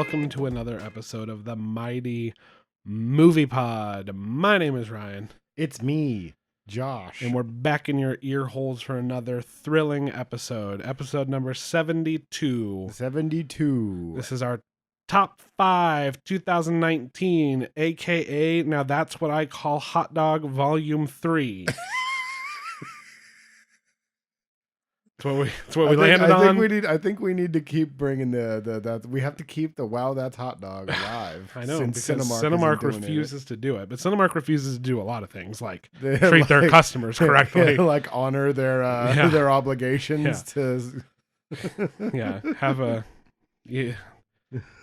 welcome to another episode of the Mighty Movie Pod. My name is Ryan. It's me, Josh. And we're back in your ear holes for another thrilling episode. Episode number 72. 72. This is our top 5 2019, aka now that's what I call Hotdog Volume 3. That's what we landed on. I think we need to keep bringing the we have to keep the Wow That's Hot Dog alive. I know, because Cinemark Cinemark refuses to do it. But Cinemark refuses to do a lot of things, like treat their customers correctly. like honor their their obligations to have a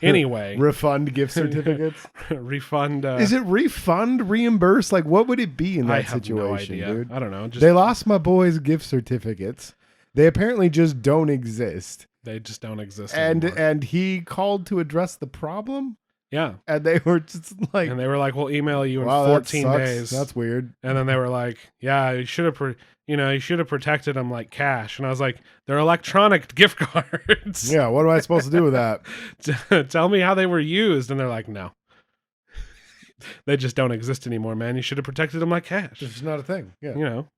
anyway. Refund gift certificates. Refund is it refund, reimburse? Like what would it be in that situation, no idea. dude? I don't know. They lost my boys' gift certificates. They apparently just don't exist. They just don't exist anymore. And he called to address the problem. Yeah. And they were just like, we'll email you in 14 days. That's weird. And then they were like, yeah, you should have protected them like cash. And I was like, they're electronic gift cards. Yeah. What am I supposed to do with that? Tell me how they were used. And they're like, no, they just don't exist anymore, man. You should have protected them like cash. It's not a thing. Yeah. You know.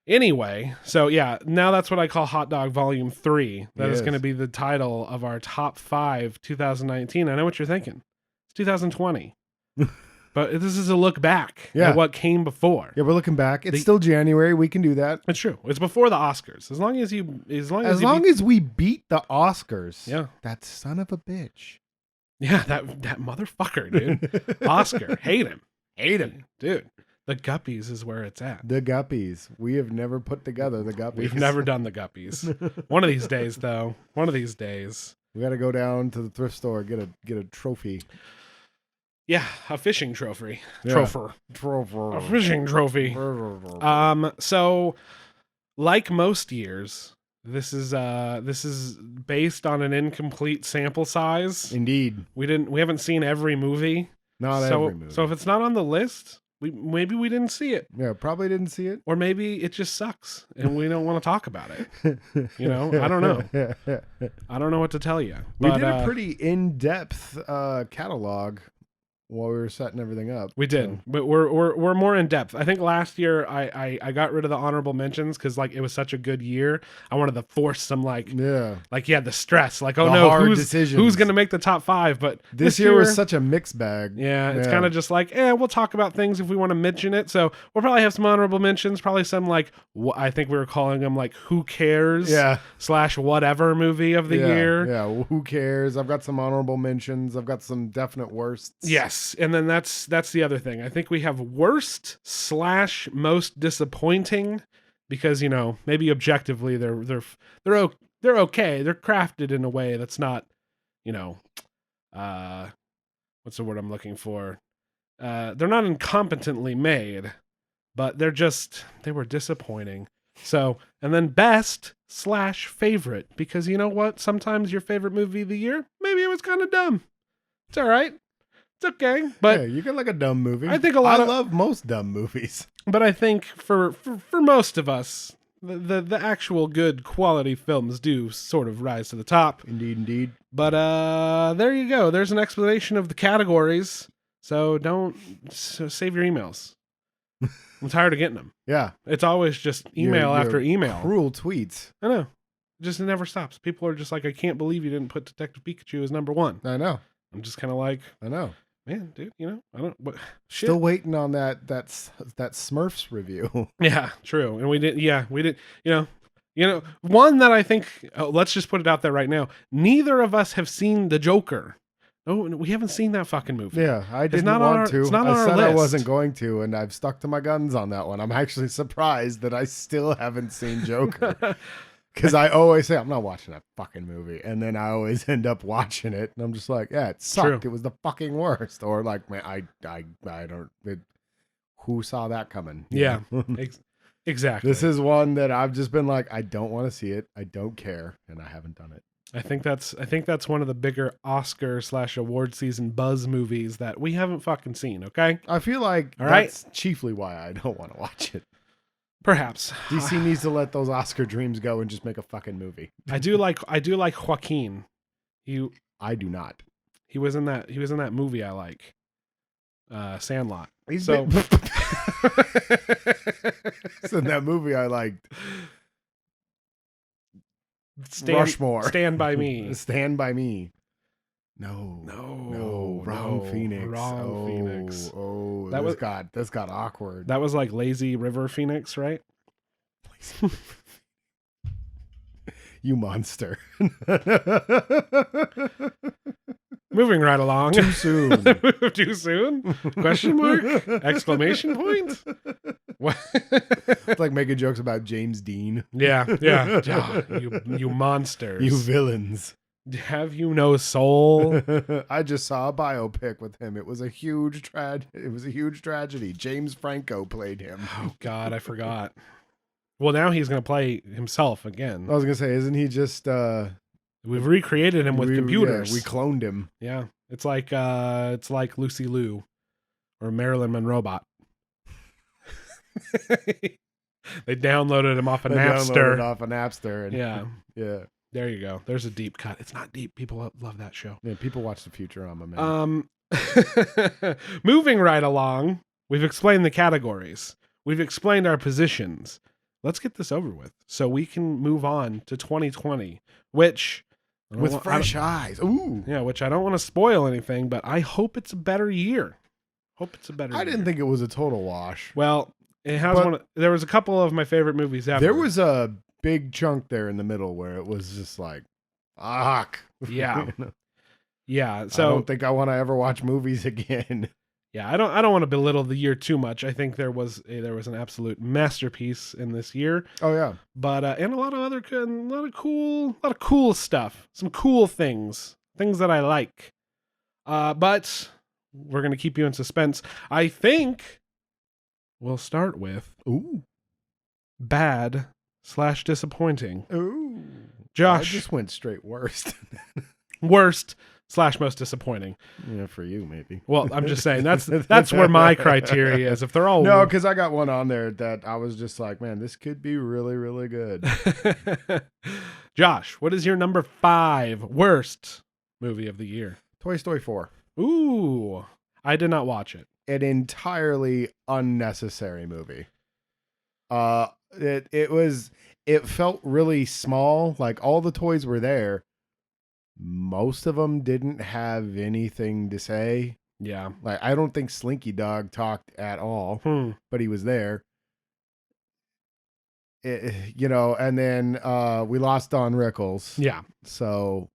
Anyway, so yeah, now that's what I call Hot Dog Volume 3. That is going to be the title of our top 5 2019. I know what you're thinking. It's 2020. But this is a look back at what came before. Yeah, we're looking back. It's still January. We can do that. It's true. It's before the Oscars. As long as we beat the Oscars. Yeah. That son of a bitch. Yeah, that motherfucker, dude. Oscar. Hate him. Dude. The Guppies is where it's at. The Guppies. We have never put together the Guppies. We've never done the Guppies. One of these days, though. One of these days. We got to go down to the thrift store, get a trophy. Yeah, a fishing trophy. Yeah. Trophy. A fishing trophy. So, like most years, this is based on an incomplete sample size. Indeed. We haven't seen every movie. Every movie. So if it's not on the list, maybe we didn't see it. Yeah, probably didn't see it. Or maybe it just sucks and we don't want to talk about it. You know, I don't know. I don't know what to tell you. We did a pretty in-depth catalog while we were setting everything up. We did, but we're more in depth. I think last year I got rid of the honorable mentions because like it was such a good year. I wanted to force some the stress, like oh no, who's going to make the top 5? But this year was such a mixed bag. Yeah, it's kind of just like we'll talk about things if we want to mention it. So we'll probably have some honorable mentions, probably some like I think we were calling them like who cares / whatever movie of the year. Yeah, who cares? I've got some honorable mentions. I've got some definite worsts. Yes. And then that's the other thing. I think we have worst / most disappointing because, you know, maybe objectively they're okay. They're crafted in a way that's not, you know, what's the word I'm looking for? They're not incompetently made, but they were disappointing. So, and then best / favorite, because you know what? Sometimes your favorite movie of the year, maybe it was kind of dumb. It's all right. It's okay, but you get like a dumb movie. I think I love most dumb movies, but I think for most of us, the actual good quality films do sort of rise to the top. Indeed. But there you go. There's an explanation of the categories. So save your emails. I'm tired of getting them. Yeah, it's always just email after email. Cruel tweets. I know. It never stops. People are just like, I can't believe you didn't put Detective Pikachu as number 1. I know. I'm just kind of like, I know. Man, dude, you know, I don't. What, shit. Still waiting on that Smurfs review. Yeah, true, and we did. Yeah, we did. You know, one that I think. Let's just put it out there right now. Neither of us have seen The Joker. No, we haven't seen that fucking movie. Yeah, I didn't want to. It's not on our list. I wasn't going to, and I've stuck to my guns on that one. I'm actually surprised that I still haven't seen Joker. Because I always say, I'm not watching that fucking movie. And then I always end up watching it. And I'm just like, yeah, it sucked. True. It was the fucking worst. Or like, man, I don't, who saw that coming? Yeah, exactly. This is one that I've just been like, I don't want to see it. I don't care. And I haven't done it. I think that's one of the bigger Oscar / award season buzz movies that we haven't fucking seen. Okay. I feel like that's chiefly why I don't want to watch it. Perhaps DC needs to let those Oscar dreams go and just make a fucking movie. I do like Joaquin. I do not. He was in that movie I like. Sandlot. He's So so in that movie I liked. Rushmore. Stand by Me. Stand by Me. No, wrong Phoenix. Wrong Phoenix. Oh, this got awkward. That was like Lazy River Phoenix, right? You monster. Moving right along. Too soon. Too soon? Question mark? Exclamation point? What? It's like making jokes about James Dean. Yeah. You monsters. You villains. Have you no soul? I just saw a biopic with him. It was a huge tragedy. James Franco played him. Oh God, I forgot. Well, now he's going to play himself again. I was gonna say, isn't he just? We've recreated him with computers. Yeah, we cloned him. Yeah, it's like Lucy Liu or Marilyn Monroe bot. They downloaded him off a Napster. And, yeah. There you go. There's a deep cut. It's not deep. People love that show. Yeah, people watch the Futurama, man. Moving right along, we've explained the categories. We've explained our positions. Let's get this over with so we can move on to 2020, which with fresh eyes. Ooh. Yeah, which I don't want to spoil anything, but I hope it's a better year. I didn't think it was a total wash. Well, it has there was a couple of my favorite movies ever. There was a big chunk there in the middle where it was just like, fuck. Yeah. Yeah. So I don't think I want to ever watch movies again. Yeah, I don't want to belittle the year too much. I think there was an absolute masterpiece in this year. Oh yeah. But and a lot of cool stuff. Some cool things that I like. But we're going to keep you in suspense. I think we'll start with bad/disappointing. Ooh. Josh. I just went straight worst. Worst/most disappointing. Yeah, for you maybe. Well, I'm just saying that's where my criteria is. If they're all no, because I got one on there that I was just like, man, this could be really, really good. Josh, what is your number 5 worst movie of the year? Toy Story 4. Ooh, I did not watch it. An entirely unnecessary movie. It felt really small. Like all the toys were there. Most of them didn't have anything to say. Yeah. Like, I don't think Slinky Dog talked at all, but he was there. And then we lost Don Rickles. Yeah. So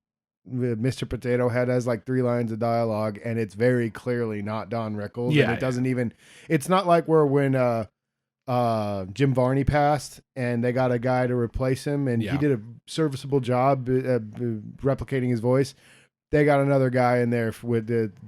Mr. Potato Head has like 3 lines of dialogue, and it's very clearly not Don Rickles. Yeah. And it doesn't even, it's not like when Jim Varney passed and they got a guy to replace him and he did a serviceable job replicating his voice. They got another guy in there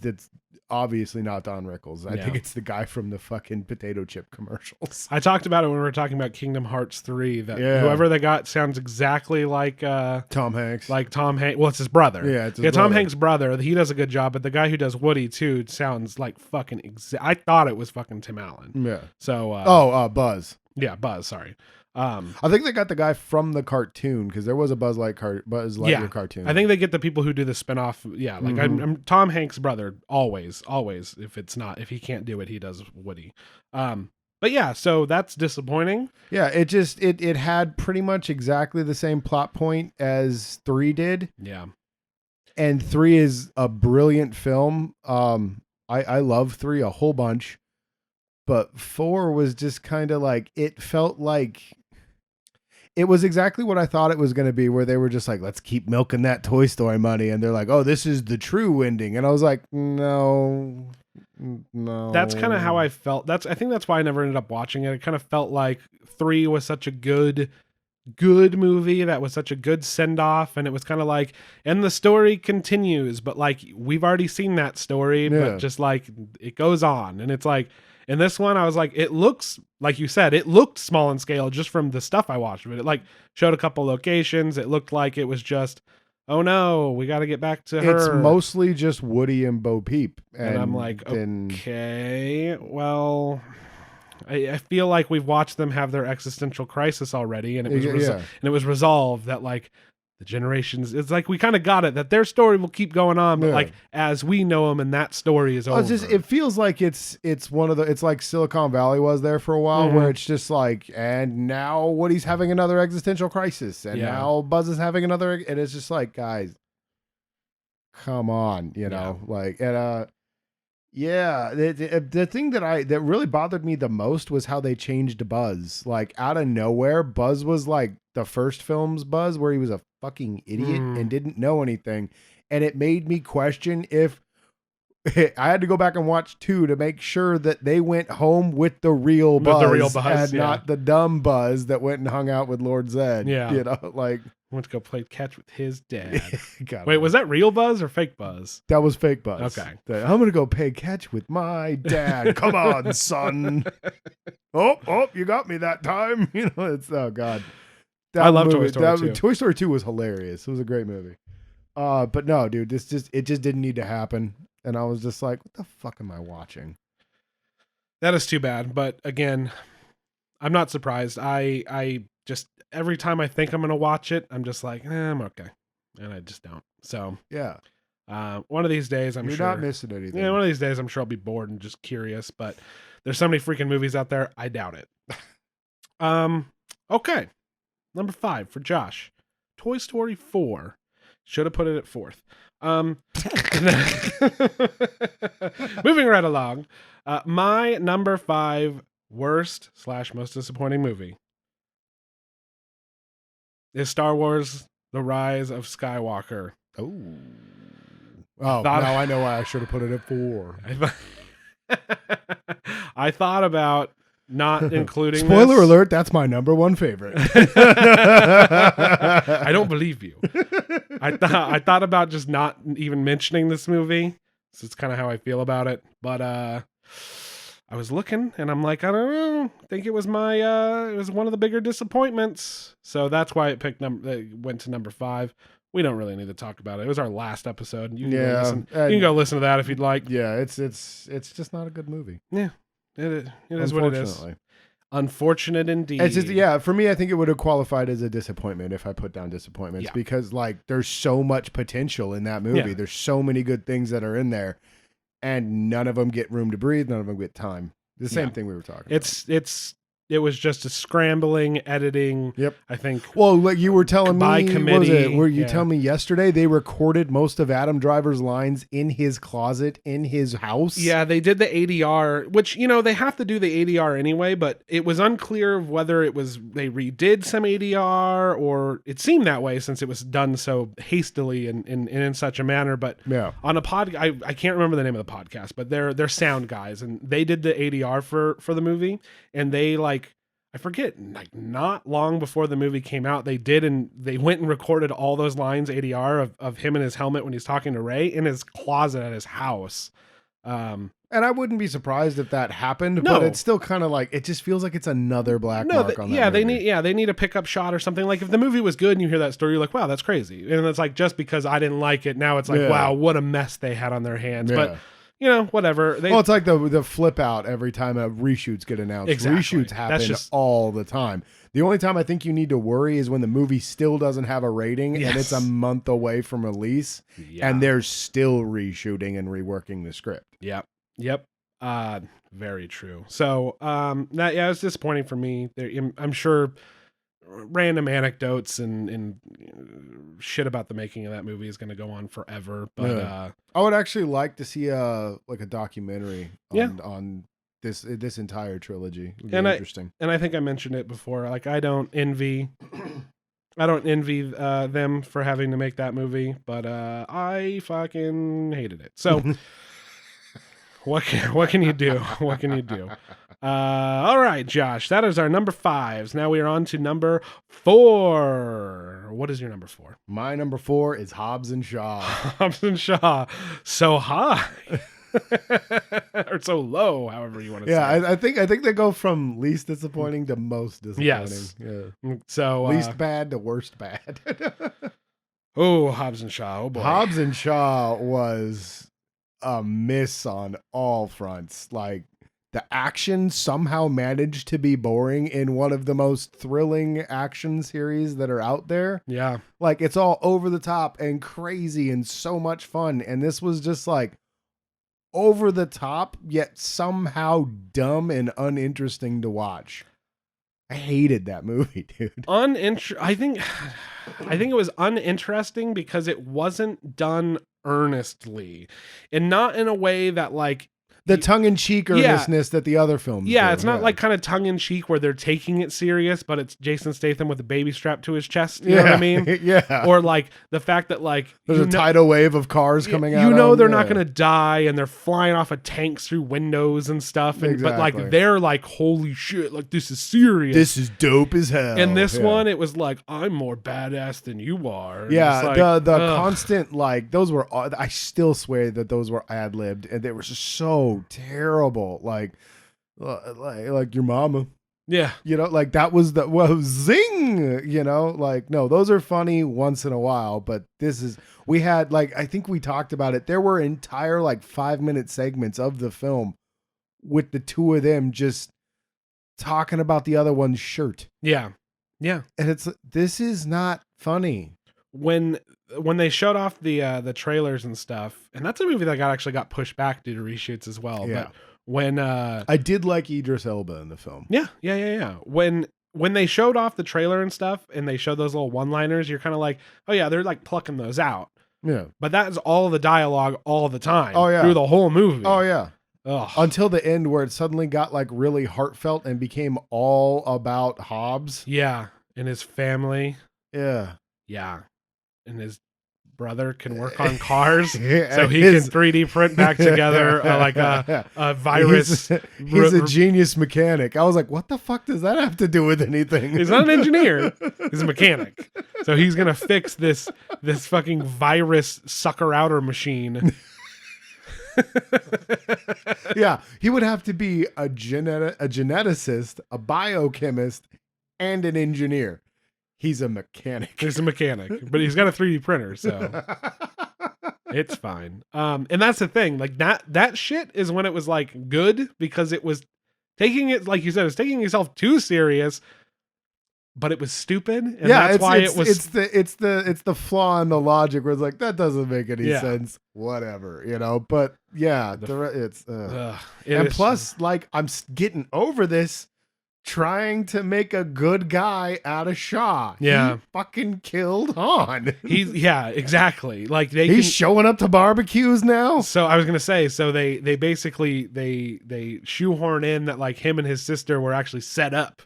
that's obviously not Don Rickles. I think it's the guy from the fucking potato chip commercials. I talked about it when we were talking about Kingdom Hearts 3 that whoever they got sounds exactly like Tom Hanks. Like Tom Hanks. Well, it's his brother. Yeah, it's his brother. Tom Hanks' brother. He does a good job, but the guy who does Woody too sounds like fucking I thought it was fucking Tim Allen. Yeah. So Buzz. Yeah, Buzz, sorry. I think they got the guy from the cartoon because there was a Buzz Lightyear cartoon. I think they get the people who do the spinoff. Yeah, like I'm Tom Hanks' brother. Always. If he can't do it, he does Woody. But yeah, so that's disappointing. Yeah, it had pretty much exactly the same plot point as 3 did. Yeah, and 3 is a brilliant film. I love 3 a whole bunch, but 4 was just kind of like it felt like. It was exactly what I thought it was going to be, where they were just like, let's keep milking that Toy Story money. And they're like, oh, this is the true ending. And I was like, no. That's kind of how I felt. I think that's why I never ended up watching it. It kind of felt like 3 was such a good movie. That was such a good send off. And it was kind of like, and the story continues, but like, we've already seen that story, but just like it goes on. And it's like, in this one, I was like, it looks, like you said, it looked small in scale just from the stuff I watched of it. It like showed a couple locations. It looked like it was just, oh no, we got to get back to her. It's mostly just Woody and Bo Peep. And I'm like, okay, well, I feel like we've watched them have their existential crisis already. And it was, and it was resolved that like, the generations, it's like we kind of got it that their story will keep going on, but Yeah. like as we know them and that story is over. It feels like it's one of the, it's like Silicon Valley was there for a while, where it's just like, and now Woody's having another existential crisis, and now Buzz is having another, and it's just like, guys, come on, you know, like, and the thing that really bothered me the most was how they changed Buzz. Like out of nowhere, Buzz was like the first film's Buzz, where he was a fucking idiot and didn't know anything, and it made me question if I had to go back and watch 2 to make sure that they went home with the real Buzz, and not the dumb Buzz that went and hung out with Lord Zed. Yeah, you know, like went to go play catch with his dad. God, wait, was that real Buzz or fake Buzz? That was fake Buzz. Okay, I'm gonna go play catch with my dad. Come on, son. Oh, you got me that time. You know, it's oh god. I love Toy Story 2. Toy Story 2 was hilarious. It was a great movie. But no, dude, it just didn't need to happen. And I was just like, what the fuck am I watching? That is too bad. But again, I'm not surprised. I just, every time I think I'm going to watch it, I'm just like, I'm okay. And I just don't. So, yeah. One of these days, I'm You're sure. You're not missing anything. Yeah, one of these days, I'm sure I'll be bored and just curious. But there's so many freaking movies out there. I doubt it. Okay. Number 5 for Josh. Toy Story 4. Should have put it at 4th. Moving right along. My number 5 worst / most disappointing movie is Star Wars: The Rise of Skywalker. Now I know why I should have put it at 4. I thought about not including Spoiler this. alert, that's my number 1 favorite. I don't believe you. I thought about just not even mentioning this movie. So it's kind of how I feel about it. But I was looking and I'm like, I don't know. I think it was it was one of the bigger disappointments. So that's why it went to number 5. We don't really need to talk about it. It was our last episode. You can go listen to that if you'd like. Yeah, it's just not a good movie. Yeah. It is what it is. Unfortunate indeed. It's just, for me, I think it would have qualified as a disappointment if I put down disappointments, because like there's so much potential in that movie. Yeah. There's so many good things that are in there, and none of them get room to breathe. None of them get time. The same thing we were talking about. It was just a scrambling editing. Yep. I think. Well, like you were telling by me, committee. Were you telling me yesterday they recorded most of Adam Driver's lines in his closet in his house? Yeah, they did the ADR, which they have to do the ADR anyway. But it was unclear of whether it was they redid some ADR, or it seemed that way since it was done so hastily and in such a manner. But on a I can't remember the name of the podcast, but they're sound guys, and they did the ADR for the movie, and they I forget, like not long before the movie came out, they went and recorded all those lines ADR of him in his helmet when he's talking to Rey in his closet at his house. And I wouldn't be surprised if that happened, but it's still kind of like, it just feels like it's another black mark on that movie. They need a pickup shot or something. Like if the movie was good and you hear that story, you're like, wow, that's crazy. And it's like, just because I didn't like it, now it's like, wow, what a mess they had on their hands. Yeah. But whatever. It's like the flip out every time reshoots get announced. Exactly. Reshoots happen all the time. The only time I think you need to worry is when the movie still doesn't have a rating and it's a month away from release, and they're still reshooting and reworking the script. Yep. Very true. So, it was disappointing for me. I'm sure random anecdotes and shit about the making of that movie is going to go on forever. But I would actually like to see a documentary on this entire trilogy. It would be interesting. And I think I mentioned it before. Like I don't envy them for having to make that movie, but I fucking hated it. So what can you do? What can you do? All right, Josh, that is our number 5s. Now we are on to number 4. What is your number 4? My number 4 is Hobbs and Shaw. Hobbs and Shaw. So high. Or so low, however you want to say. Yeah, I think they go from least disappointing to most disappointing. Yes. Yeah. So least bad to worst bad. Oh, Hobbs and Shaw. Oh boy. Hobbs and Shaw was a miss on all fronts. Like the action somehow managed to be boring in one of the most thrilling action series that are out there. Yeah. Like, it's all over the top and crazy and so much fun. And this was just like over the top, yet somehow dumb and uninteresting to watch. I hated that movie, dude. I think it was uninteresting because it wasn't done earnestly, and not in a way that like The tongue-in-cheek earnestness that the other films do. it's not like kind of tongue-in-cheek where they're taking it serious, but it's Jason Statham with a baby strapped to his chest. You know what I mean? Yeah. Or like the fact that like there's a tidal wave of cars coming out. You know they're them. not going to die, and they're flying off of tanks through windows and stuff. And but Exactly. like they're like, holy shit, like this is serious. This is dope as hell. And this one, it was like, I'm more badass than you are. And Yeah, it's like, the ugh. constant, like, those were, I still swear that those were ad-libbed, and they were just so terrible. Like your mama. Yeah. You know, like that was zing, you know, like, no, those are funny once in a while, but we had, like, I think we talked about it. There were entire, like, 5-minute segments of the film with the two of them just talking about the other one's shirt. Yeah. Yeah. And this is not funny. When they showed off the trailers and stuff, and that's a movie that actually got pushed back due to reshoots as well. Yeah. But when I did like Idris Elba in the film. Yeah. When they showed off the trailer and stuff, and they showed those little one-liners, you're kind of like, oh yeah, they're like plucking those out. Yeah. But that is all the dialogue all the time. Oh, yeah. Through the whole movie. Oh yeah. Ugh. Until the end, where it suddenly got like really heartfelt and became all about Hobbs. Yeah. And his family. Yeah. Yeah. And his brother can work on cars, Yeah, so he can 3D print back together like a virus. He's a genius mechanic. I was like, what the fuck does that have to do with anything? He's not an engineer. He's a mechanic. So he's gonna fix this fucking virus sucker outer machine. Yeah, he would have to be a geneticist, a biochemist, and an engineer. He's a mechanic. He's a mechanic, but he's got a 3D printer, so it's fine. And that's the thing. Like that shit is when it was like good, because it was taking it, like you said, it's taking itself too serious, but it was stupid. And that's why it was. It's the flaw in the logic where it's like, that doesn't make any sense. Whatever, you know. But yeah, and plus, like, I'm getting over this. Trying to make a good guy out of Shaw. Yeah. He fucking killed Han. Exactly. Like he's showing up to barbecues now. So I was gonna say, so they basically they shoehorn in that like him and his sister were actually set up,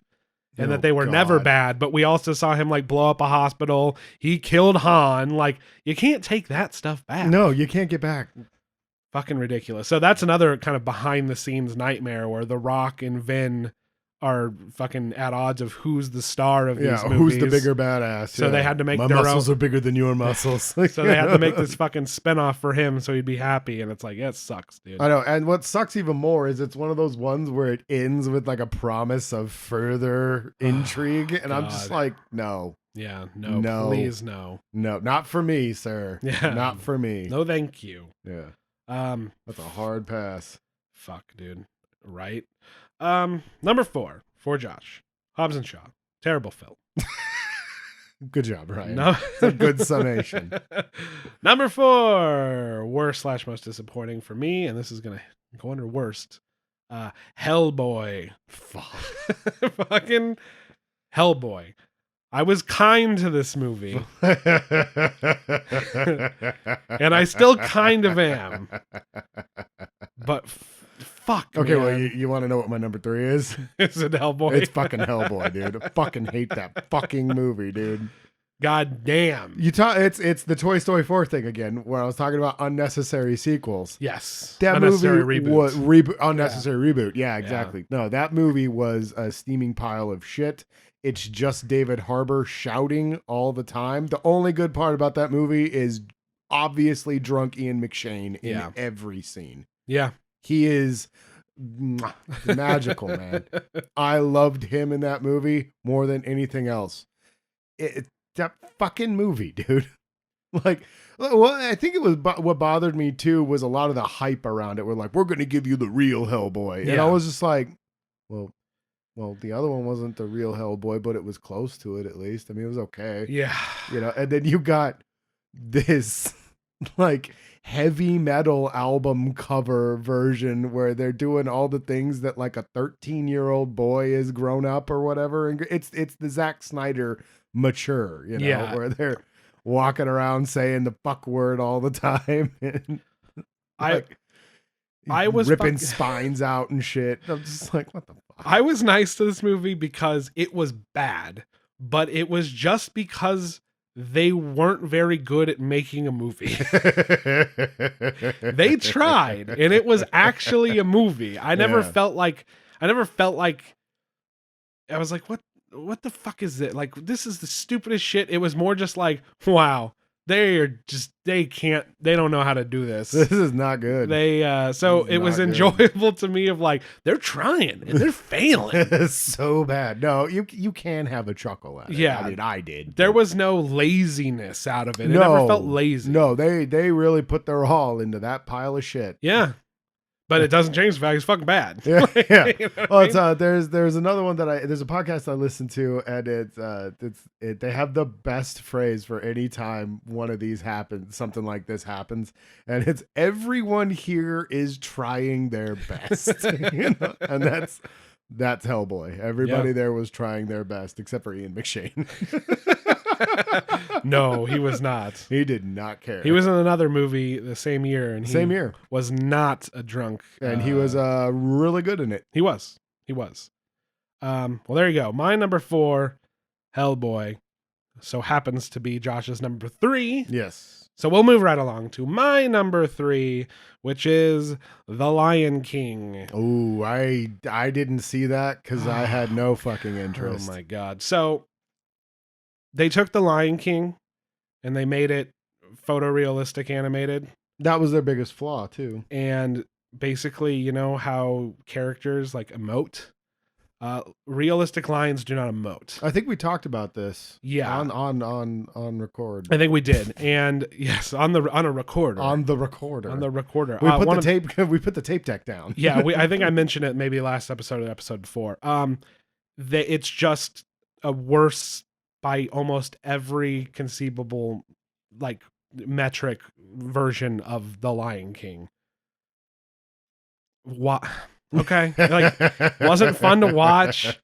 and that they were never bad. But we also saw him like blow up a hospital. He killed Han. Like, you can't take that stuff back. No, you can't get back. Fucking ridiculous. So that's another kind of behind the scenes nightmare where The Rock and Vin are fucking at odds of who's the star of these movies. Who's the bigger badass. So they had to make my their muscles own. are bigger than your muscles. So they had to make this fucking spinoff for him so he'd be happy. And it's like, yeah, it sucks, dude. I know. And what sucks even more is it's one of those ones where it ends with like a promise of further intrigue. And I'm just like, no. Yeah, no, please no. No, not for me, sir. Yeah. Not for me. No, thank you. Yeah. That's a hard pass. Fuck, dude. Right? Number 4 for Josh. Hobbs and Shaw. Terrible film. Good job, Ryan. No. It's a good summation. Number 4, worst/most disappointing for me, and this is gonna go under worst. Hellboy. Fucking Hellboy. I was kind to this movie. And I still kind of am. But fuck, okay, man. well, you want to know what my number 3 is? Is it Hellboy? It's fucking Hellboy, dude. I fucking hate that fucking movie, dude. God damn. It's the Toy Story 4 thing again, where I was talking about unnecessary sequels. Yes. That Unnecessary movie was unnecessary reboot. Yeah, exactly. Yeah. No, that movie was a steaming pile of shit. It's just David Harbour shouting all the time. The only good part about that movie is obviously drunk Ian McShane in every scene. Yeah. He is magical, man. I loved him in that movie more than anything else. That fucking movie, dude. Like, well, I think it was what bothered me too was a lot of the hype around it. We're like, we're going to give you the real Hellboy, and I Yeah. was just like, well, the other one wasn't the real Hellboy, but it was close to it at least. I mean, it was okay, Yeah. And then you got this like heavy metal album cover version where they're doing all the things that like a 13-year-old boy is grown up or whatever, and it's the Zack Snyder mature, Yeah. where they're walking around saying the fuck word all the time and I was ripping spines out and shit. I'm just like, what the fuck? I was nice to this movie because it was bad, but it was just because they weren't very good at making a movie. They tried, and it was actually a movie. I never felt like I was like, what the fuck is it? Like, this is the stupidest shit. It was more just like, wow, they don't know how to do this. This is not good. So it was enjoyable to me of like, they're trying and they're failing. It's so bad. No, you can have a chuckle at it. Yeah. I mean, I did. There was no laziness out of it. It never felt lazy. No, they really put their all into that pile of shit. Yeah. But it doesn't change the fact it's fucking bad. Yeah, yeah. You know Well, what I mean? there's another one that there's a podcast I listen to, and they have the best phrase for any time one of these happens, something like this happens, and it's everyone here is trying their best, and that's Hellboy. Everybody there was trying their best except for Ian McShane. No, he was not. He did not care. He was in another movie the same year, and same year was not a drunk, and he was really good in it. He was. Well, there you go. My number 4, Hellboy, so happens to be Josh's number 3. Yes. So we'll move right along to my number 3, which is The Lion King. Oh, I didn't see that because I had no fucking interest. Oh my god! So they took The Lion King and they made it photorealistic animated. That was their biggest flaw too. And basically, you know how characters like emote? Realistic lions do not emote. I think we talked about this. Yeah. On record. I think we did. And yes, on a recorder. On the recorder. We put the tape deck down. Yeah, I think I mentioned it maybe last episode or episode before. It's just a worse by almost every conceivable like metric version of The Lion King. What? Okay, like wasn't fun to watch,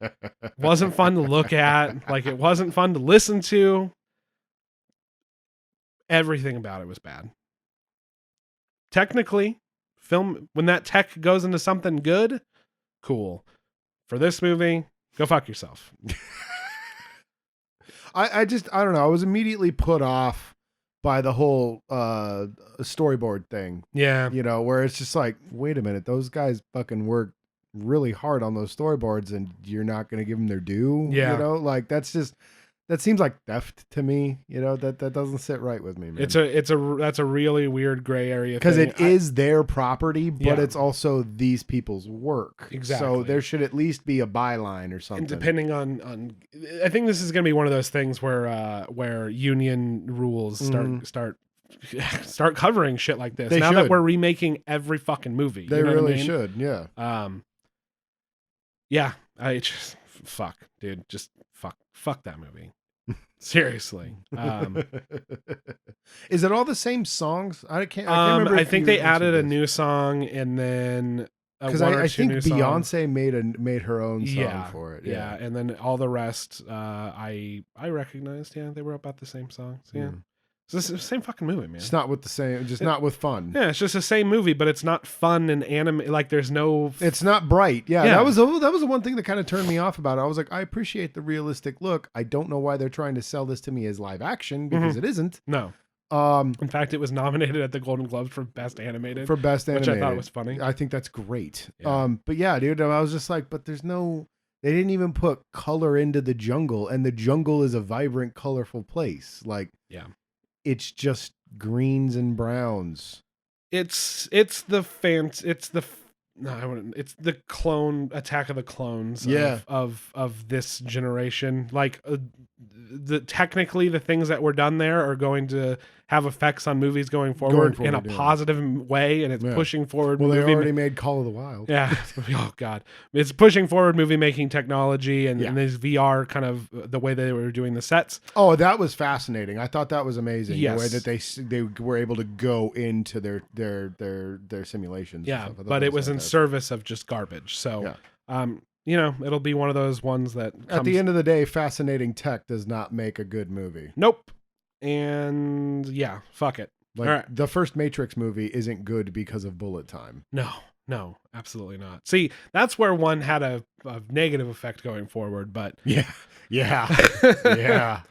wasn't fun to look at, like it wasn't fun to listen to. Everything about it was bad. Technically, film when that tech goes into something good, cool. For this movie, go fuck yourself. I don't know. I was immediately put off by the whole storyboard thing. Yeah. Where it's just like, wait a minute, those guys fucking worked really hard on those storyboards and you're not going to give them their due. Yeah. Like that seems like theft to me. That doesn't sit right with me, man. That's a really weird gray area because it is their property, but it's also these people's work. Exactly. So there should at least be a byline or something. And depending on I think this is going to be one of those things where union rules start covering shit like this. That we're remaking every fucking movie. They really should. Yeah. Yeah. I just fuck, dude. Just fuck that movie. Seriously. Is it all the same songs? I can't remember. I think they added a new song and then because I think Beyonce made her own song for it. Yeah, and then all the rest, I recognized. Yeah, they were about the same songs. Yeah. It's the same fucking movie, man. It's not with the same, not with fun. Yeah, it's just the same movie, but it's not fun and anime. Like there's no. It's not bright. Yeah, that was the one thing that kind of turned me off about it. I was like, I appreciate the realistic look. I don't know why they're trying to sell this to me as live action because it isn't. No. In fact, it was nominated at the Golden Globes for Best Animated. Which I thought was funny. I think that's great. Yeah. But yeah, dude, I was just like, but there's no. They didn't even put color into the jungle, and the jungle is a vibrant, colorful place. Like, yeah. It's just greens and browns. It's the clone Attack of the Clones of this generation. Like technically the things that were done there are going to have effects on movies going forward in a yeah. positive way, and it's pushing forward. Well, they already made Call of the Wild. Yeah. Oh God, it's pushing forward movie making technology and this VR kind of the way they were doing the sets. Oh, that was fascinating. I thought that was amazing. Yes. The way that they were able to go into their simulations. Yeah, and stuff. but it was in service of just garbage. So, it'll be one of those ones that at the end of the day, fascinating tech does not make a good movie. Nope. And yeah, fuck it. Like all right. The first Matrix movie isn't good because of bullet time. No, absolutely not. See, that's where one had a negative effect going forward, but yeah.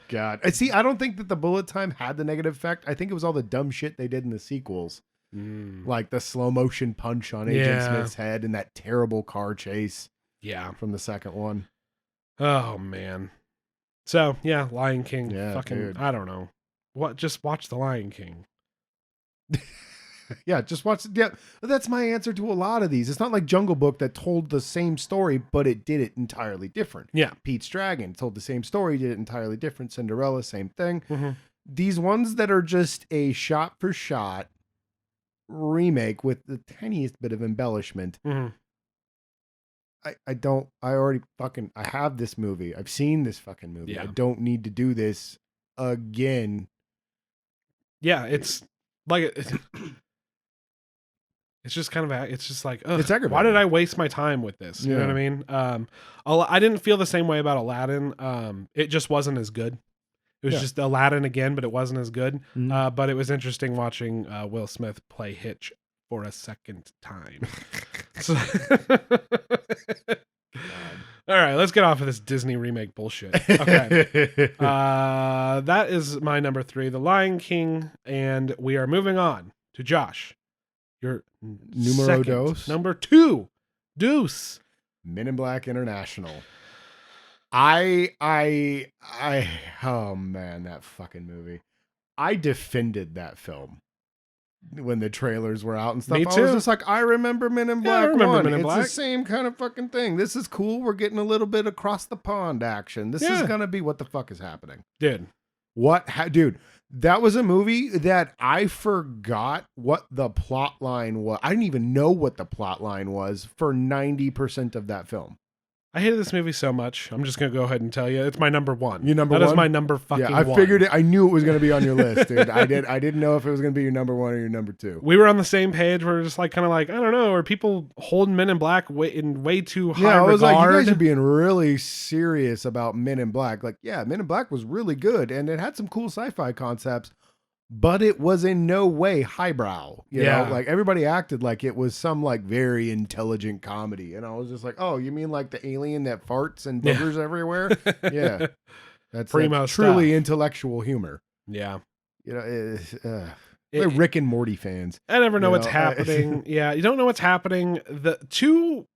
God. See, I don't think that the bullet time had the negative effect. I think it was all the dumb shit they did in the sequels. Like the slow motion punch on Agent Smith's head and that terrible car chase. Yeah. From the second one. Oh man. So yeah, Lion King. Yeah, fucking dude. I don't know. Just watch The Lion King. Yeah, just watch. Yeah, that's my answer to a lot of these. It's not like Jungle Book that told the same story, but it did it entirely different. Yeah. Pete's Dragon told the same story, did it entirely different. Cinderella, same thing. These ones that are just a shot for shot remake with the tiniest bit of embellishment. I have this movie. I've seen this fucking movie. Yeah. I don't need to do this again. Yeah, it's like it's just kind of it's just like, it's aggravating. Why did I waste my time with this? You know what I mean? I didn't feel the same way about Aladdin. It just wasn't as good. It was just Aladdin again, but it wasn't as good. But it was interesting watching Will Smith play Hitch for a second time. So all right, let's get off of this Disney remake bullshit. Okay. That is my number 3, The Lion King, and we are moving on to Josh. Your numero dos. Number 2, Deuce. Men in Black International. Oh man, that fucking movie. I defended that film when the trailers were out and stuff. Me I too. was just like, I remember Men in Black. I remember 1. Men in it's Black. the same kind of fucking thing. This is cool. We're getting a little bit across the pond action. This is gonna be what the fuck is happening. Dude. Dude, that was a movie that I forgot what the plot line was. I didn't even know what the plot line was for 90% of that film. I hated this movie so much. I'm just gonna go ahead and tell you, it's my number 1. Your number 1? That is my number fucking 1. Yeah, I figured it. I knew it was gonna be on your list, dude. I didn't know if it was gonna be your number 1 or your number 2. We were on the same page. We're just like, kind of like, I don't know, are people holding Men in Black in way too high I was regard? like, you guys are being really serious about Men in Black. Like, yeah, Men in Black was really good, and it had some cool sci-fi concepts, but it was in no way highbrow. You know, like everybody acted like it was some like very intelligent comedy, and I was just like, oh, you mean like the alien that farts and boogers everywhere? Yeah, that's Primo truly stuff. Intellectual humor. Yeah, you know, they're Rick and Morty fans. I never know what's happening. Yeah, you don't know what's happening. The two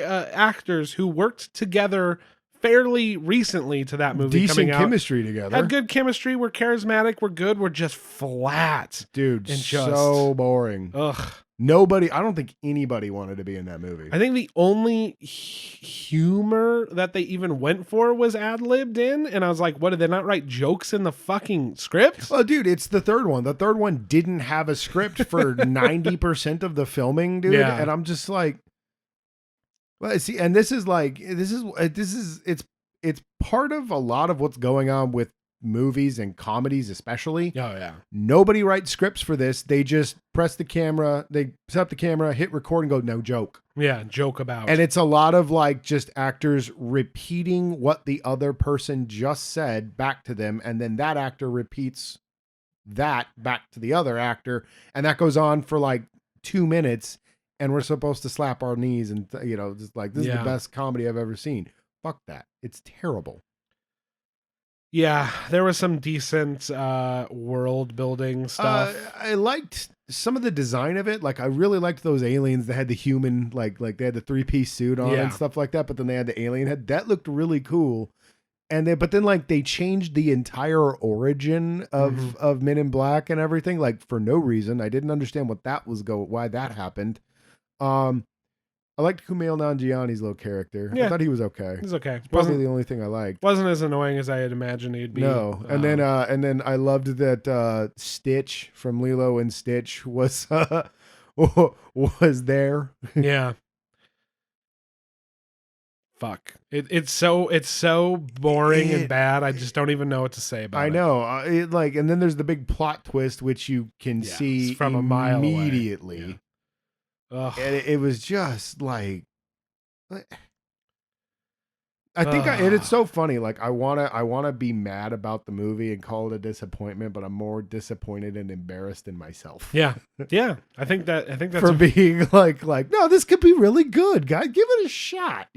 actors who worked together fairly recently to that movie, decent coming out, chemistry together, had good chemistry, were charismatic, were good, were just flat, dude, and so boring. Ugh. I don't think anybody wanted to be in that movie. I think the only humor that they even went for was ad-libbed in, and I was like, what, did they not write jokes in the fucking script? Oh, dude, it's the third one. The third one didn't have a script for 90% of the filming, dude. Yeah. And I'm just like, well, see, and it's part of a lot of what's going on with movies and comedies, especially. Oh yeah. Nobody writes scripts for this. They just press the camera, they set up the camera, hit record, and go, no joke. Yeah, joke about. And it's a lot of like just actors repeating what the other person just said back to them, and then that actor repeats that back to the other actor, and that goes on for like 2 minutes. And we're supposed to slap our knees and, just like, this is the best comedy I've ever seen. Fuck that. It's terrible. Yeah, there was some decent world building stuff. I liked some of the design of it. Like, I really liked those aliens that had the human, like they had the 3-piece suit on and stuff like that. But then they had the alien head. That looked really cool. But then like they changed the entire origin of Men in Black and everything, like for no reason. I didn't understand what that was why that happened. I liked Kumail Nanjiani's little character. I Yeah. thought he was okay. It's okay. Probably the only thing I liked. Wasn't as annoying as I had imagined he'd be. No, and then I loved that Stitch from Lilo and Stitch was was there. Yeah. Fuck. It's so boring and bad. I just don't even know what to say about it. I know. And then there's the big plot twist, which you can see from a mile away. immediately. Yeah. And it was just like, I think and it's so funny. Like I wanna be mad about the movie and call it a disappointment, but I'm more disappointed and embarrassed in myself. Yeah. I think that's for being like no, this could be really good, guys. Give it a shot.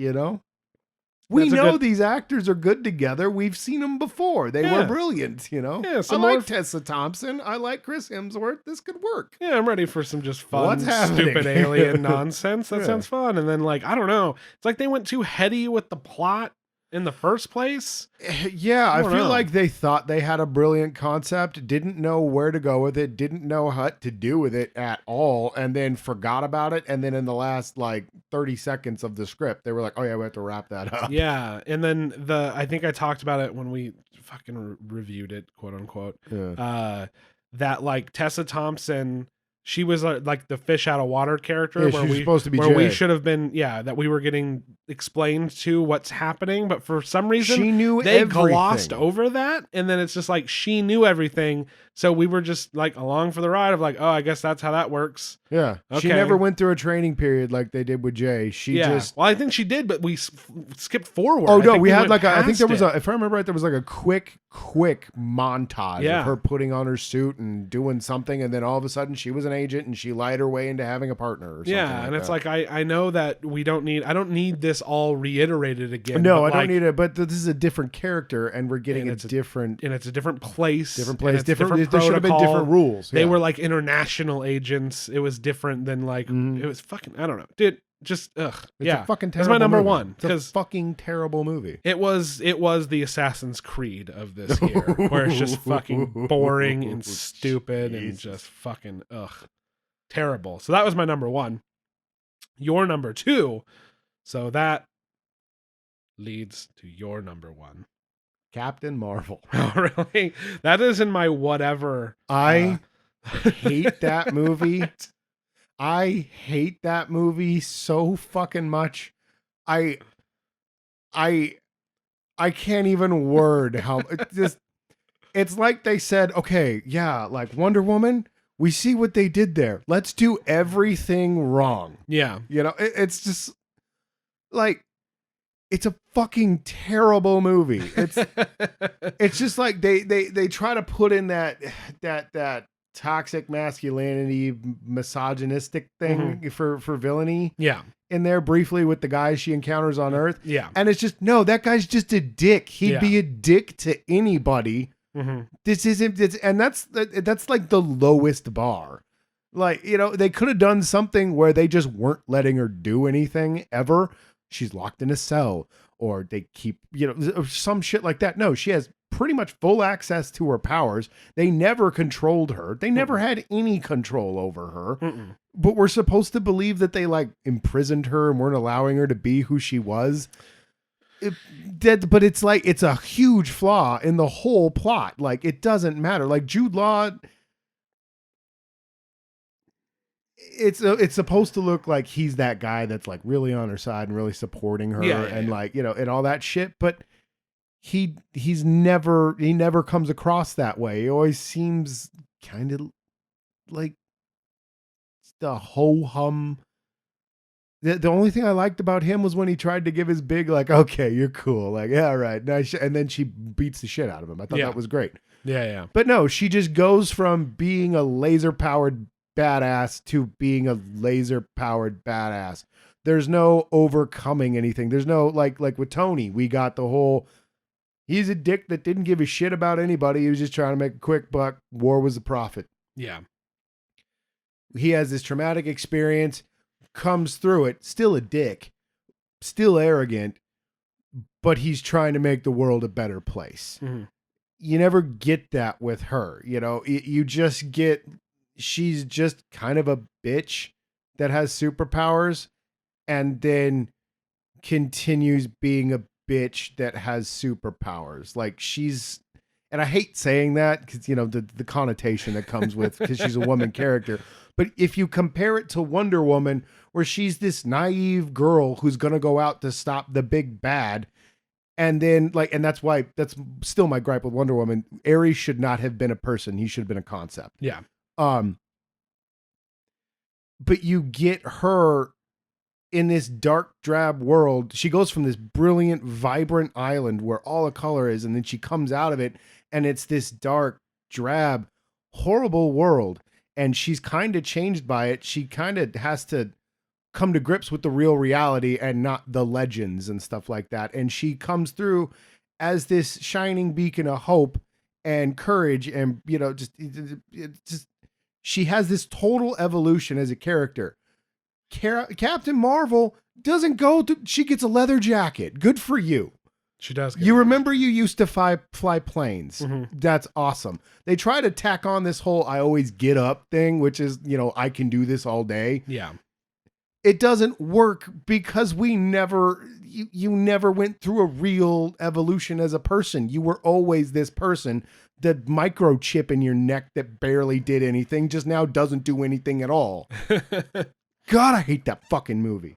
We know these actors are good together. We've seen them before. They were brilliant. Yeah, I like Tessa Thompson. I like Chris Hemsworth. This could work. Yeah, I'm ready for some just fun, stupid alien nonsense. That sounds fun. And then I don't know. It's like they went too heady with the plot in the first place. Yeah, I feel like they thought they had a brilliant concept, didn't know where to go with it, didn't know what to do with it at all, and then forgot about it. And then in the last 30 seconds of the script, they were like, "Oh yeah, we have to wrap that up." Yeah, and then I think I talked about it when we fucking reviewed it, quote unquote. Yeah. That Tessa Thompson. She was like the fish out of water character where we supposed to be where we should have been, that we were getting explained to what's happening, but for some reason she knew they everything. glossed over that, and then it's just she knew everything, so we were just along for the ride of oh, I guess that's how that works. Yeah, okay. She never went through a training period like they did with Jay. She just I think she did, but we skipped forward. Oh no, we had I think there was if I remember right, there was a quick montage of her putting on her suit and doing something, and then all of a sudden she was an agent and she lied her way into having a partner or something. Yeah, and it's I know that I don't need this all reiterated again. No, I don't need it, but this is a different character and we're getting it's a different and it's a different place. Different there should have been different rules. They were international agents. It was different than it was fucking, I don't know. Dude, just ugh. It's a fucking terrible It's my number movie. one. It's a fucking terrible movie. It was the Assassin's Creed of this year, where it's just fucking boring and stupid and just fucking ugh. Terrible. So that was my number one. Your number two. So that leads to your number one. Captain Marvel. Oh, really? That is in my whatever. I hate that movie. I hate that movie so fucking much. I can't even word how it's like they said, okay, yeah, Wonder Woman, we see what they did there. Let's do everything wrong. Yeah. It's just it's a fucking terrible movie. It's just they try to put in that toxic masculinity, misogynistic thing for villainy. Yeah. In there briefly with the guys she encounters on Earth. Yeah. And it's just, no, that guy's just a dick. He'd be a dick to anybody. Mm-hmm. This isn't, and that's the lowest bar. They could have done something where they just weren't letting her do anything ever. She's locked in a cell, or they keep, some shit like that. No, she has pretty much full access to her powers. They never controlled her. They never had any control over her. Mm-mm. But we're supposed to believe that they imprisoned her and weren't allowing her to be who she was. But it's it's a huge flaw in the whole plot. It doesn't matter. Jude Law, it's supposed to look like he's that guy that's really on her side and really supporting her and and all that shit. But he never comes across that way. He always seems kind of like the ho-hum. The only thing I liked about him was when he tried to give his big okay, you're cool, yeah, all right, nice, and then she beats the shit out of him. I thought that was great. Yeah. But no, she just goes from being a laser powered badass to being a laser powered badass. There's no overcoming anything. There's no like with Tony, we got the whole he's a dick that didn't give a shit about anybody. He was just trying to make a quick buck. War was the profit. Yeah. He has this traumatic experience, comes through it, still a dick, still arrogant, but he's trying to make the world a better place. Mm-hmm. You never get that with her. You just get, she's just kind of a bitch that has superpowers. and then continues being a bitch that has superpowers. Like she's, and I hate saying that because the connotation that comes with because she's a woman character. But if you compare it to Wonder Woman, where she's this naive girl who's gonna go out to stop the big bad, and then and that's still my gripe with Wonder Woman. Ares should not have been a person; he should have been a concept. Yeah. But you get her in this dark, drab world. She goes from this brilliant, vibrant island where all the color is, and then she comes out of it, and it's this dark, drab, horrible world. And she's kind of changed by it. She kind of has to come to grips with the real reality and not the legends and stuff like that. And she comes through as this shining beacon of hope and courage, and just she has this total evolution as a character. Captain Marvel doesn't go to, she gets a leather jacket. Good for you. She does. You remember you used to fly planes. Mm-hmm. That's awesome. They try to tack on this whole I always get up thing, which is, I can do this all day. Yeah. It doesn't work because you never went through a real evolution as a person. You were always this person. The microchip in your neck that barely did anything just now doesn't do anything at all. God, I hate that fucking movie.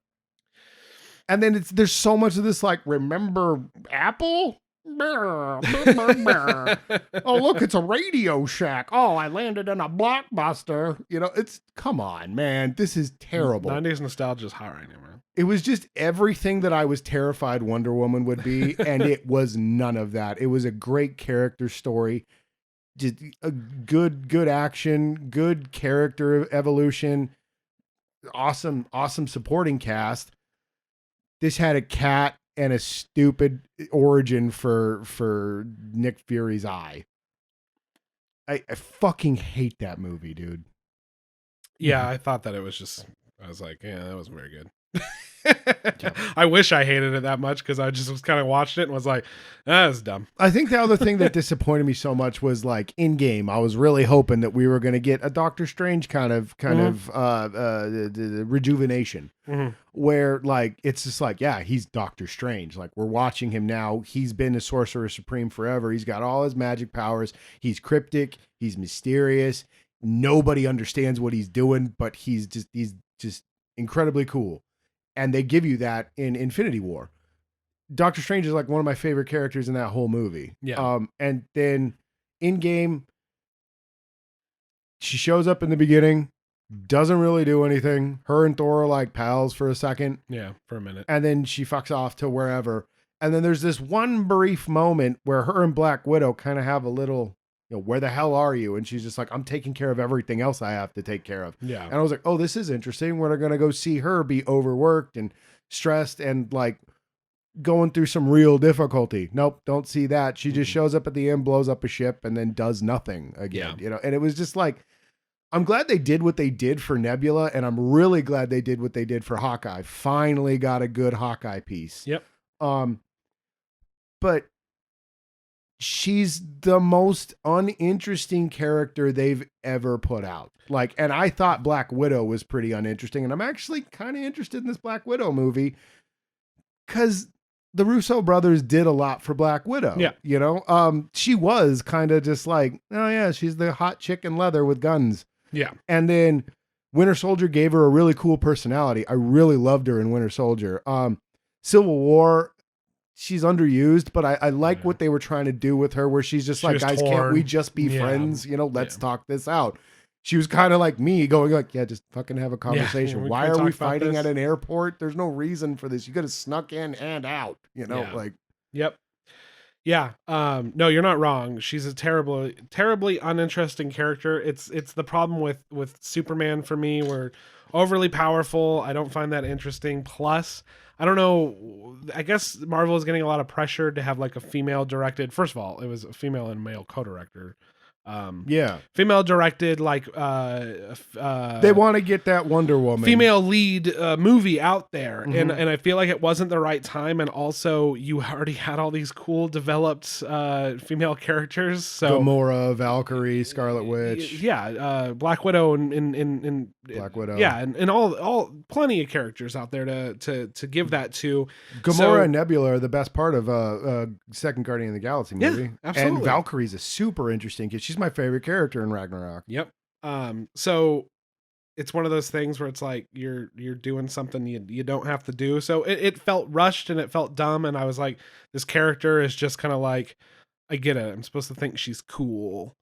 And then there's so much of this remember Apple? Oh, look, it's a Radio Shack. Oh, I landed in a Blockbuster. It's, come on, man. This is terrible. 90s nostalgia is hot right now, man. It was just everything that I was terrified Wonder Woman would be, and it was none of that. It was a great character story. Just a good action, good character evolution. Awesome supporting cast. This had a cat and a stupid origin for Nick Fury's eye. I fucking hate that movie, dude. Yeah, I thought that it was just, I was like, yeah, that wasn't very good. I wish I hated it that much because I just was kind of watched it and was like, that's dumb. I think the other thing that disappointed me so much was in game. I was really hoping that we were going to get a Doctor Strange kind of rejuvenation, where it's just yeah, he's Doctor Strange. We're watching him now. He's been a Sorcerer Supreme forever. He's got all his magic powers. He's cryptic. He's mysterious. Nobody understands what he's doing, but he's just incredibly cool. And they give you that in Infinity War. Doctor Strange is one of my favorite characters in that whole movie. Yeah. And then in game, she shows up in the beginning, doesn't really do anything. Her and Thor are pals for a second. Yeah, for a minute. And then she fucks off to wherever. And then there's this one brief moment where her and Black Widow kind of have a little, where the hell are you? And she's just I'm taking care of everything else I have to take care of. Yeah. And I was like, oh, this is interesting. We're going to go see her be overworked and stressed and going through some real difficulty. Nope, don't see that. She just shows up at the end, blows up a ship, and then does nothing again. Yeah. And it was just I'm glad they did what they did for Nebula, and I'm really glad they did what they did for Hawkeye. Finally got a good Hawkeye piece. Yep. But she's the most uninteresting character they've ever put out. And I thought Black Widow was pretty uninteresting, and I'm actually kind of interested in this Black Widow movie because the Russo brothers did a lot for Black Widow. Yeah. She was kind of just oh yeah, she's the hot chick in leather with guns. Yeah. And then Winter Soldier gave her a really cool personality. I really loved her in Winter Soldier. Civil War, she's underused, but I like what they were trying to do with her, where she's just guys, torn. Can't we just be friends? Let's talk this out. She was kind of like me going yeah, just fucking have a conversation. Yeah, why are we fighting at an airport? There's no reason for this. You could have snuck in and out, Yep. Yeah. No, you're not wrong. She's a terribly uninteresting character. It's the problem with Superman for me. We're overly powerful. I don't find that interesting. Plus, I don't know. I guess Marvel is getting a lot of pressure to have a female directed. First of all, it was a female and male co-director Yeah. Female directed, like They want to get that Wonder Woman. female lead movie out there, Mhm. and I feel like it wasn't the right time, and also you already had all these cool developed female characters, so Gamora, Valkyrie, Scarlet Witch. Black Widow and Black Widow. yeah, and all plenty of characters out there to give that to. Gamora So- and Nebula are the best part of second Guardian of the Galaxy Yeah, movie. absolutely. And Valkyrie's a super interesting kid. She's my favorite character in Ragnarok. Yep. So it's one of those things where it's like you're doing something you don't have to do. So it felt rushed and it felt dumb, and I was like, this character is just kind of like, I get it. I'm supposed to think she's cool,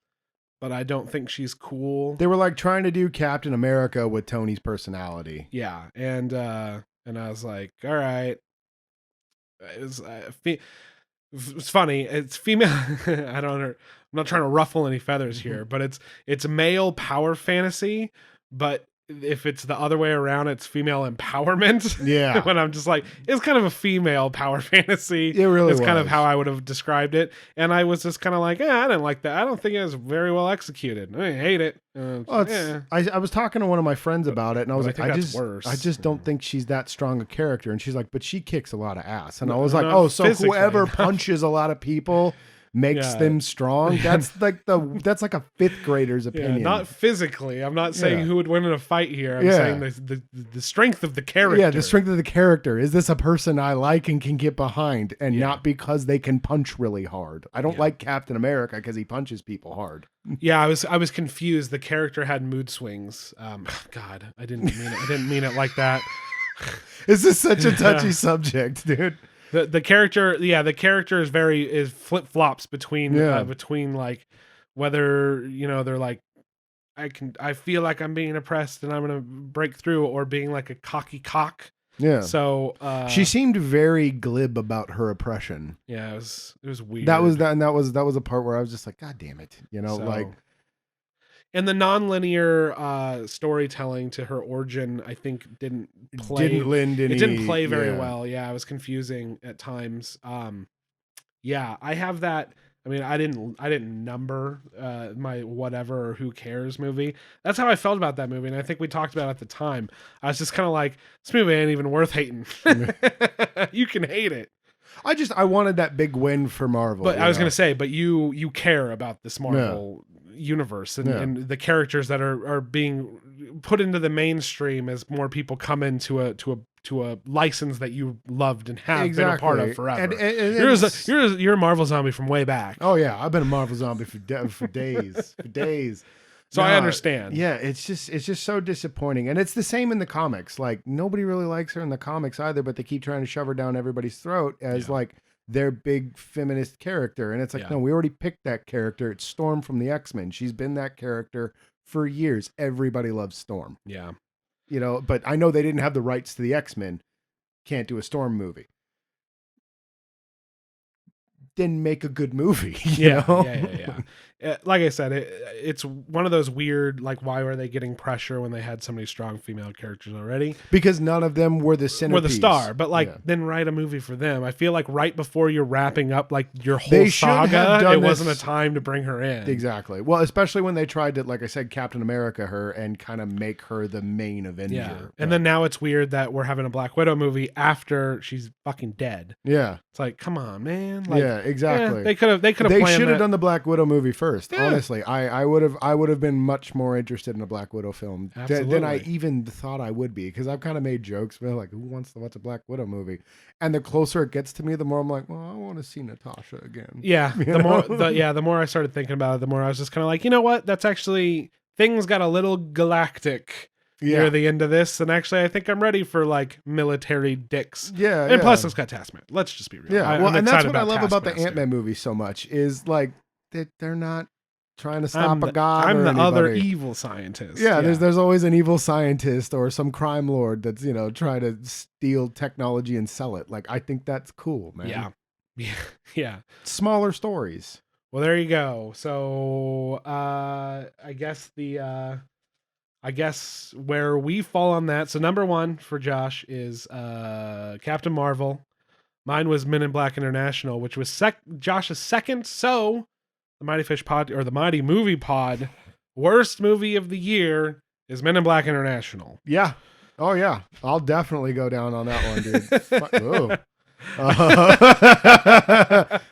but I don't think she's cool. They were like trying to do Captain America with Tony's personality. Yeah, and I was like, all right. It's funny. It's female. I don't know. I'm not trying to ruffle any feathers here, but it's male power fantasy. But if it's the other way around, it's female empowerment. Yeah. When I'm just like, it's kind of a female power fantasy. It really It's kind of was. how I would have described it. And I was just kind of like, I didn't like that. I don't think it was very well executed. I hate it. Well, Yeah. I was talking to one of my friends about it, and I was But like, I think that's worse. I just don't think she's that strong a character. And she's like, but she kicks a lot of ass. And I No, was like, not oh, so physically. whoever punches a lot of people makes Yeah. them strong. That's like that's like a fifth grader's Yeah, opinion. not physically. I'm not saying Yeah. who would win in a fight here. I'm Yeah. saying the strength of the character. Yeah, the strength of the character. Is this a person I like and can get behind, and Yeah. not because they can punch really hard? I don't Yeah. like Captain America because he punches people hard. Yeah, I was confused. The character had mood swings. God, I didn't mean it like that. This is such a touchy subject, dude. The character, the character is flip flops between Yeah. between like whether they're like I feel like I'm being oppressed and I'm gonna break through, or being like a cocky cock. Yeah. So She seemed very glib about her oppression. yeah, it was weird. That was a part where I was just like, God damn it, like and the nonlinear storytelling to her origin, I think didn't lend any. it didn't play very yeah. well. Yeah, it was confusing at times. Yeah, I have that. I mean, I didn't number my whatever or who cares movie. That's how I felt about that movie, and I think we talked about it at the time. I was just kind of like, this movie ain't even worth hating. You can hate it, I wanted that big win for Marvel. but I was gonna say, but you care about this Marvel universe and the characters that are being put into the mainstream as more people come into a license that you loved and have been a part of forever. And You're a Marvel zombie from way back. oh yeah, I've been a Marvel zombie for days, for days. So I No, understand. Yeah, it's just so disappointing, and it's the same in the comics. Like nobody really likes her in the comics either, but they keep trying to shove her down everybody's throat as like their big feminist character, and it's like, no, we already picked that character. It's Storm from the X-Men. She's been that character for years. Everybody loves Storm. Yeah. But I know they didn't have the rights to the X-Men. Can't do a Storm movie. Then make a good movie. You know? Yeah. Like I said, it's one of those weird, like, why were they getting pressure when they had so many strong female characters already? Because none of them were the centerpiece. Were the star, but then write a movie for them. I feel like right before you're wrapping up like your whole saga, it wasn't a time to bring her in. Exactly. Well, especially when they tried to, like I said, Captain America her and kind of make her the main Avenger. Yeah. And then now it's weird that we're having a Black Widow movie after she's fucking dead. Yeah. It's like, come on, man. Like, yeah, exactly. They could have They should have done the Black Widow movie first. Yeah. Honestly, I would have been much more interested in a Black Widow film than I even thought I would be, because I've kind of made jokes about like, who wants to watch a Black Widow movie? And the closer it gets to me, the more I'm like, well, I want to see Natasha again. Yeah. The more I started thinking about it, the more I was just kind of like, you know what? That's actually, things got a little galactic near the end of this, and actually I think I'm ready for like military dicks. Yeah. And plus it's got Taskmaster. Let's just be real. Yeah. I'm And that's excited what I love about the Taskmaster. Ant-Man movie so much, is like they're not trying to stop a god. I'm or the anybody. other evil scientist. Yeah, there's always an evil scientist or some crime lord that's trying to steal technology and sell it. Like, I think that's cool, man. Yeah. Smaller stories. Well, there you go. So I guess where we fall on that. So number one for Josh is Captain Marvel. Mine was Men in Black International, which was Josh's second. So the Mighty Fish Pod or the Mighty Movie Pod, worst movie of the year is Men in Black International. Yeah. Oh yeah. I'll definitely go down on that one, dude. Ooh.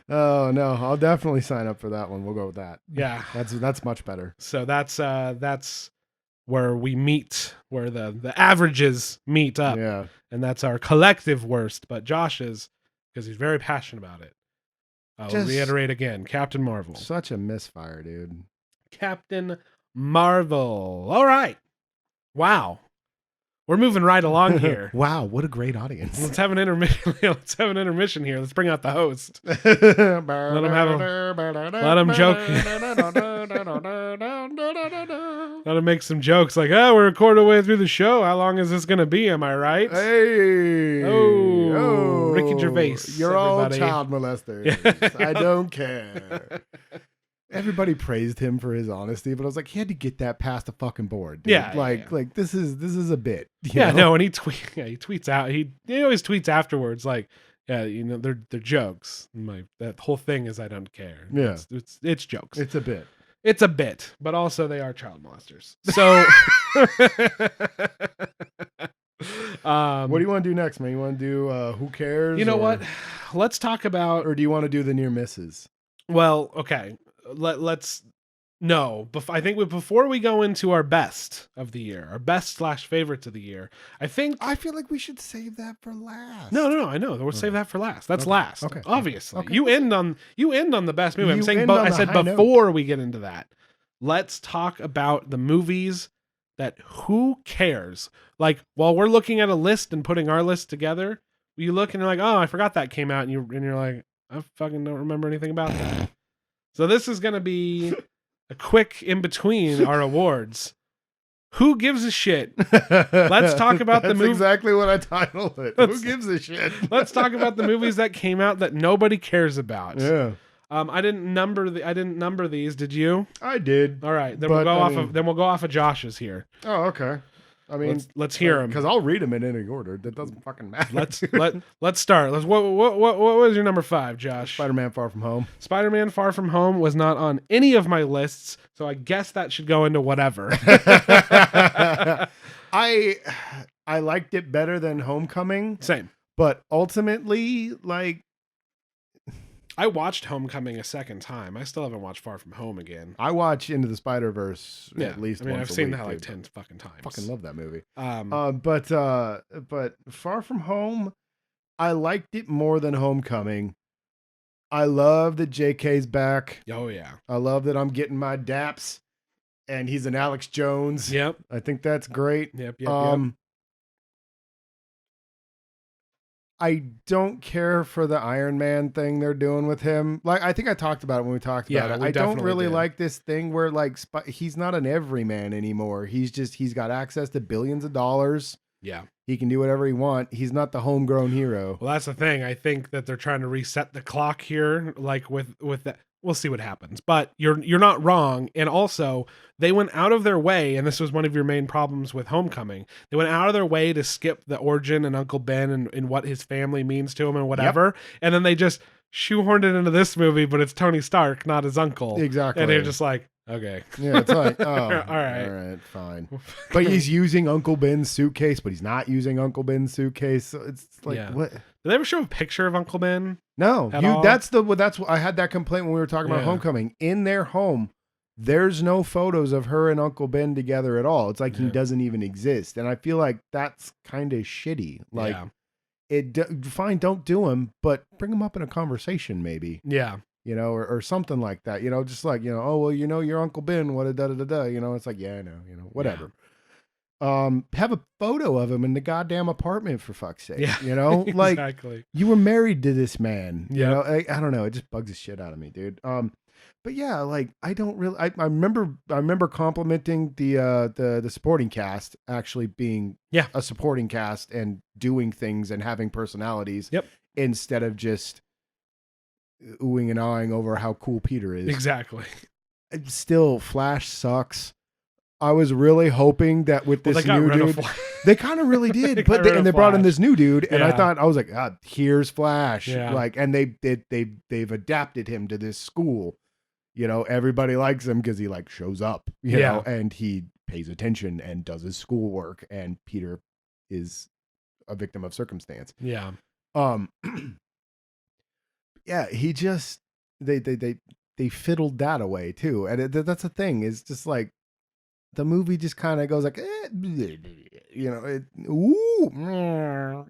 Oh no, I'll definitely sign up for that one. We'll go with that. Yeah, that's much better. So that's where we meet, where the averages meet up. Yeah, and that's our collective worst. But Josh's, because he's very passionate about it. I'll reiterate again, Captain Marvel. Such a misfire, dude. Captain Marvel. All right. Wow. We're moving right along here. Wow, what a great audience. Let's have an intermission. Let's have an intermission here. Let's bring out the host. Let him joke. Let him make some jokes like, oh, we're a quarter way through the show. How long is this going to be? Am I right? Hey. Oh, Ricky Gervais. You're everybody. all child molesters. I don't care. Everybody praised him for his honesty, but I was like, he had to get that past the fucking board. Dude. Yeah, like this is a bit. Yeah, no, and he tweets out. He always tweets afterwards, like, yeah, they're jokes. That whole thing is I don't care. Yeah, it's jokes. It's a bit. It's a bit, but also they are child molesters. So, what do you want to do next, man? You want to do who cares? You know what? Let's talk about. Or do you want to do the near misses? Well, okay. Let's no. I think before we go into our best of the year, our best / favorites of the year, I feel like we should save that for last. No. I know. We'll save that for last. That's last. Okay. Obviously, okay. You end on the best movie. I'm saying, I said before we get into that, let's talk about the movies that who cares. Like while we're looking at a list and putting our list together, you look and you're like, oh, I forgot that came out, and you're like, I fucking don't remember anything about that. So this is going to be a quick in between our awards. Who gives a shit? Let's talk about the movie. That's exactly what I titled it. Who gives a shit? Let's talk about the movies that came out that nobody cares about. Yeah. I didn't number these. Did you? I did. All right. Then we'll go off of Josh's here. Oh, okay. I mean, let's hear them because I'll read them in any order. That doesn't fucking matter. Let's start. What was your number 5, Josh? Spider-Man: Far From Home. Spider-Man: Far From Home was not on any of my lists, so I guess that should go into whatever. I liked it better than Homecoming. Same, but ultimately, like. I watched Homecoming a second time. I still haven't watched Far From Home again. I watch Into the Spider-Verse at least once I've seen that like 10 fucking times. Fucking love that movie. But Far From Home, I liked it more than Homecoming. I love that JK's back. Oh yeah. I love that I'm getting my daps and he's an Alex Jones. Yep. I think that's great. Yep. I don't care for the Iron Man thing they're doing with him. Like, I think I talked about it when we talked about it. I don't really like this thing where like he's not an everyman anymore. He's got access to billions of dollars. Yeah. He can do whatever he wants. He's not the homegrown hero. Well, that's the thing. I think that they're trying to reset the clock here, like with that. We'll see what happens, but you're not wrong. And also, they went out of their way, and this was one of your main problems with Homecoming. They went out of their way to skip the origin and Uncle Ben and what his family means to him and whatever. Yep. And then they just shoehorned it into this movie, but it's Tony Stark, not his uncle. Exactly. And they're just like, okay. Yeah, it's like, oh, all right, fine. But he's using Uncle Ben's suitcase, but he's not using Uncle Ben's suitcase. So it's like, what? Did they ever show a picture of Uncle Ben? No, that's I had that complaint when we were talking about Homecoming. In their home, there's no photos of her and Uncle Ben together at all. It's like he doesn't even exist, and I feel like that's kind of shitty. Like, fine, don't do him, but bring him up in a conversation, maybe. Yeah, or something like that. Just like oh well, your Uncle Ben, what a da da da da. It's like I know, whatever. Yeah. Have a photo of him in the goddamn apartment for fuck's sake. Yeah, like exactly. You were married to this man. Yeah, I don't know. It just bugs the shit out of me, dude. But yeah, like I don't really. I remember complimenting the supporting cast actually being a supporting cast and doing things and having personalities. Yep. Instead of just oohing and ahhing over how cool Peter is. Exactly. Still, Flash sucks. I was really hoping that with this new dude, they kind of really did, they brought in this new dude, and I was like, here's Flash, and they've adapted him to this school, everybody likes him because he like shows up, Yeah. and he pays attention and does his schoolwork, and Peter is a victim of circumstance. Yeah. Um, yeah, he just they fiddled that away too, and that's the thing. Is just like the movie just kind of goes like,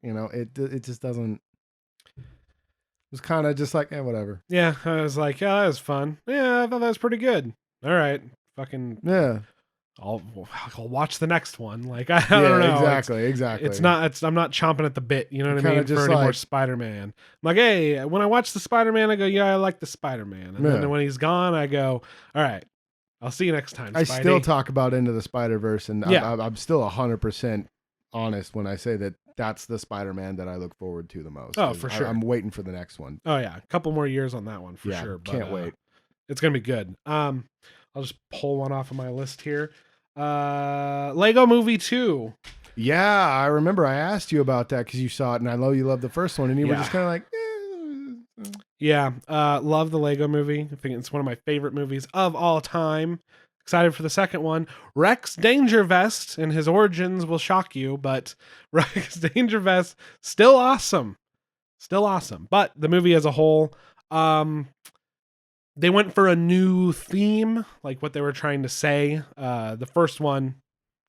it just doesn't. It was kind of just like, whatever. Yeah. I was like, yeah, that was fun. Yeah, I thought that was pretty good. All right. Fucking. Yeah. I'll watch the next one. Like I don't know. Exactly. It's not. I'm not chomping at the bit. You know what I mean? Just for any more like- Spider-Man. I'm like, hey, when I watch the Spider-Man, I go, yeah, I like the Spider-Man. And Yeah. then when he's gone, I go, all right, I'll see you next time. I Spidey. still talk about Into the Spider-Verse, and Yeah. I'm still 100% honest when I say that that's the Spider-Man that I look forward to the most. Oh, for sure. I'm waiting for the next one. Oh yeah, a couple more years on that one for Yeah, sure. But, can't wait. It's gonna be good. I'll just pull one off of my list here. Lego Movie 2. Yeah, I remember I asked you about that because you saw it, and I know you loved the first one, and you were Yeah. just kind of like, Yeah, love the Lego Movie. I think it's one of my favorite movies of all time. Excited for the second one. Rex Dangervest and his origins will shock you, but Rex Dangervest still awesome. Still awesome. But the movie as a whole, they went for a new theme, like what they were trying to say. The first one,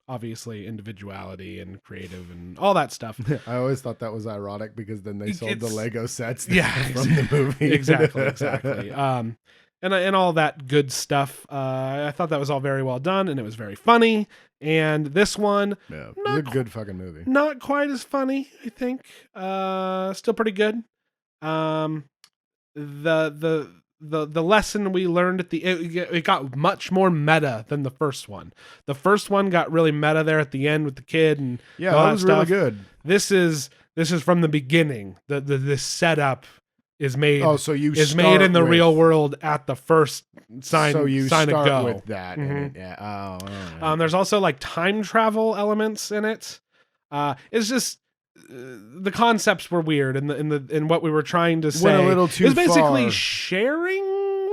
obviously, individuality and creative and all that stuff. I always thought that was ironic because then they sold the It's- Lego sets Yeah, from the movie. exactly. And all that good stuff. I thought that was all very well done, and it was very funny. And this one, Yeah, Not it's a good fucking movie. not quite as funny, I think. Still pretty good. The lesson we learned at it got much more meta than the first one. The first one got really meta there at the end with the kid and Yeah, all that was really stuff. good. This is from the beginning. The setup is made Oh, so you is start made in the with- real world at the first sign. So you sign start a go. with that. Mhm. And yeah. Oh, all right. There's also like time travel elements in it. It's just the concepts were weird, and what we were trying to say Went a little too it was basically far. sharing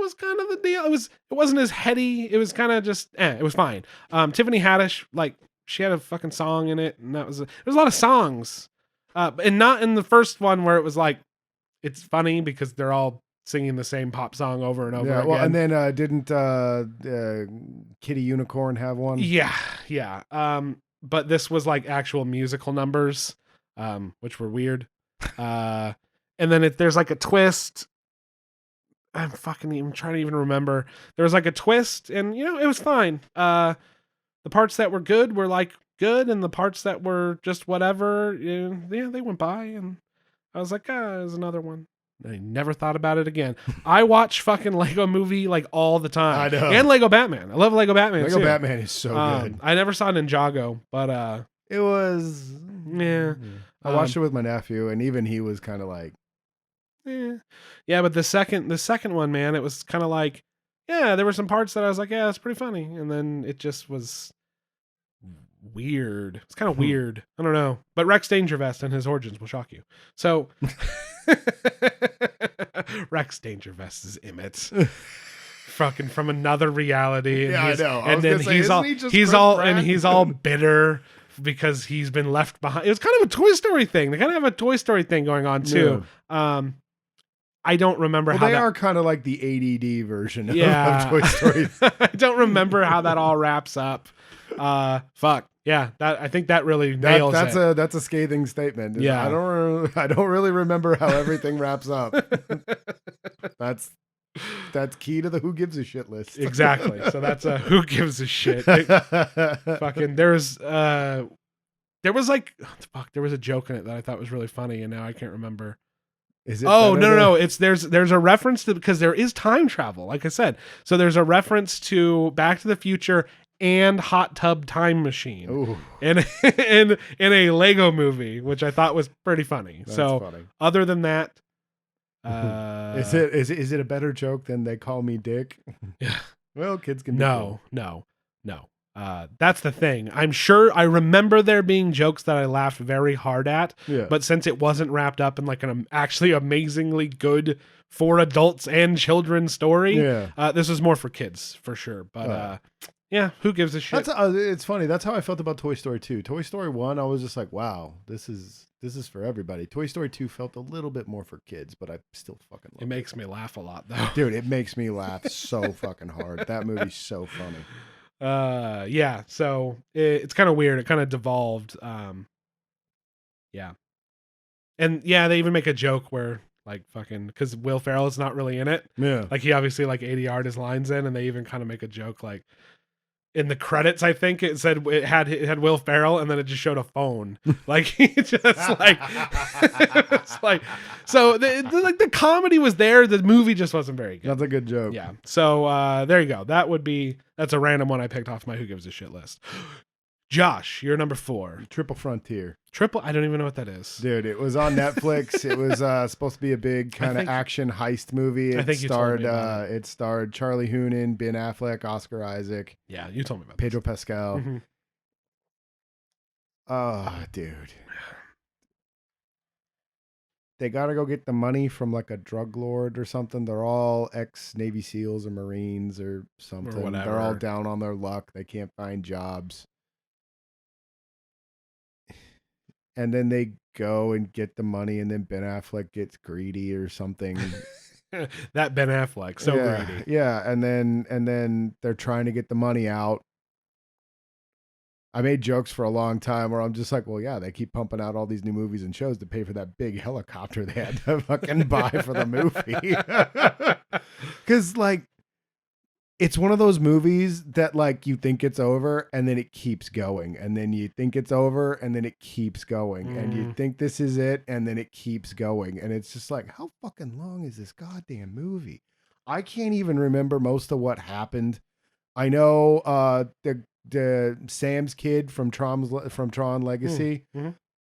was kind of the deal. It wasn't as heady. It was kind of just it was fine. Tiffany Haddish, like, she had a fucking song in it, and there was a lot of songs, and not in the first one where it was like it's funny because they're all singing the same pop song over and over Yeah, again. well, and then didn't Kitty Unicorn have one? Yeah. But this was like actual musical numbers, which were weird. And then there's like a twist. I'm trying to even remember. There was like a twist, and it was fine. The parts that were good were like good, and the parts that were just whatever, they went by, and I was like, there's another one. I never thought about it again. I watch fucking Lego Movie like all the time. I know. And Lego Batman. I love Lego Batman Lego too. Batman is so good. I never saw Ninjago, but It was. yeah. I watched it with my nephew, and even he was kind of like, yeah. But the second one, man, it was kind of like, there were some parts that I was like, that's pretty funny, and then it just was weird. It's kind of weird. I don't know. But Rex Dangervest and his origins will shock you. So Rex Dangervest is Emmett. Fucking from another reality. And Yeah, I know. I And was then gonna say, he's isn't all he just he's Chris all Pratt? and he's all bitter because he's been left behind. It was kind of a Toy Story thing. They kind of have a Toy Story thing going on too. I don't remember well, how they that are kind of like the ADD version yeah. of Toy Story. I don't remember how that all wraps up. Fuck. Yeah, I think that really nails it. That's a scathing statement. Yeah. I don't really remember how everything wraps up. That's key to the who gives a shit list. Exactly. So that's a who gives a shit. Fucking there was a joke in it that I thought was really funny, and now I can't remember. Is it Oh, better no. than- It's there's a reference to, because there is time travel, like I said. So there's a reference to Back to the Future and Hot Tub Time Machine Ooh, in a Lego movie, which I thought was pretty funny. that's So funny. other than that, Is it a better joke than they call me Dick? Yeah. Well, kids can be no. That's the thing. I'm sure I remember there being jokes that I laughed very hard at, Yeah. but since it wasn't wrapped up in like an actually amazingly good for adults and children story, Yeah. this is more for kids for sure. But yeah, who gives a shit? That's it's funny. That's how I felt about Toy Story 2. Toy Story 1, I was just like, wow, this is for everybody. Toy Story 2 felt a little bit more for kids, but I still fucking love it. It makes me laugh a lot though. Dude, it makes me laugh so fucking hard. That movie's so funny. Yeah, so it's kind of weird. It kind of devolved. Yeah. And yeah, they even make a joke where like fucking, because Will Ferrell is not really in it. Yeah. Like he obviously like 80 his lines in, and they even kind of make a joke like in the credits, I think it said it had Will Ferrell, and then it just showed a phone. Like he just like it's like, so the comedy was there, the movie just wasn't very good. That's a good joke. Yeah. So there you go. That's a random one I picked off my Who Gives a Shit list. Josh, you're number 4. Triple Frontier. I don't even know what that is. Dude, it was on Netflix. It was supposed to be a big kind of action heist movie. I think you told me about it starred Charlie Hunnam, Ben Affleck, Oscar Isaac. Yeah, you told me about Pedro Pascal. Mm-hmm. Oh, dude. They got to go get the money from like a drug lord or something. They're all ex-Navy SEALs or Marines or something. whatever. They're all down on their luck. They can't find jobs. And then they go and get the money, and then Ben Affleck gets greedy or something. That Ben Affleck, so greedy. Yeah, and then they're trying to get the money out. I made jokes for a long time where I'm just like, well, yeah, they keep pumping out all these new movies and shows to pay for that big helicopter they had to fucking buy for the movie. Because, like, it's one of those movies that, like, you think it's over and then it keeps going. And then you think it's over and then it keeps going. And you think this is it and then it keeps going. And it's just like, how fucking long is this goddamn movie? I can't even remember most of what happened. I know the Sam's kid from Tron Legacy,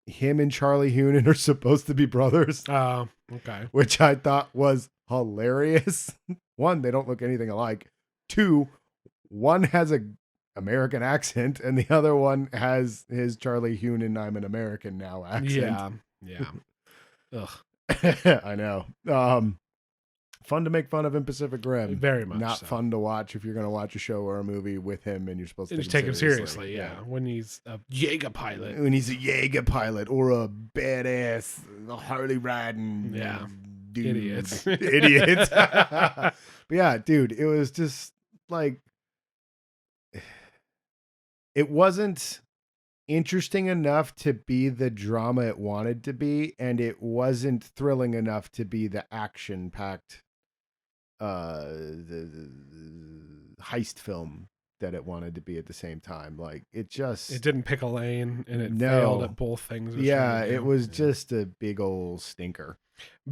him and Charlie Hunnam are supposed to be brothers. Oh, okay. Which I thought was hilarious. 1, they don't look anything alike. 2, one has a American accent, and the other one has his Charlie Hunnam, I'm an American now accent. Yeah. Ugh. I know. Fun to make fun of in Pacific Rim. Very much. Not so. fun to watch if you're going to watch a show or a movie with him and you're supposed to take him seriously. Yeah. When he's a Jaeger pilot. When he's a Jaeger pilot or a badass Harley riding dude. Idiots. But yeah, dude, it was just like, it wasn't interesting enough to be the drama it wanted to be, and it wasn't thrilling enough to be the action-packed the heist film that it wanted to be at the same time. Like, it didn't pick a lane, and it failed at both things. Yeah, it was just a big old stinker.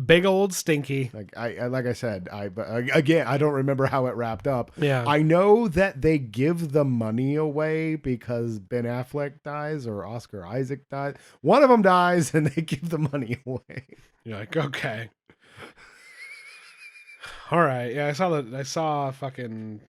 Big old stinky. Like I said, again, I don't remember how it wrapped up. Yeah. I know that they give the money away because Ben Affleck dies or Oscar Isaac dies. One of them dies and they give the money away. You're like, okay. All right. Yeah, I saw fucking.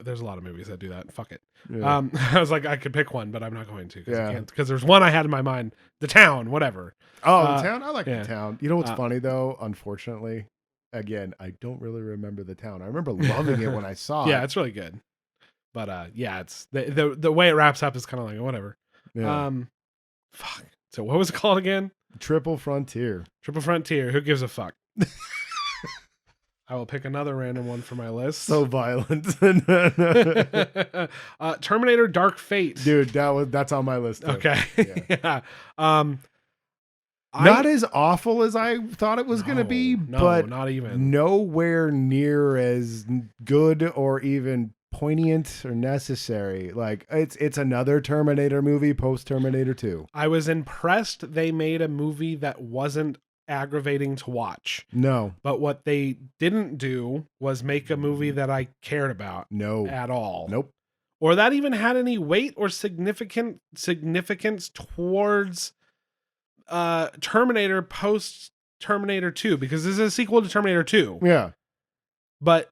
There's a lot of movies that do that. Fuck it. Yeah. I was like, I could pick one, but I'm not going to because there's one I had in my mind. The Town, whatever. Oh, The Town? I like The Town. You know what's funny, though? Unfortunately, again, I don't really remember The Town. I remember loving it when I saw it. Yeah, it's really good. But yeah, it's the way it wraps up is kind of like whatever. Yeah. Fuck. So what was it called again? Triple Frontier. Triple Frontier. Who gives a fuck? I will pick another random one for my list. So violent. Terminator Dark Fate. Dude, that's on my list too. Okay. Yeah. Yeah. Not as awful as I thought it was going to be, but not even. Nowhere near as good or even poignant or necessary. Like, it's another Terminator movie post Terminator 2. I was impressed they made a movie that wasn't aggravating to watch. No. But what they didn't do was make a movie that I cared about. No. At all. Nope. Or that even had any weight or significance towards Terminator post Terminator 2, because this is a sequel to Terminator 2. Yeah. But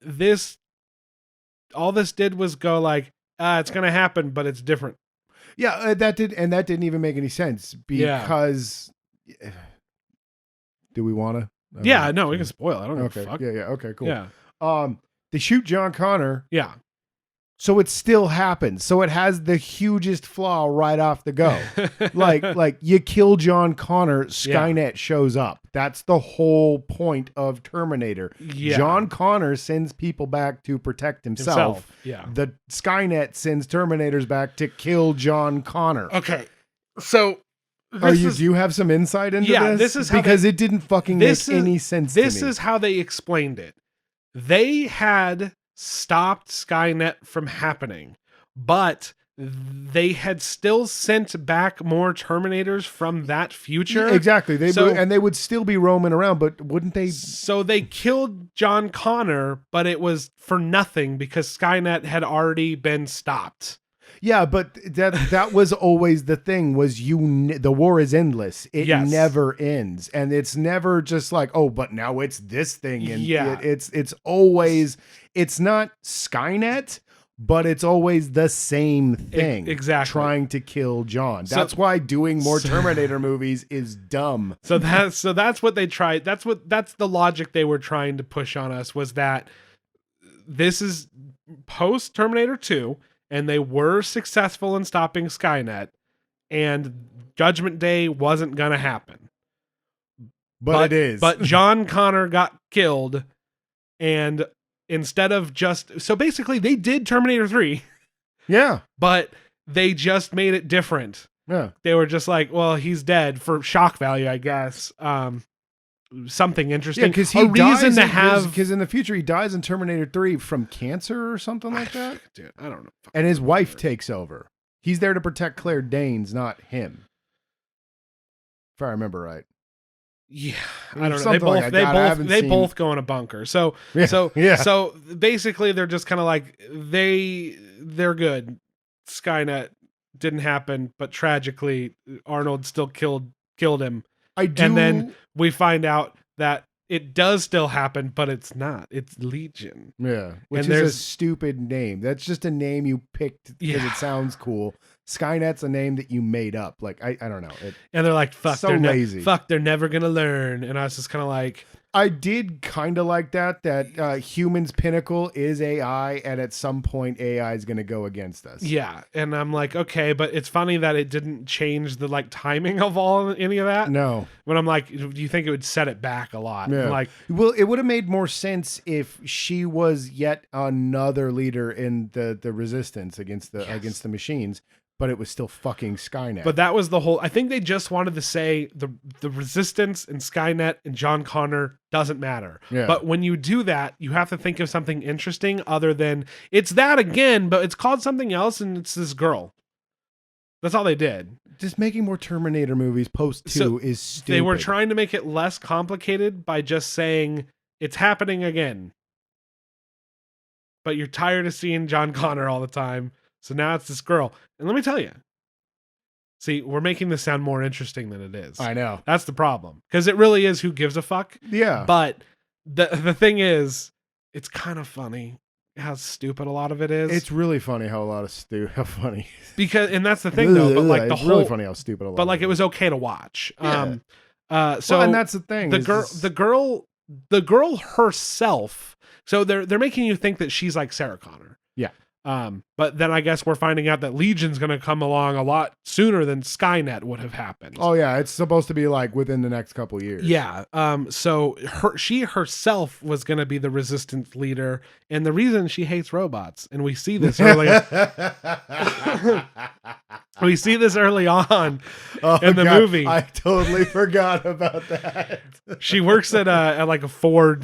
all this did was go like, it's going to happen, but it's different. Yeah, that didn't even make any sense because. Do we want to? Yeah, no, we can spoil it. I don't give a fuck. Yeah. Okay, cool. Yeah. They shoot John Connor. Yeah. So it still happens. So it has the hugest flaw right off the go. like you kill John Connor, Skynet shows up. That's the whole point of Terminator. Yeah. John Connor sends people back to protect himself. Yeah. The Skynet sends Terminators back to kill John Connor. Okay. So do you have some insight into this? This is how because it didn't fucking make any sense to me. This is how they explained it. They had stopped Skynet from happening, but they had still sent back more Terminators from that future. Exactly. They would still be roaming around, but wouldn't they? So they killed John Connor, but it was for nothing because Skynet had already been stopped. Yeah, but that was always the thing. Was the war is endless. It never ends, and it's never just like, oh, but now it's this thing, and it's always, it's not Skynet, but it's always the same thing. Exactly, trying to kill John. That's why doing more Terminator movies is dumb. So that's what they tried. That's the logic they were trying to push on us, was that this is post Terminator 2. And they were successful in stopping Skynet, and Judgment Day wasn't going to happen. But it is. But John Connor got killed, and instead of so basically they did Terminator 3. Yeah. But they just made it different. Yeah. They were just like, well, he's dead for shock value, I guess. Something interesting. Yeah, because he dies because in the future he dies in Terminator 3 from cancer or something like that. Dude, I don't know. And his wife takes over. He's there to protect Claire Danes, not him. If I remember right. Yeah, I don't know. They both go in a bunker. So basically they're just kind of like they're good. Skynet didn't happen, but tragically Arnold still killed him. And then we find out that it does still happen, but it's not. It's Legion. Yeah. Which is a stupid name. That's just a name you picked because it sounds cool. Skynet's a name that you made up. Like, I don't know. And they're like, fuck, they're lazy. They're never going to learn. And I was just kind of like... I did kind of like that humans' pinnacle is AI, and at some point AI is going to go against us. Yeah, and I'm like, okay, but it's funny that it didn't change the timing of any of that. No. But I'm like, do you think it would set it back a lot? Yeah. Like, well, it would have made more sense if she was yet another leader in the resistance against the machines. But it was still fucking Skynet. But that was the whole... I think they just wanted to say the Resistance and Skynet and John Connor doesn't matter. Yeah. But when you do that, you have to think of something interesting other than... It's that again, but it's called something else, and it's this girl. That's all they did. Just making more Terminator movies post 2 is stupid. They were trying to make it less complicated by just saying, it's happening again. But you're tired of seeing John Connor all the time. So now it's this girl. And let me tell you. See, we're making this sound more interesting than it is. I know. That's the problem. Because it really is who gives a fuck. Yeah. But the thing is, it's kind of funny how stupid a lot of it is. It's really funny how how funny. And that's the thing though. But like it's really funny how stupid a lot. But like it was okay to watch. Yeah. And that's the thing. The girl herself. So they're making you think that she's like Sarah Connor. Yeah. But then I guess we're finding out that Legion's going to come along a lot sooner than Skynet would have happened. Oh yeah, it's supposed to be like within the next couple of years. Yeah. So she herself was going to be the resistance leader, and the reason she hates robots, and we see this early. We see this early on in the movie. I totally forgot about that. She works at like a Ford.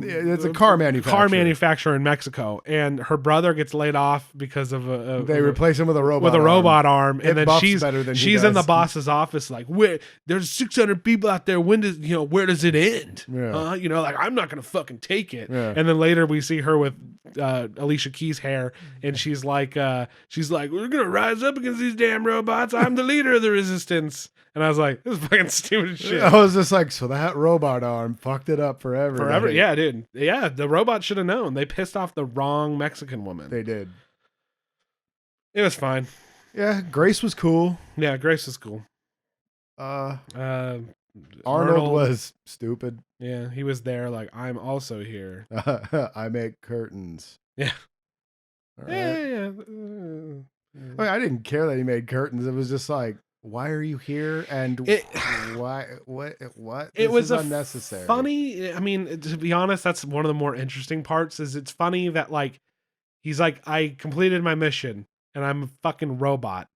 It's a car manufacturer in Mexico, and her brother gets laid off because of they replace him with a robot arm, and then she's in the boss's office like, where there's 600 people out there. Where does it end? Yeah. Like I'm not gonna fucking take it. Yeah. And then later we see her with Alicia Keys' hair, and she's like, we're gonna rise up against these damn robots. I'm the leader of the resistance. And I was like, this is fucking stupid shit. I was just like, so that robot arm fucked it up forever. Forever, yeah, dude. Yeah, the robot should have known. They pissed off the wrong Mexican woman. They did. It was fine. Yeah, Grace was cool. Yeah, Grace is cool. Uh, Uh, Arnold was stupid. Yeah, he was there. Like, I'm also here. I make curtains. Yeah. All Yeah, right. yeah. I mean, I didn't care that he made curtains. It was just like, why are you here? And why? What? It This was is unnecessary. funny. I mean, to be honest, that's one of the more interesting parts. Is it's funny that like he's like, I completed my mission and I'm a fucking robot.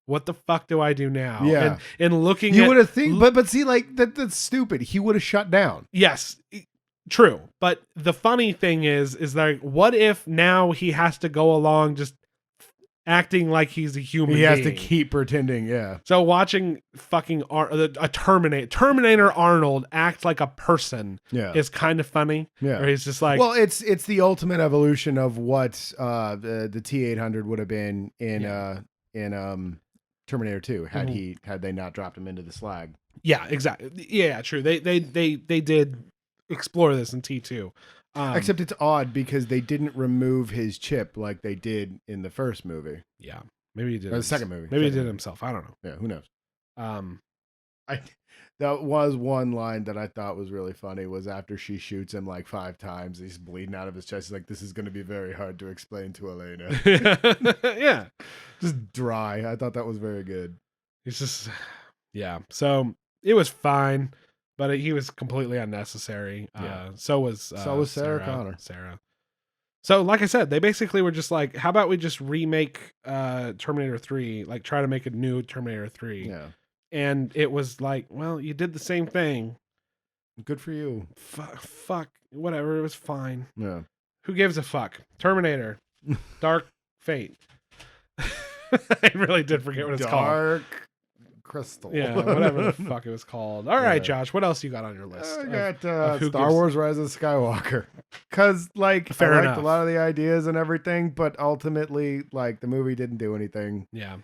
What the fuck do I do now? Yeah. And looking You at would have think, but see, like that's stupid. He would have shut down. yes, true. But the funny thing is like, what if now he has to go along just acting like he's a human? He has being? to keep pretending. Yeah. So watching fucking a Terminator Arnold act like a person Yeah. is kind of funny. Yeah. Or he's just like, Well, it's the ultimate evolution of what the T-800 would have been in Terminator 2 had they not dropped him into the slag. yeah, exactly. Yeah, true. They did explore this in T2. Except it's odd because they didn't remove his chip like they did in the first movie. Yeah, maybe he did. Or the second movie. Maybe he did it himself. I don't know. Yeah, who knows? Um, That was one line that I thought was really funny was after she shoots him like 5 times, he's bleeding out of his chest. He's like, this is going to be very hard to explain to Elena. yeah, Just dry. I thought that was very good. he's just yeah. So it was fine, but he was completely unnecessary. Yeah. So was Sarah Connor. Sarah. So like I said, they basically were just like, how about we just remake Terminator 3, like try to make a new Terminator 3. Yeah. And it was like, well, you did the same thing. Good for you. Fuck, whatever, it was fine. Yeah. Who gives a fuck? Terminator, Dark Fate. I really did forget what it's called. Dark Crystal. Yeah, whatever the fuck it was called. All right, Josh, what else you got on your list? I got Star Wars Rise of Skywalker. Because, like, Fair I liked enough. a lot of the ideas and everything, but ultimately, like, the movie didn't do anything. Yeah.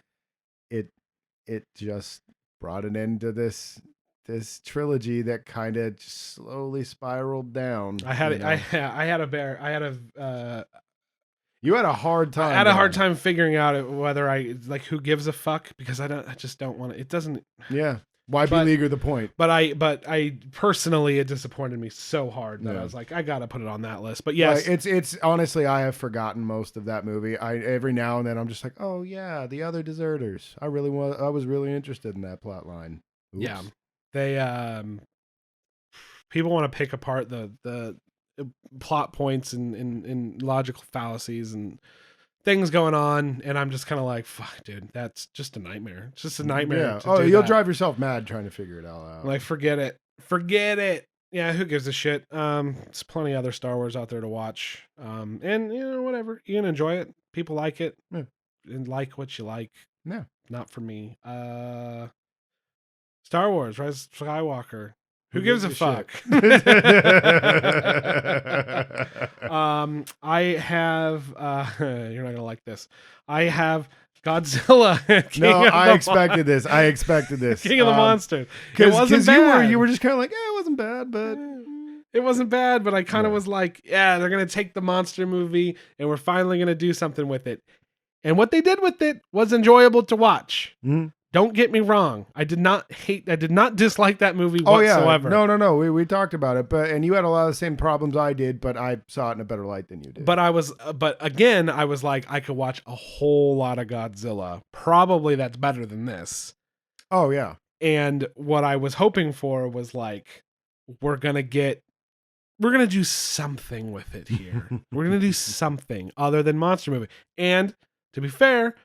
It just brought an end to this trilogy that kind of slowly spiraled down. I had you know? I had a hard time. I I had a hard time figuring out whether I like who gives a fuck because I just don't want to. It doesn't. Yeah. Why beleaguer the point? But I personally, it disappointed me so hard that I was like, I gotta put it on that list. But yes, it's honestly, I have forgotten most of that movie. Every now and then I'm just like, oh yeah, the other deserters. I was really interested in that plot line. Oops. Yeah, they people want to pick apart the plot points and logical fallacies and things going on, and I'm just kind of like, fuck, dude, that's just a nightmare. It's just a nightmare. Yeah. You'll drive yourself mad trying to figure it all out. Like, forget it. Yeah, who gives a shit? There's plenty of other Star Wars out there to watch. And you know, whatever, you can enjoy it. People like it, and like what you like. Yeah, not for me. Star Wars Rise of Skywalker. Who gives a fuck? I have you're not gonna like this. I have Godzilla. I expected this. King of the Monsters. Because you were just kind of like, it wasn't bad, but it wasn't bad, but I kind of was like, yeah, they're gonna take the monster movie and we're finally gonna do something with it. And what they did with it was enjoyable to watch. Mm-hmm. Don't get me wrong. I did not dislike that movie whatsoever. No. We talked about it, and you had a lot of the same problems I did, but I saw it in a better light than you did. But again, I was like, I could watch a whole lot of Godzilla. Probably that's better than this. Oh yeah. And what I was hoping for was like, we're gonna do something with it here. We're gonna do something other than monster movie. And to be fair,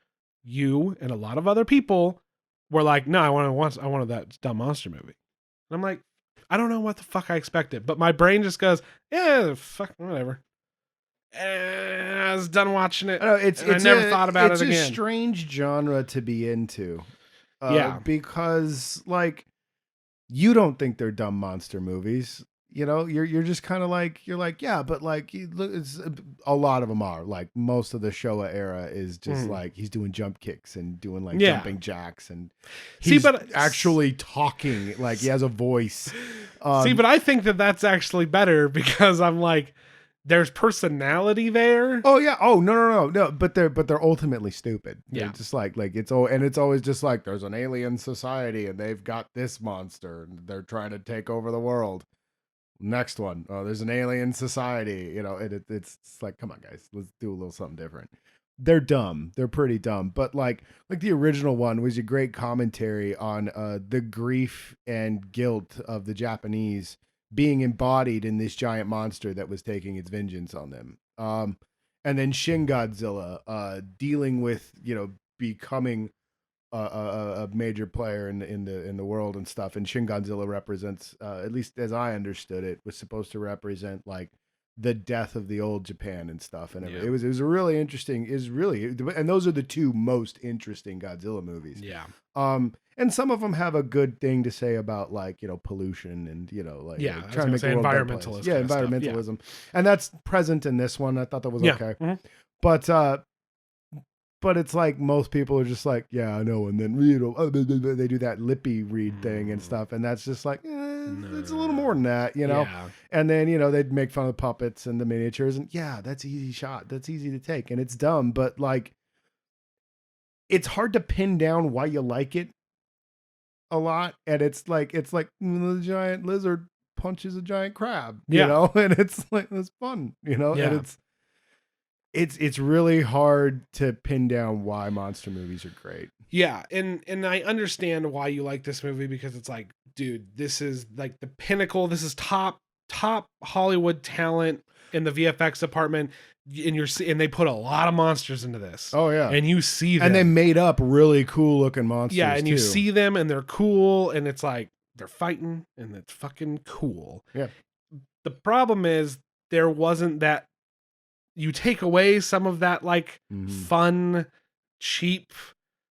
you and a lot of other people were like, no, I wanted that dumb monster movie. And I'm like, I don't know what the fuck I expected, but my brain just goes, yeah, fuck, whatever. And I was done watching it. I never thought about it again. It's a strange genre to be into. Because like, you don't think they're dumb monster movies. You know, you're just kind of like, you're like, yeah, but like, it's, a lot of them are like, most of the Showa era is just like, he's doing jump kicks and doing like jumping jacks, and he's actually talking, like he has a voice. But I think that's actually better because I'm like, there's personality there. Oh yeah. Oh no. But they're ultimately stupid. They're Yeah. just like it's always just like there's an alien society and they've got this monster and they're trying to take over the world. Next one. Oh, there's an alien society. You know, it's like, come on, guys, let's do a little something different. They're dumb. They're pretty dumb. But like the original one was a great commentary on the grief and guilt of the Japanese being embodied in this giant monster that was taking its vengeance on them. And then Shin Godzilla dealing with, you know, becoming a major player in the world and stuff. And Shin Godzilla represents, at least as I understood it, was supposed to represent like the death of the old Japan and stuff. And Yeah. it was a really interesting. And those are the two most interesting Godzilla movies. Yeah. And some of them have a good thing to say about like, you know, pollution and, you know, like Yeah, I was trying to make the gonna world say a better place. environmentalist Yeah, kind of stuff, yeah. environmentalism, and that's present in this one. I thought that was Yeah. okay, Mhm. but it's like most people are just like, yeah, I know, and then you know they do that lippy read thing and stuff, and that's just like it's a little more than that, you know. Yeah. And then you know they'd make fun of the puppets and the miniatures, and yeah, that's easy shot, that's easy to take, and it's dumb, but like it's hard to pin down why you like it a lot, and it's like the giant lizard punches a giant crab, you Yeah. know, and it's like it's fun, you know, Yeah. and it's really hard to pin down why monster movies are great. Yeah, and I understand why you like this movie, because it's like, dude, this is like the pinnacle. This is top Hollywood talent in the VFX department, and they put a lot of monsters into this. Oh yeah, And you see them. and they made up really cool looking monsters. Yeah, and you too. see them and they're cool, and it's like they're fighting and it's fucking cool. Yeah. The problem is there wasn't that. You take away some of that like fun, cheap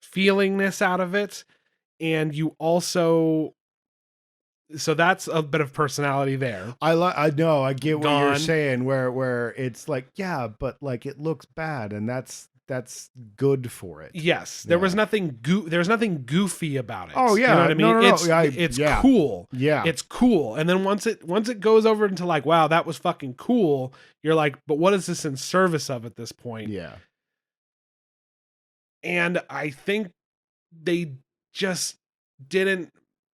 feelingness out of it, and you also, so that's a bit of personality there. I know, I get what you're Gone. saying, where it's like, yeah, but like it looks bad, and that's good for it. Yes, there was Yeah. nothing there's nothing goofy about it. Oh, yeah. You know what I mean? No, no, no. It's Yeah. cool. Yeah. It's cool. And then once it goes over into like, wow, that was fucking cool, you're like, but what is this in service of at this point? Yeah. And I think they just didn't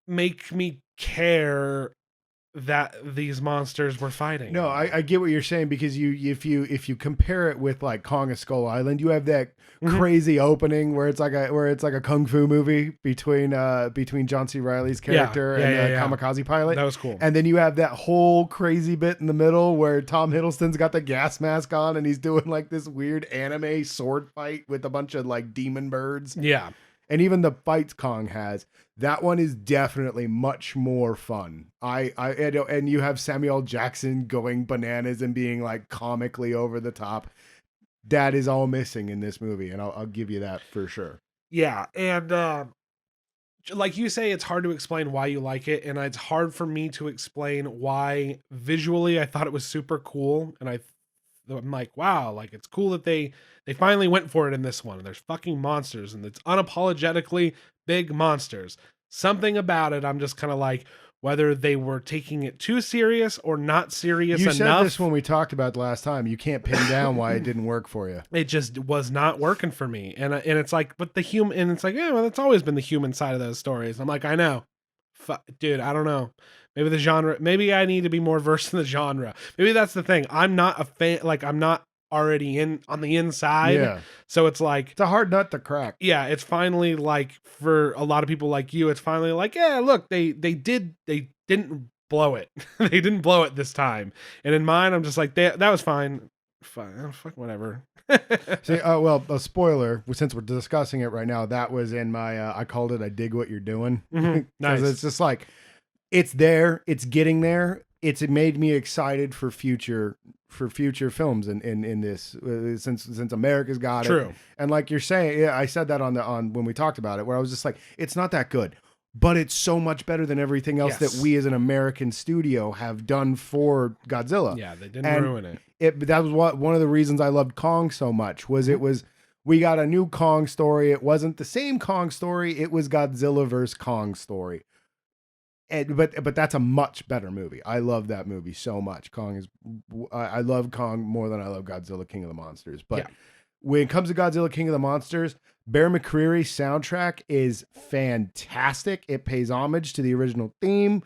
make me care that these monsters were fighting. No, I get what you're saying, because if you compare it with like Kong of Skull Island, you have that crazy opening where it's like a kung fu movie between John C. Reilly's character and the kamikaze pilot. That was cool. And then you have that whole crazy bit in the middle where Tom Hiddleston's got the gas mask on and he's doing like this weird anime sword fight with a bunch of like demon birds. Yeah. And even the fights Kong has, that one is definitely much more fun. And you have Samuel Jackson going bananas and being like comically over the top. That is all missing in this movie, and I'll give you that for sure. Yeah, and like you say, it's hard to explain why you like it, and it's hard for me to explain why visually I thought it was super cool, and I'm like, wow, like it's cool that they finally went for it in this one. And there's fucking monsters, and it's unapologetically big monsters. Something about it, I'm just kind of like, whether they were taking it too serious or not serious You enough. said this when we talked about it last time. You can't pin down why it didn't work for you. It just was not working for me, and it's like, but the human, and it's like, yeah, well, it's always been the human side of those stories. I'm like, I know, dude, I don't know. Maybe the genre. Maybe I need to be more versed in the genre. Maybe that's the thing. I'm not a fan. Like, I'm not already on the inside. Yeah. So it's like, It's a hard nut to crack. yeah, it's finally like, for a lot of people like you, it's finally like, yeah, look, they didn't blow it. They didn't blow it this time. And in mine, I'm just like, that was fine. Fine, fuck whatever. See, well, a spoiler, since we're discussing it right now, that was in my, I called it, I dig what you're doing. Mhm. Nice. It's just like, it's there, it's getting there. It made me excited for future films in this, since America's got it. True. And like you're saying, yeah, I said that on when we talked about it, where I was just like, it's not that good, but it's so much better than everything else Yes. that we as an American studio have done for Godzilla. Yeah, they didn't And ruin it. That was one of the reasons I loved Kong so much, was it was, we got a new Kong story. It wasn't the same Kong story. It was Godzilla versus Kong story. but that's a much better movie. I love that movie so much. I love Kong more than I love Godzilla King of the Monsters. But when it comes to Godzilla King of the Monsters, Bear McCreary's soundtrack is fantastic. It pays homage to the original theme.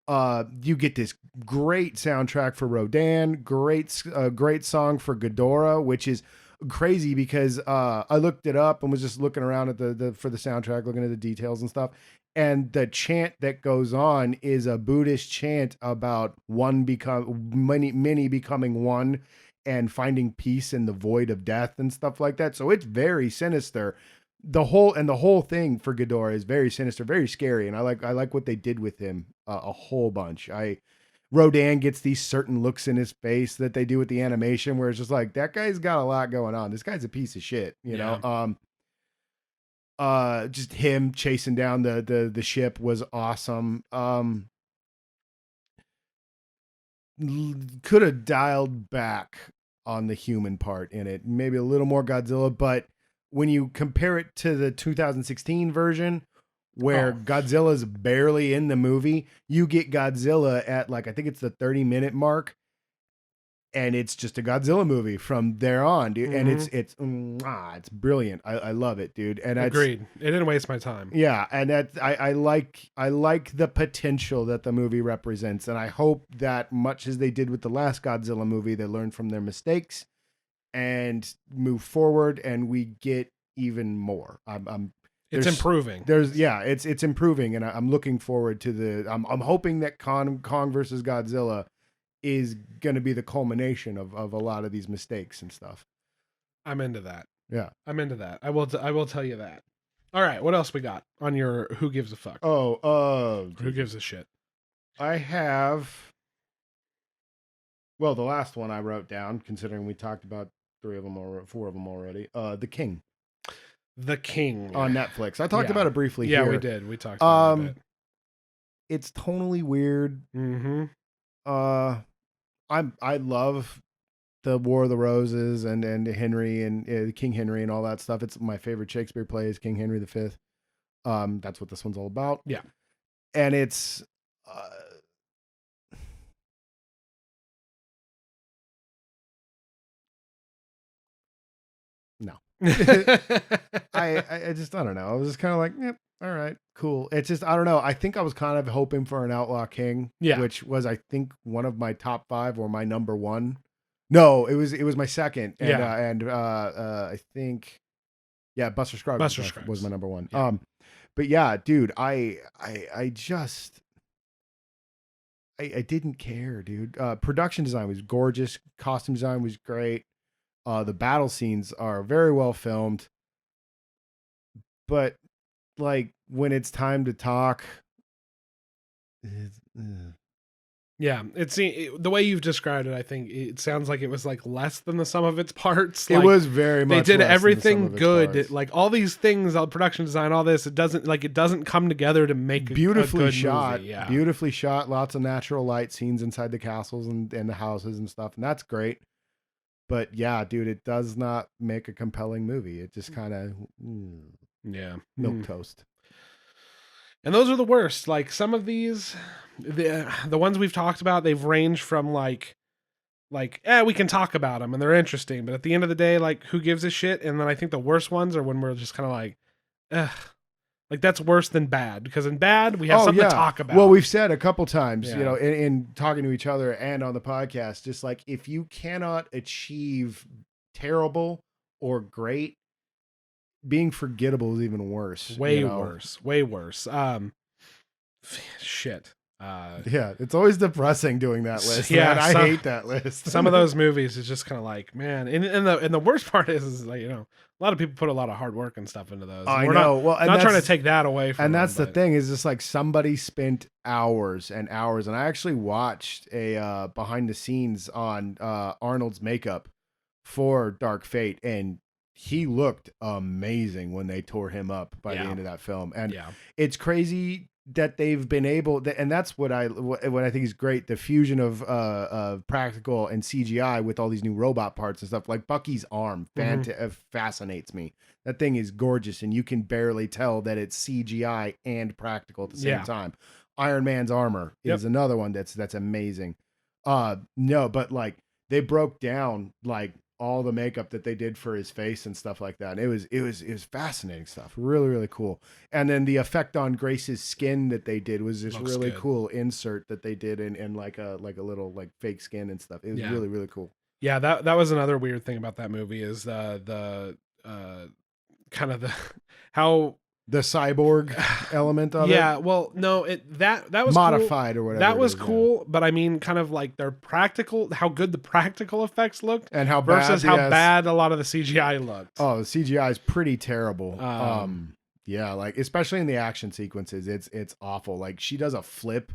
You get this great soundtrack for Rodan, great song for Ghidorah, which is crazy because I looked it up and was just looking around at for the soundtrack, looking at the details and stuff. And the chant that goes on is a Buddhist chant about many becoming one and finding peace in the void of death and stuff like that. So it's very sinister. The whole thing for Ghidorah is very sinister, very scary, and I like what they did with him a whole bunch. Rodan gets these certain looks in his face that they do with the animation where it's just like, that guy's got a lot going on. This guy's a piece of shit, you know. Just him chasing down the ship was awesome. Could have dialed back on the human part in it, maybe a little more Godzilla, but when you compare it to the 2016 version where Godzilla's barely in the movie, you get Godzilla at like, I think it's the 30-minute mark, and it's just a Godzilla movie from there on, dude. And it's brilliant. I love it, dude. And agreed. It didn't waste my time. Yeah, and I like the potential that the movie represents, and I hope that much as they did with the last Godzilla movie, they learn from their mistakes and move forward, and we get even more. It's improving. It's improving, and I'm looking forward to I'm hoping that Kong versus Godzilla is going to be the culmination of a lot of these mistakes and stuff. I'm into that. Yeah, I'm into that. I will tell you that. All right, what else we got on your Who Gives a Fuck? Who gives a shit? I have. Well, the last one I wrote down, considering we talked about 4 of them already. The King. The King on Netflix. I talked about it briefly. Yeah, here. we did. We talked about it a bit. It's totally weird. Mm-hmm. I love the War of the Roses and Henry and King Henry and all that stuff. It's my favorite Shakespeare play is King Henry V. That's what this one's all about. Yeah, and it's. No. I just, I don't know. I was just kind of like, yep, all right, cool. It's just, I don't know. I think I was kind of hoping for an Outlaw King, which was, I think, one of my top 5 or my number 1. No, it was my second. And, I think, Buster Scruggs was my number 1. Yeah. But yeah, dude, I didn't care, dude. Production design was gorgeous. Costume design was great. The battle scenes are very well filmed, but like when it's time to talk, yeah, it's the way you've described it. I think it sounds like it was like less than the sum of its parts. It was very much. They did everything good, like all these things, all production design, all this. It doesn't come together to make beautifully a good shot. movie. Yeah, beautifully shot. Lots of natural light scenes inside the castles and the houses and stuff, and that's great. But yeah, dude, it does not make a compelling movie. It just kind of, milk toast. And those are the worst. Like some of these, the ones we've talked about, they've ranged from like, we can talk about them and they're interesting, but at the end of the day, like, who gives a shit? And then I think the worst ones are when we're just kind of like, ugh. Like that's worse than bad, because in bad we have something to talk about. Well, we've said a couple times, in talking to each other and on the podcast, just like if you cannot achieve terrible or great, being forgettable is even worse. Way worse. Shit. It's always depressing doing that list. Yeah, I hate that list. Some of those movies is just kind of like, man, and the worst part is like, a lot of people put a lot of hard work and stuff into those. I know. Not trying to take that away from. And that's the thing is just like somebody spent hours and hours, and I actually watched a behind the scenes on Arnold's makeup for Dark Fate, and he looked amazing when they tore him up by the end of that film, and it's crazy that they've been able to, and that's what I think is great, the fusion of practical and CGI with all these new robot parts and stuff. Like Bucky's arm fascinates me. That thing is gorgeous, and you can barely tell that it's CGI and practical at the same time. Iron Man's armor is another one that's amazing. No, but like they broke down like all the makeup that they did for his face and stuff like that. And it was fascinating stuff. Really, really cool. And then the effect on Grace's skin that they did was this really cool insert that they did in like a little like fake skin and stuff. It was really, really cool. Yeah, that was another weird thing about that movie is the kind of how the cyborg element of it. Yeah, well, no, that was modified cool. or whatever. That was cool, but I mean, kind of like their practical, how good the practical effects looked, and how versus bad, how bad a lot of the CGI looked. Oh, the CGI is pretty terrible. Yeah, like especially in the action sequences, it's awful. Like she does a flip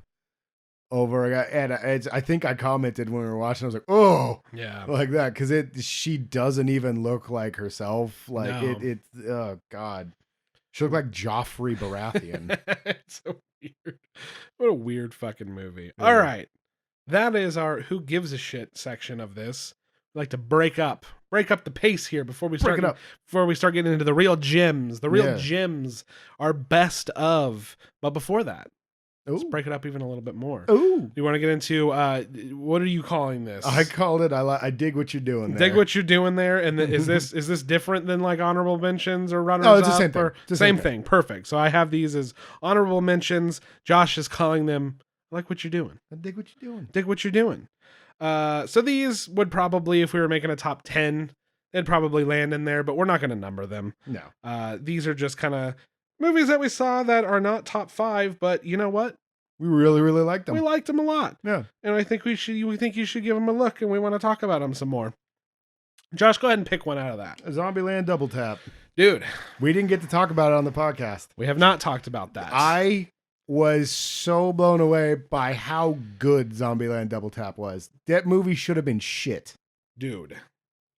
over, and I think I commented when we were watching. I was like, oh, yeah, like that, because she doesn't even look like herself. Like no. Oh god. She looked like Joffrey Baratheon. It's so weird. What a weird fucking movie. Yeah. All right. That is our who gives a shit section of this. We like to break up the pace here before we start getting into the real gems. The real gems are best of. But before that, let's break it up even a little bit more. Ooh. You want to get into what are you calling this? I called it. I dig what you're doing there. Dig what you're doing there. And is this different than like honorable mentions or runners up? It's the same thing. Same thing. Perfect. So I have these as honorable mentions. Josh is calling them I like what you're doing. I dig what you're doing. Dig what you're doing. So these would probably, if we were making a top 10, they'd probably land in there, but we're not going to number them. No. These are just kind of movies that we saw that are not top 5, but you know what? We really, really liked them. We liked them a lot. Yeah. And I think we think you should give them a look, and we want to talk about them some more. Josh, go ahead and pick one out of that. Zombieland Double Tap. Dude. We didn't get to talk about it on the podcast. We have not talked about that. I was so blown away by how good Zombieland Double Tap was. That movie should have been shit. Dude.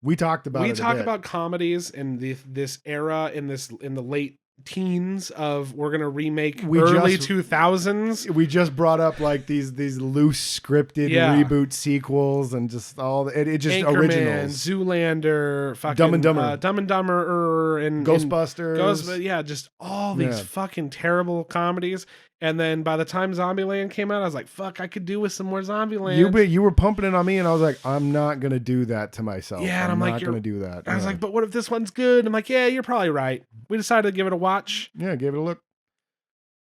We talked about it. We talk about comedies in this era, in the late teens of we're gonna remake early 2000s. We just brought up like these loose scripted reboot sequels and just all it just Anchorman, originals. Zoolander, fucking Dumb and Dumber, Dumb and Dumber, and Ghostbusters. Just all these fucking terrible comedies. And then by the time Zombieland came out, I was like, "Fuck, I could do with some more Zombieland." You were pumping it on me, and I was like, "I'm not gonna do that to myself." Yeah, and I'm like, not gonna do that. I was like, "But what if this one's good?" I'm like, "Yeah, you're probably right." We decided to give it a watch. Yeah, give it a look.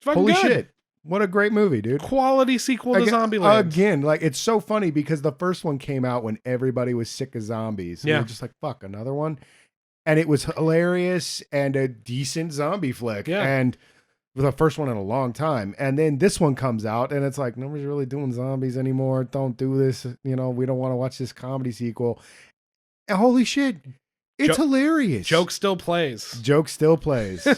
Holy shit! What a great movie, dude! Quality sequel to Zombieland. Again, like it's so funny because the first one came out when everybody was sick of zombies. Yeah, we were just like, "Fuck, another one," and it was hilarious and a decent zombie flick. Yeah, and the first one in a long time, and then this one comes out and it's like nobody's really doing zombies anymore. Don't do this, we don't want to watch this comedy sequel. And holy shit, it's hilarious. Joke still plays. Still plays.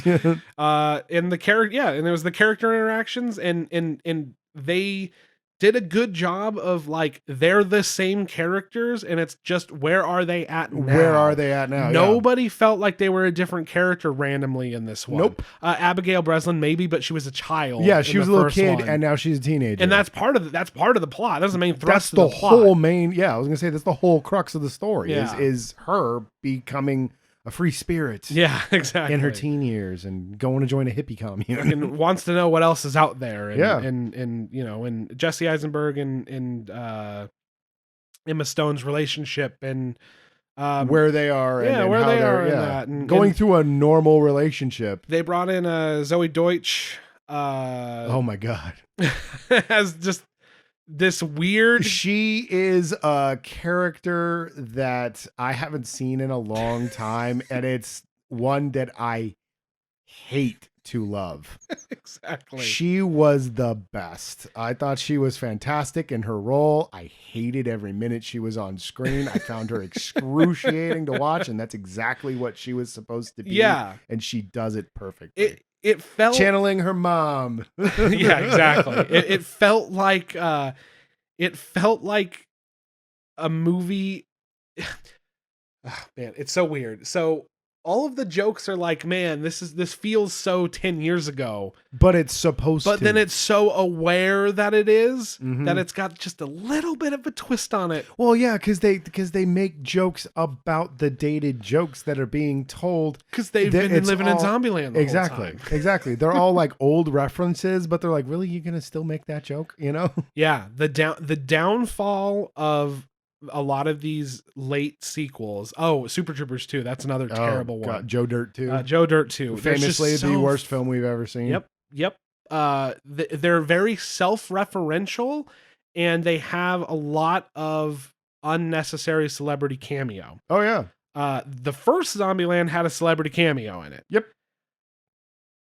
And the character, and it was the character interactions, and they did a good job of like they're the same characters, and it's just where are they at now? Nobody felt like they were a different character randomly in this one. Nope. Abigail Breslin maybe, but she was a child. Yeah, she was a little kid, and now she's a teenager. And that's part of the plot. That's the main thrust. That's of the plot. Whole main. Yeah, I was gonna say that's the whole crux of the story. Is her becoming a free spirit. Yeah, exactly. In her teen years and going to join a hippie commune. And wants to know what else is out there. And, and Jesse Eisenberg and Emma Stone's relationship and where they are. And where they are. And that. And going through a normal relationship. They brought in Zoe Deutsch. Oh my God. As just this weird. She is a character that I haven't seen in a long time, and it's one that I hate to love. Exactly. She was the best. I thought she was fantastic in her role. I hated every minute she was on screen. I found her excruciating to watch, and that's exactly what she was supposed to be. Yeah. And she does it perfectly. It felt channeling her mom. Yeah, exactly. It felt like a movie. Oh, man, it's so weird. So all of the jokes are like, man, this feels so 10 years ago. But it's supposed to. But then it's so aware that it is, Mhm. that it's got just a little bit of a twist on it. Well, yeah, because they make jokes about the dated jokes that are being told. Because they've been living in Zombieland the exactly, whole time. Exactly. They're all like old references, but they're like, really, you gonna still make that joke? You know? Yeah, the downfall of a lot of these late sequels. Oh, Super Troopers 2. That's another terrible one. God, Joe Dirt 2. Joe Dirt 2. Famously the worst film we've ever seen. Yep. They're very self-referential, and they have a lot of unnecessary celebrity cameo. Oh, yeah. The first Zombieland had a celebrity cameo in it. Yep.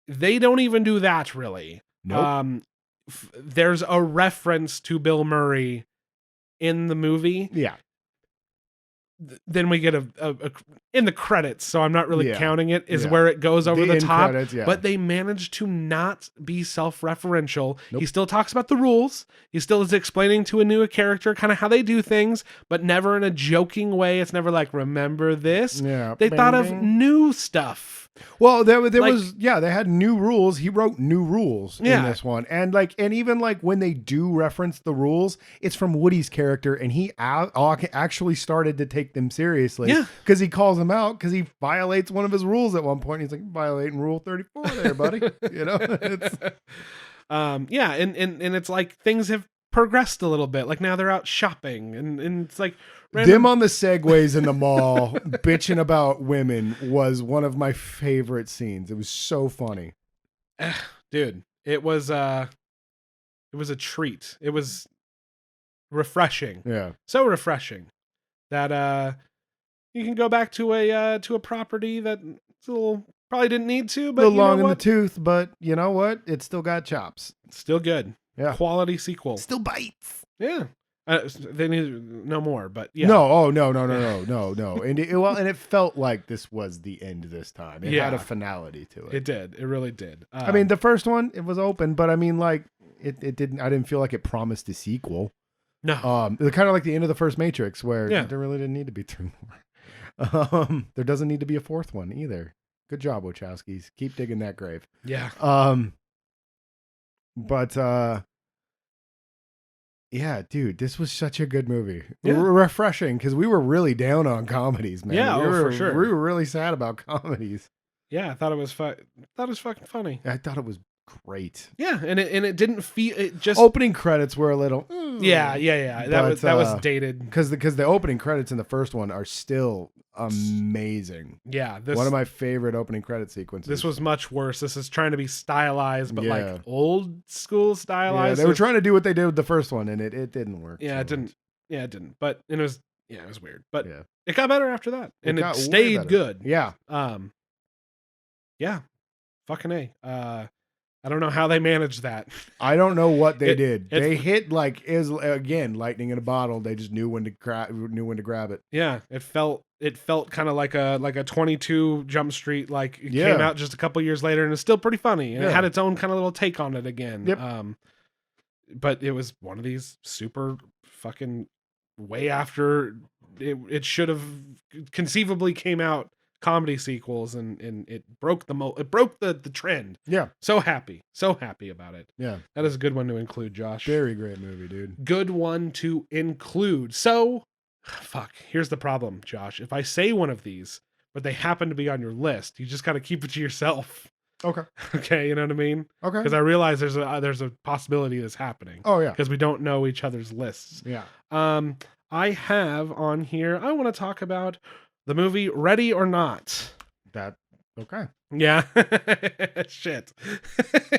They don't even do that, really. Nope. There's a reference to Bill Murray in the movie. Yeah. Then we get a in the credits, so I'm not really counting it, is Yeah. where it goes over the top. Credits, yeah. But they managed to not be self-referential. Nope. He still talks about the rules. He still is explaining to a new character kind of how they do things, but never in a joking way. It's never like, remember this? Yeah. They thought of new stuff. Well, there was they had new rules. He wrote new rules in Yeah. this one, and even when they do reference the rules, it's from Woody's character, and he actually started to take them seriously. Yeah. Because he calls him out because he violates one of his rules at one point. He's like, violating Rule 34 there, buddy. You know. It's... Yeah, and it's like things have progressed a little bit. Like now they're out shopping, and it's like them on the segways in the mall bitching about women was one of my favorite scenes. It was so funny. Dude, it was a treat. It was refreshing. Yeah. So refreshing that you can go back to a property that probably didn't need to, but a little long in the tooth, but you know what? It still got chops. Still good. Yeah. Quality sequel. Still bites. Yeah. They need no more, but yeah. No, oh no. And it felt like this was the end this time. It had a finality to it. It did. It really did. I mean, the first one, it was open, but I mean, like, it didn't. I didn't feel like it promised a sequel. No. It was kind of like the end of the first Matrix, where there really didn't need to be 3 more. There doesn't need to be a 4th one either. Good job, Wachowskis. Keep digging that grave. Yeah. But yeah, dude, this was such a good movie. Yeah. Refreshing, because we were really down on comedies, man. Yeah, for sure. We were really sad about comedies. Yeah, I thought it was fucking funny. I thought it was great. Yeah, and it didn't feel it just opening credits were a little yeah. That was dated because the opening credits in the first one are still amazing. Yeah, one of my favorite opening credit sequences. This was much worse. This is trying to be stylized, but like old school stylized. Yeah, they were trying to do what they did with the first one, and it didn't work. Yeah, it didn't. Yeah, it didn't. But it was weird. But yeah, it got better after that, and it stayed good. Yeah. Yeah. Fucking A. I don't know how they managed that. I don't know what they did. They hit again lightning in a bottle. They just knew when to grab it. Yeah, it felt kind of like a 22 Jump Street. Like it came out just a couple years later, and it's still pretty funny. And it had its own kind of little take on it again. Yep. But it was one of these super fucking way after it should have conceivably came out comedy sequels, and it broke the trend. Yeah. So happy about it. Yeah. That is a good one to include, Josh. Very great movie, dude. Good one to include. So, here's the problem, Josh. If I say one of these, but they happen to be on your list, you just got to keep it to yourself. Okay. Okay, you know what I mean? Okay. Because I realize there's a possibility of this happening. Oh yeah. Because we don't know each other's lists. Yeah. I have on here, I want to talk about the movie Ready or Not. Okay. Yeah. Shit.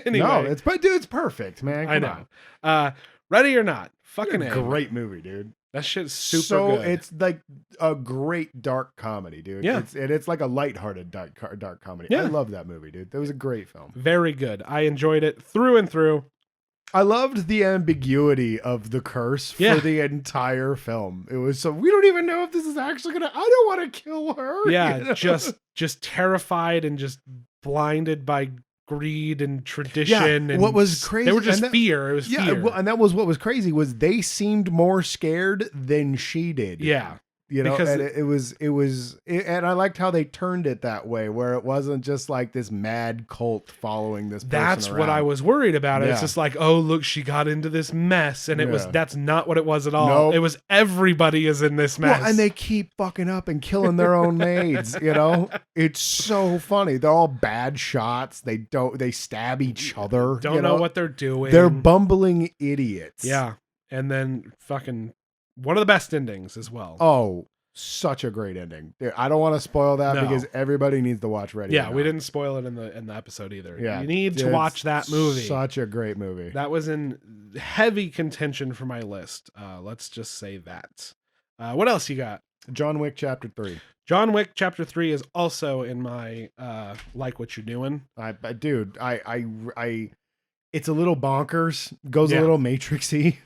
Anyway. No, it's perfect, man. Come I know. On. Ready or Not. Fucking a great movie, dude. That shit's super good. It's like a great dark comedy, dude. Yeah. It's like a lighthearted dark comedy. Yeah. I love that movie, dude. That was a great film. Very good. I enjoyed it through and through. I loved the ambiguity of the curse for the entire film. It was we don't even know if this is actually gonna. I don't want to kill her. Yeah, you know? just terrified and just blinded by greed and tradition. Yeah, and what was crazy? They were just fear. It was fear. Well, and that was what was crazy was they seemed more scared than she did. Yeah. Because and and I liked how they turned it that way, where it wasn't just like this mad cult following this person that's what around. I was worried about. It's Yeah. just like, oh, look, she got into this mess, and Yeah. that's not what it was at all. Nope. It was everybody is in this mess. Well, and they keep fucking up and killing their own maids, It's so funny. They're all bad shots. They stab each other. don't know what they're doing. They're bumbling idiots. Yeah. And then fucking one of the best endings as well. Oh, such a great ending. I don't want to spoil that No. because everybody needs to watch Ready. Yeah, or we Not. didn't spoil it in the episode either. Yeah, You need to it's watch that movie. Such a great movie. That was in heavy contention for my list. Let's just say that. What else you got? John Wick Chapter 3. John Wick Chapter 3 is also in my like what you're doing. Dude, it's a little bonkers. Goes a little Matrixy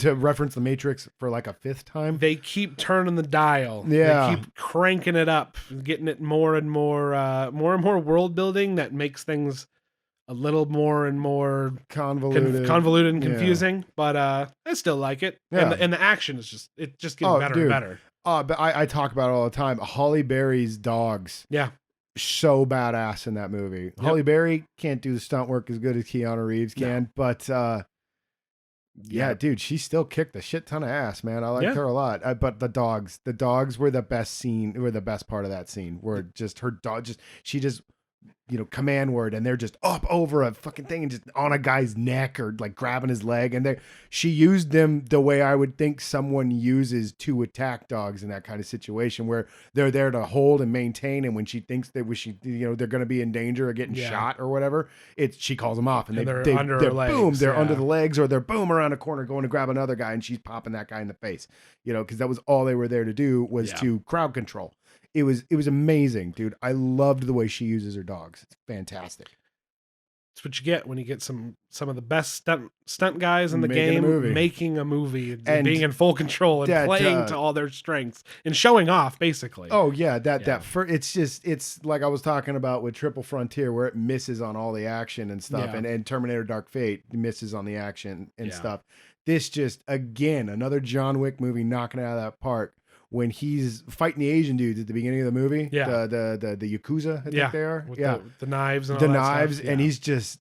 to reference the Matrix for like a fifth time. They keep turning the dial. Yeah. They keep cranking it up, getting it more and more world building that makes things a little more and more Convoluted. and confusing. But I still like it. Yeah. And the action is just gets better and better. But I talk about it all the time. Holly Berry's dogs. Yeah. So badass in that movie. Yep. Holly Berry can't do the stunt work as good as Keanu Reeves can, but yeah, dude, she still kicked a shit ton of ass, man. I liked her a lot. But the dogs were the best part of that scene. Where just her dog, she just command word, and they're just up over a fucking thing and just on a guy's neck or like grabbing his leg, and she used them the way I would think someone uses to attack dogs in that kind of situation, where they're there to hold and maintain, and when she thinks that they're going to be in danger of getting shot or whatever, she calls them off, and they're under her legs. Boom, they're under the legs, or they're boom around a corner going to grab another guy, and she's popping that guy in the face, because that was all they were there to do, was to crowd control. It was amazing, dude. I loved the way she uses her dogs. It's fantastic. That's what you get when you get some of the best stunt guys in the game making a movie and being in full control and playing to all their strengths and showing off, basically. Oh yeah, it's like I was talking about with Triple Frontier, where it misses on all the action and stuff, and Terminator Dark Fate misses on the action and stuff. This just, again, another John Wick movie knocking it out of that park. When he's fighting the Asian dudes at the beginning of the movie, the Yakuza, I think they are. With the knives and all the that knives, stuff. and he's just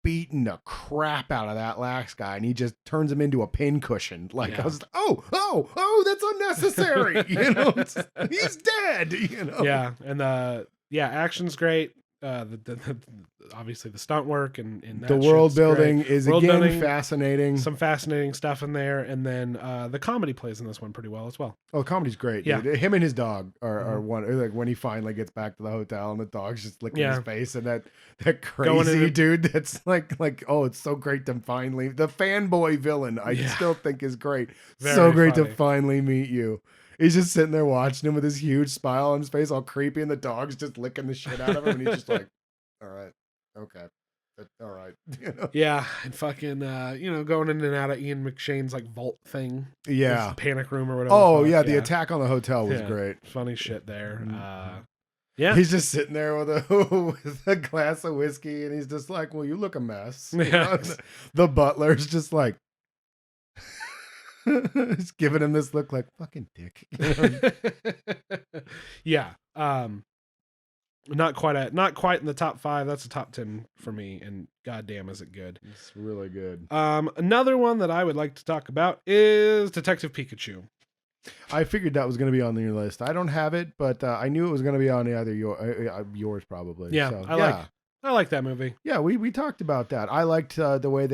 beating the crap out of that last guy, and he just turns him into a pincushion. Like, I was like, oh, that's unnecessary. He's dead. Yeah, and action's great. Obviously the stunt work and the world building is fascinating. Some fascinating stuff in there, and then the comedy plays in this one pretty well as well. Oh, comedy's great. Yeah, dude. Him and his dog are one. Like when he finally gets back to the hotel and the dog's just licking his face, and that crazy dude that's like oh, it's so great to finally the fanboy villain. I still think is great. Very so great funny. To finally meet you. He's just sitting there watching him with his huge smile on his face, all creepy, and the dog's just licking the shit out of him, and he's just like, all right, okay, all right. Yeah, and fucking, going in and out of Ian McShane's like vault thing. Yeah. His panic room or whatever. Oh, yeah, the attack on the hotel was great. Funny shit there. Yeah. He's just sitting there with a glass of whiskey, and he's just like, well, you look a mess. Yeah. The butler's just like, just giving him this look like fucking dick. Yeah. Not quite in the top 5. That's a top 10 for me, and goddamn is it good. It's really good. Another one that I would like to talk about is Detective Pikachu. I figured that was going to be on your list. I don't have it, but I knew it was going to be on either yours probably. Yeah, so, I like that movie. Yeah, we talked about that. I liked the way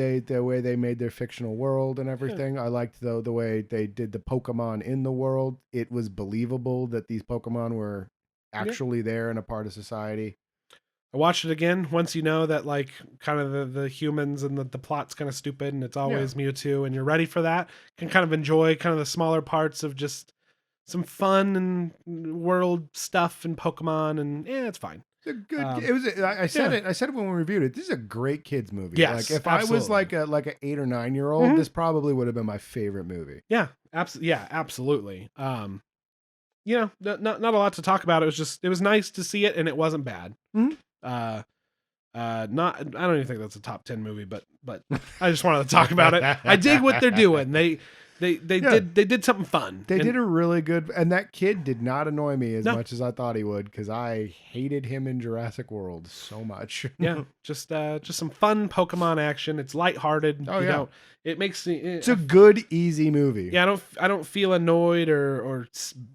they made their fictional world and everything. Yeah. I liked the way they did the Pokemon in the world. It was believable that these Pokemon were actually there and a part of society. I watched it again once you know that like kind of the humans and the plot's kind of stupid and it's always Mewtwo, and you're ready for that. Can kind of enjoy kind of the smaller parts of just some fun and world stuff and Pokemon, and it's fine. It's a good. I said it when we reviewed it. This is a great kids movie. Yes, like if absolutely. I was like an 8 or 9 year old, this probably would have been my favorite movie. Yeah, absolutely. Not a lot to talk about. It was nice to see it, and it wasn't bad. Mm-hmm. I don't even think that's a top 10 movie, but I just wanted to talk about it. I dig what they're doing. They Yeah. did something fun. They And- did a really good, and that kid did not annoy me as No. much as I thought he would, because I hated him in Jurassic World so much. Yeah, just some fun Pokemon action. It's lighthearted. Oh, you yeah. know, it makes me. It's a good, easy movie. Yeah, I don't feel annoyed or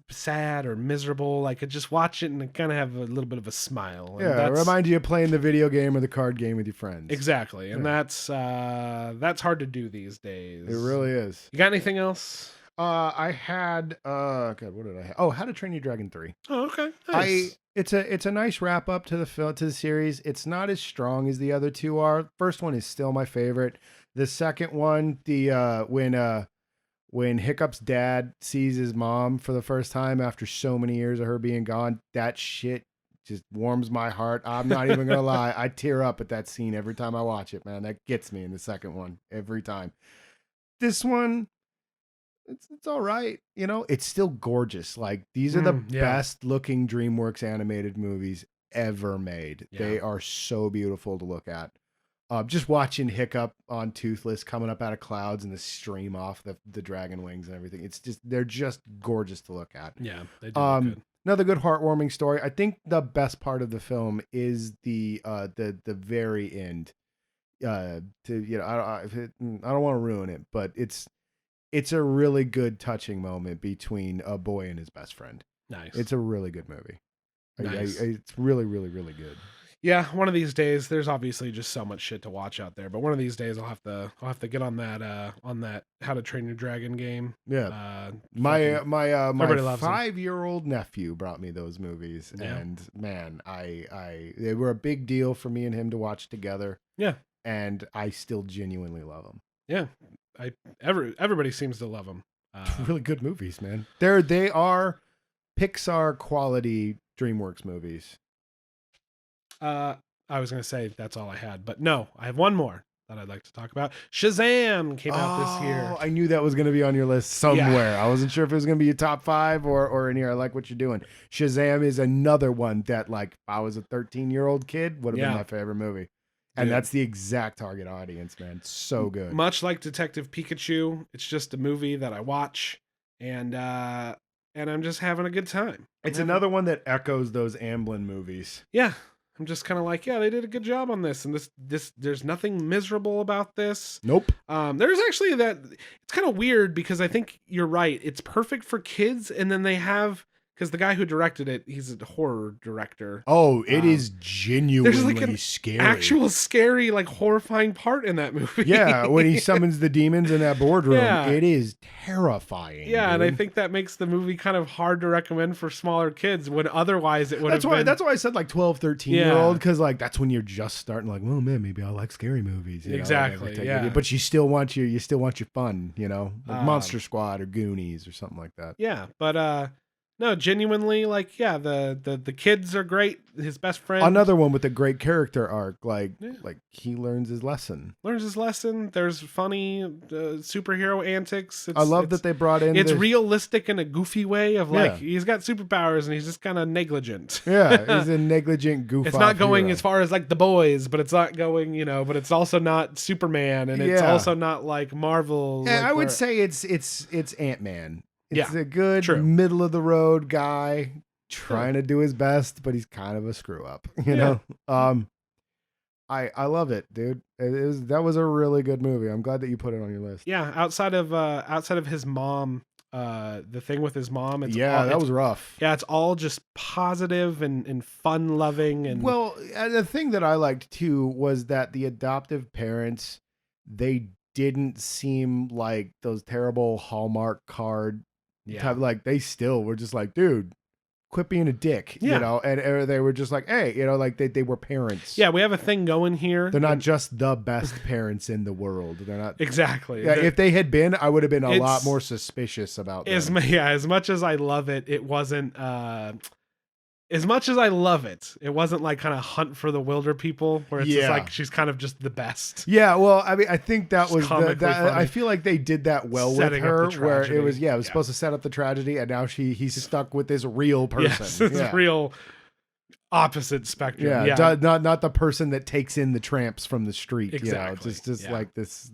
sad or miserable. Like I just watch it and kind of have a little bit of a smile. And Yeah, it reminds you of playing the video game or the card game with your friends. exactly, and Yeah. that's hard to do these days. It really is. You got anything else? I had God, what did I have? Oh, How to Train Your Dragon 3. Oh, okay. Nice. It's a nice wrap up to the series. It's not as strong as the other two are. First one is still my favorite. The second one, when Hiccup's dad sees his mom for the first time after so many years of her being gone, that shit just warms my heart. I'm not even gonna lie. I tear up at that scene every time I watch it, man. That gets me in the second one every time. This one, it's all right. You know, it's still gorgeous. Like, these are the Yeah. best looking DreamWorks animated movies ever made. Yeah. They are so beautiful to look at. Just watching Hiccup on Toothless coming up out of clouds and the stream off the dragon wings and everything. They're just gorgeous to look at. Yeah, they do look good. Another good heartwarming story. I think the best part of the film is the very end. I don't want to ruin it, but it's a really good touching moment between a boy and his best friend. Nice. It's a really good movie. Nice. It's really, really, really good. Yeah, one of these days. There's obviously just so much shit to watch out there, but one of these days I'll have to get on that How to Train Your Dragon game. Yeah. Fucking- everybody loves them. 5-year-old nephew brought me those movies, Yeah. and man, they were a big deal for me and him to watch together. Yeah. And I still genuinely love them. Yeah, everybody seems to love them. Really good movies, man. They are Pixar quality DreamWorks movies. I was gonna say that's all I had, but no, I have one more that I'd like to talk about. Shazam came out this year. I knew that was going to be on your list somewhere. I wasn't sure if it was going to be your top 5 or in here. I like what you're doing. Shazam is another one that, like, if I was a 13-year-old kid, would have been my favorite movie. And Dude. that's the exact target audience, man. So good. Much like Detective Pikachu, it's just a movie that I watch and I'm just having a good time. It's another one that echoes those Amblin movies. Yeah. I'm just kind of like, yeah, they did a good job on this, and this there's nothing miserable about this. Nope. There's actually it's kind of weird because I think you're right. It's perfect for kids, and then they have, because the guy who directed it, he's a horror director. Oh, it is genuinely there's like an scary. actual scary, like horrifying part in that movie. Yeah, when he summons the demons in that boardroom, Yeah. it is terrifying. Yeah, and I dude. think that makes the movie kind of hard to recommend for smaller kids when otherwise it would have been. That's why I said like 12, 13-year-old, because like that's when you're just starting, like, oh man, maybe I like scary movies. You know, Exactly, like, yeah. But you still want your fun, you know, like Monster Squad or Goonies or something like that. Yeah, but no, genuinely, like, yeah, the kids are great. His best friend Another one with a great character arc, like Yeah. like he learns his lesson. learns his lesson. There's funny superhero antics. I love that they brought in. It's the- realistic in a goofy way of like Yeah. he's got superpowers and he's just kind of negligent. Yeah, he's a negligent goof. It's not going as far as like the boys, but it's not going, but it's also not Superman, and it's Yeah. also not like Marvel. Yeah, like, I would where- say it's Ant-Man. It's Yeah, a good true. middle of the road guy trying to do his best, but he's kind of a screw up, you know. I love it, dude. That was a really good movie. I'm glad that you put it on your list. Yeah, outside of his mom, the thing with his mom, That was rough. Yeah, it's all just positive and fun loving and Well, the thing that I liked too was that the adoptive parents, they didn't seem like those terrible Hallmark card type. Like, they still were just like, dude, quit being a dick, Yeah. you know. And they were just like, hey, like they were parents. Yeah, we have a thing going here. They're not just the best parents in the world. They're not. Exactly. Yeah, if they had been, I would have been a lot It's- more suspicious about them. as much as I love it, it wasn't as much as I love it, it wasn't like kind of Hunt for the Wilder People where it's just Yeah. like she's kind of just the best. Yeah, well, I mean, I think that It's was comically funny. I feel like they did that well Setting with up her, the where it tragedy. was Yeah. supposed to set up the tragedy, and now he's stuck with this real Yes, person. it's Yeah. real opposite spectrum. Yeah, Yeah, not the person that takes in the tramps from the street. Exactly, Just yeah. like this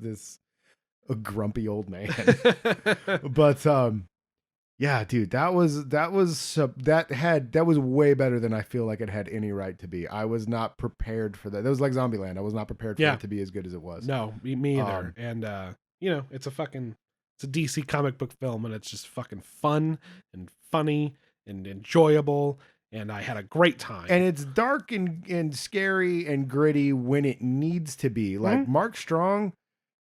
a grumpy old man. But yeah, dude, that was way better than I feel like it had any right to be. I was not prepared for that. That was like Zombieland. I was not prepared for it to be as good as it was. No, me either. And it's a DC comic book film, and it's just fucking fun and funny and enjoyable. And I had a great time. And it's dark and scary and gritty when it needs to be. Like Mark Strong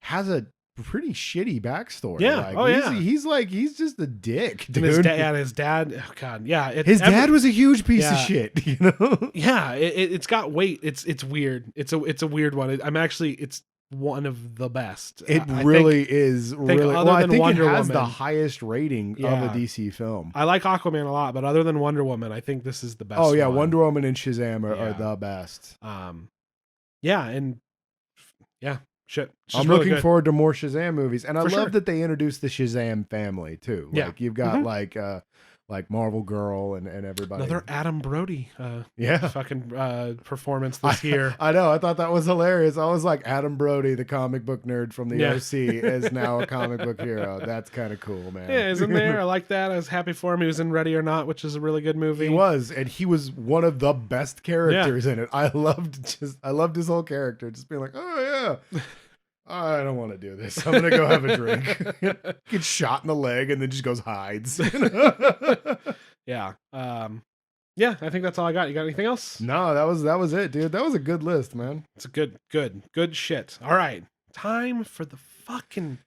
has a pretty shitty backstory. Yeah. Like, he's just a dick, dude. And his dad, oh god, yeah. His dad was a huge piece of shit, you know? Yeah, it's got weight. It's weird. It's a weird one. It's one of the best. It really is. Really, I think it has the highest rating of a DC film. I like Aquaman a lot, but other than Wonder Woman, I think this is the best. Oh yeah, Wonder Woman and Shazam are the best. Shit. I'm really looking good. forward to more Shazam movies, and I love that they introduced the Shazam family too. Yeah. Like you've got like Marvel Girl and everybody. Another Adam Brody fucking performance this year. I know. I thought that was hilarious. I was like, Adam Brody, the comic book nerd from the OC, is now a comic book hero. That's kind of cool, man. Yeah, he's in there. I like that. I was happy for him. He was in Ready or Not, which is a really good movie. He was, and he was one of the best characters in it. I loved his whole character. Just being like, oh yeah. I don't want to do this. I'm gonna go have a drink. Gets shot in the leg and then just goes hides. Yeah. Yeah, I think that's all I got. You got anything else? No, that was it, dude. That was a good list, man. It's a good shit. All right. Time for the fucking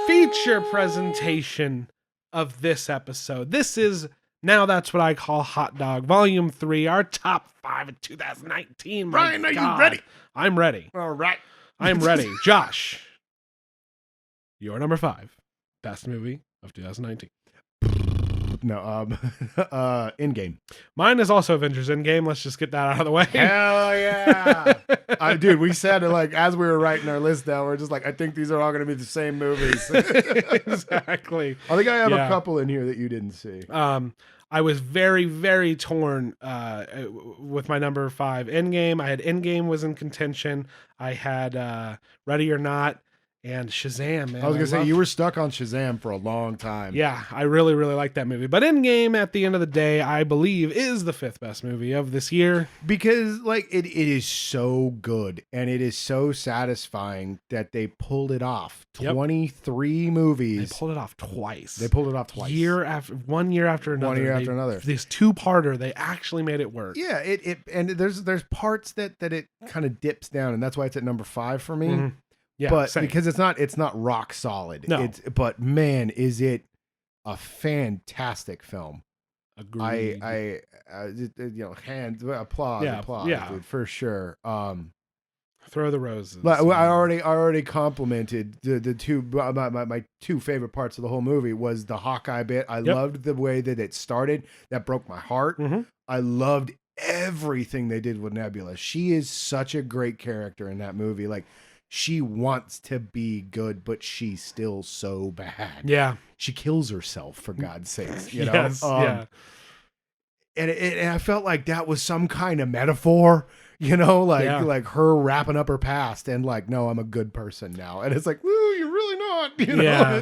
feature presentation of this episode. This is Now That's What I Call Hotdog, Volume 3, our top 5 of 2019. Ryan, are you ready? I'm ready. All right. I'm ready. Josh, your number 5 best movie of 2019. No, Endgame. Mine is also Avengers Endgame. Let's just get that out of the way. Hell yeah. Dude, we said it like as we were writing our list down, we're just like, I think these are all going to be the same movies. Exactly. I think I have a couple in here that you didn't see. I was very, very torn with my number 5, Endgame. I had Endgame was in contention. I had Ready or Not and Shazam, man. I was going to say, you were stuck on Shazam for a long time. Yeah, I really, really like that movie. But Endgame, at the end of the day, I believe is the 5th best movie of this year. Because, like, it is so good and it is so satisfying that they pulled it off. 23 movies. They pulled it off twice. 1 year after another. 1 year after another. This two-parter, they actually made it work. Yeah, and there's parts that it kind of dips down, and that's why it's at number 5 for me. Mm-hmm. Yeah, but same. because it's not rock solid. No. But man, is it a fantastic film. Agreed. I applause, dude, for sure. Throw the roses. But I already complimented the two my two favorite parts of the whole movie was the Hawkeye bit. I loved the way that it started. That broke my heart. Mm-hmm. I loved everything they did with Nebula. She is such a great character in that movie. Like, she wants to be good, but she's still so bad. Yeah. She kills herself, for God's sakes. You know? Yes, yeah. And I felt like that was some kind of metaphor, you know, like her wrapping up her past and like, no, I'm a good person now. And it's like, woo, you're really not. You know? Yeah.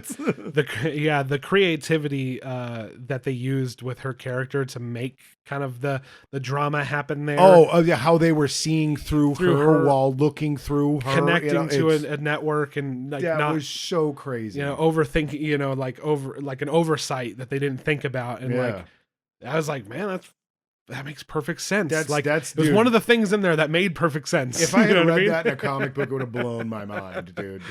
The creativity that they used with her character to make kind of the drama happen there. Oh yeah, how they were seeing through her while looking through her, connecting to a network, and like that was so crazy. You know, overthinking. Like an oversight that they didn't think about, and like I was like, man, that makes perfect sense. It was one of the things in there that made perfect sense. If I had read that in a comic book, it would have blown my mind, dude.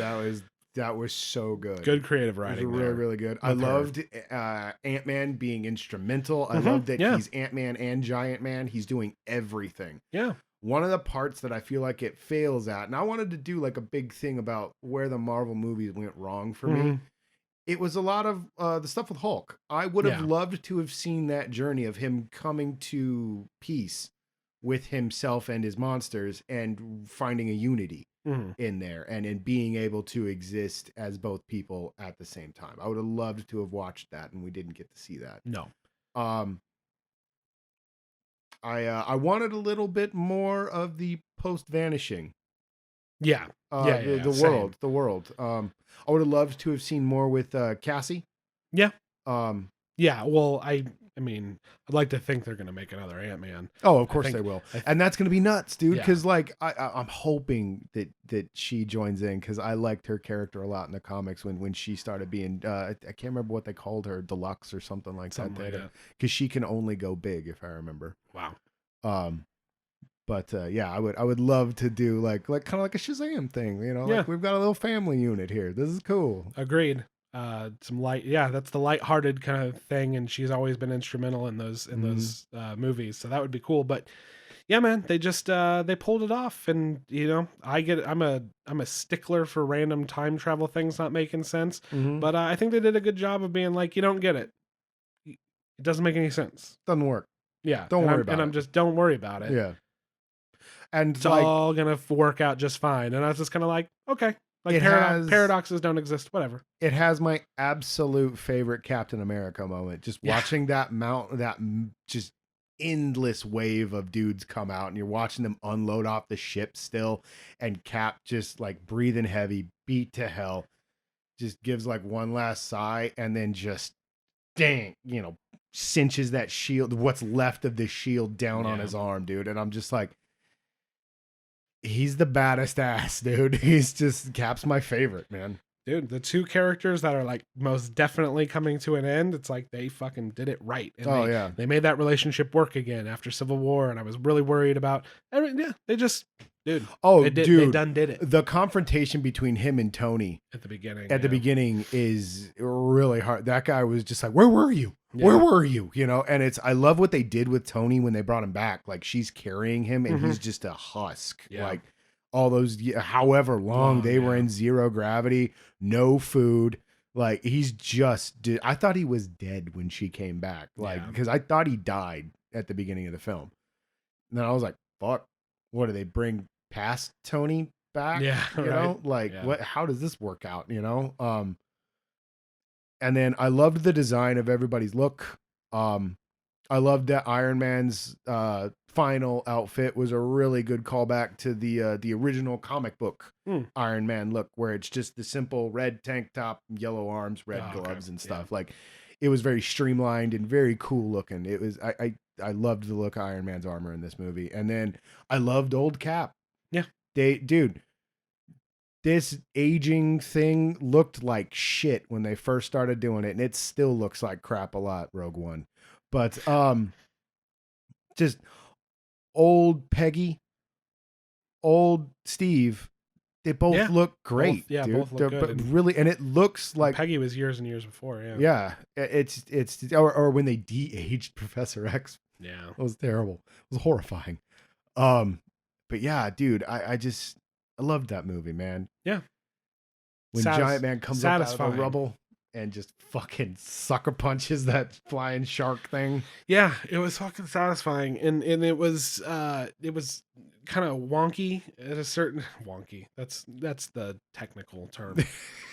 That was so good. Good creative writing. It was really, really good. I loved Ant-Man being instrumental. I loved that he's Ant-Man and Giant Man. He's doing everything. Yeah. One of the parts that I feel like it fails at, and I wanted to do like a big thing about where the Marvel movies went wrong for me. It was a lot of the stuff with Hulk. I would have loved to have seen that journey of him coming to peace with himself and his monsters and finding a unity in there and being able to exist as both people at the same time. I would have loved to have watched that, and we didn't get to see that. No. I wanted a little bit more of the post-vanishing Yeah. The Same. world. I would have loved to have seen more with Cassie. Yeah. Um, Yeah. Well, I mean, I'd like to think they're gonna make another Ant-Man. oh, of I course think they will, I and that's gonna be nuts, dude. yeah. Because like I'm hoping that she joins in because I liked her character a lot in the comics when she started being I can't remember what they called her, Deluxe or something like Something like that. because she can only go big if I remember. Wow. Um, but yeah, I would love to do like kind of like a Shazam thing, you know, Yeah. like we've got a little family unit here. This is cool. Agreed. Some light, yeah, that's the light-hearted kind of thing, and she's always been instrumental in those movies. So that would be cool. But yeah, man, they just they pulled it off, and you know, I'm a stickler for random time travel things not making sense, Mm-hmm. but I think they did a good job of being like, you don't get it. It doesn't make any sense. Doesn't work. Yeah, Don't worry I'm, about I'm it. just don't worry about it. Yeah. And It's like all gonna work out just fine. And I was just kind of like, okay, like paradoxes don't exist. Whatever. it has my absolute favorite Captain America moment. Just Yeah. watching just endless wave of dudes come out, and you're watching them unload off the ship still, and Cap just like breathing heavy, beat to hell, just gives like one last sigh, and then just dang, cinches that shield, what's left of the shield down on Yeah. his arm, dude. And I'm just like, he's the baddest ass, dude. He's just Cap's my favorite, man. Dude, the two characters that are like most definitely coming to an end, it's like they fucking did it right. And Yeah. they made that relationship work again after Civil War, and I was really worried about they just dude. Oh, They done did it The confrontation between him and Tony at the beginning. the beginning is really hard. That guy was just like, "Where were you? Where were you?" You know, and I love what they did with Tony when they brought him back. Like she's carrying him, and he's just a husk. Yeah. Like all those, however long they were in zero gravity, no food. Like he's I thought he was dead when she came back. Like because I thought he died at the beginning of the film. And then I was like, "Fuck, what do they bring past Tony back?" Yeah, you know, like what? How does this work out? You know, and then I loved the design of everybody's look. I loved that Iron Man's final outfit was a really good callback to the original comic book Iron Man look, where it's just the simple red tank top, yellow arms, red gloves, and stuff. Like it was very streamlined and very cool looking. It was I loved the look of Iron Man's armor in this movie, and then I loved old Cap. Yeah, dude. This aging thing looked like shit when they first started doing it, and it still looks like crap a lot, Rogue One. But just old Peggy, old Steve, they both look great. Both, dude. both look good. But really, and it looks like Peggy was years and years before. Yeah, yeah. It's or when they de-aged Professor X. Yeah, it was terrible. It was horrifying. But yeah, dude, I loved that movie, man. Yeah. When Giant Man comes up out of the rubble and just fucking sucker punches that flying shark thing. Yeah, it was fucking satisfying, and it was kind of wonky at a certain wonky. That's the technical term.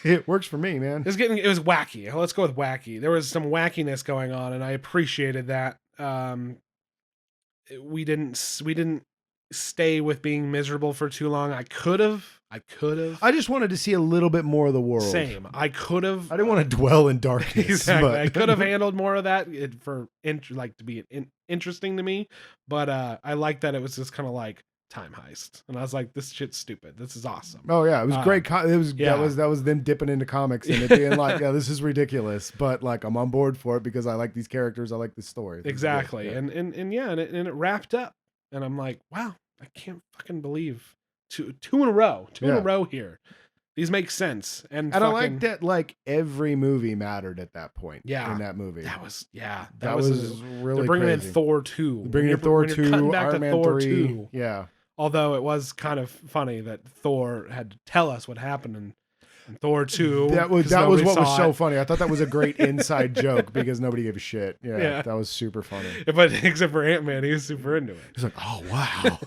It works for me, man. It was wacky. Let's go with wacky. There was some wackiness going on, and I appreciated that. We didn't stay with being miserable for too long. I could have. I just wanted to see a little bit more of the world. Same. I could have. I didn't want to dwell in darkness. Exactly. But... I could have handled more of that to be interesting to me. But I like that it was just kind of like time heist, and I was like, this shit's stupid. This is awesome. Oh yeah, it was great. That was them dipping into comics and it being like, yeah, this is ridiculous, but like I'm on board for it because I like these characters. I like this story. Exactly. And it wrapped up, and I'm like, wow, I can't fucking believe two in a row here. These make sense, and I like that. Like every movie mattered at that point. Yeah, in that movie, that was really. They're bringing crazy. in Thor 2. They're bringing in Thor 2, Iron Man Thor 3. 2. Yeah. Although it was kind of funny that Thor had to tell us what happened in Thor 2. That was what was so funny. I thought that was a great inside joke because nobody gave a shit. Yeah, that was super funny. But except for Ant-Man, he was super into it. He's like, oh wow.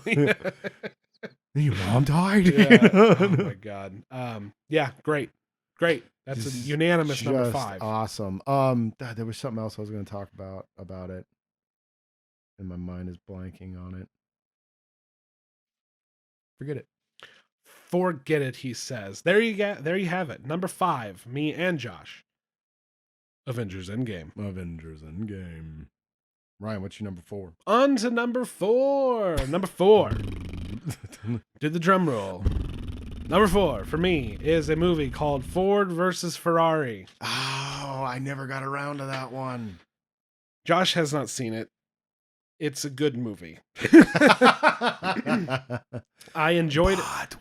Your mom died? Yeah. Oh my god. Yeah, great. That's a unanimous number 5. Awesome. There was something else I was going to talk about it, and my mind is blanking on it. Forget it. Forget it, he says. There you have it. Number 5, me and Josh. Avengers Endgame. Ryan, what's your number 4? On to number 4. Number 4. Do the drum roll. Number 4 for me is a movie called Ford versus Ferrari. Oh, I never got around to that one. Josh has not seen it. It's a good movie. I enjoyed it.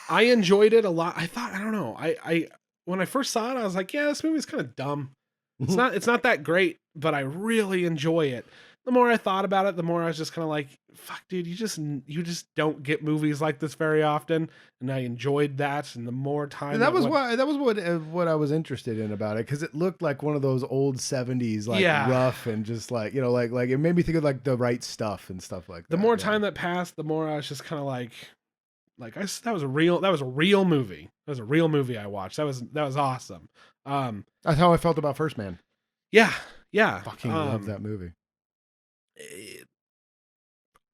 I enjoyed it a lot. I don't know. I when I first saw it, I was like, yeah, this movie's kind of dumb. It's not that great, but I really enjoy it. The more I thought about it, the more I was just kind of like, fuck, dude, you just don't get movies like this very often. And I enjoyed that. And the more time that was what I was interested in about it, because it looked like one of those old 70s, like rough and just like, like it made me think of like The Right Stuff and stuff like that. The more time that passed, the more I was just kind of like that was a real movie. That was a real movie I watched. That was awesome. That's how I felt about First Man. Yeah. Fucking love that movie.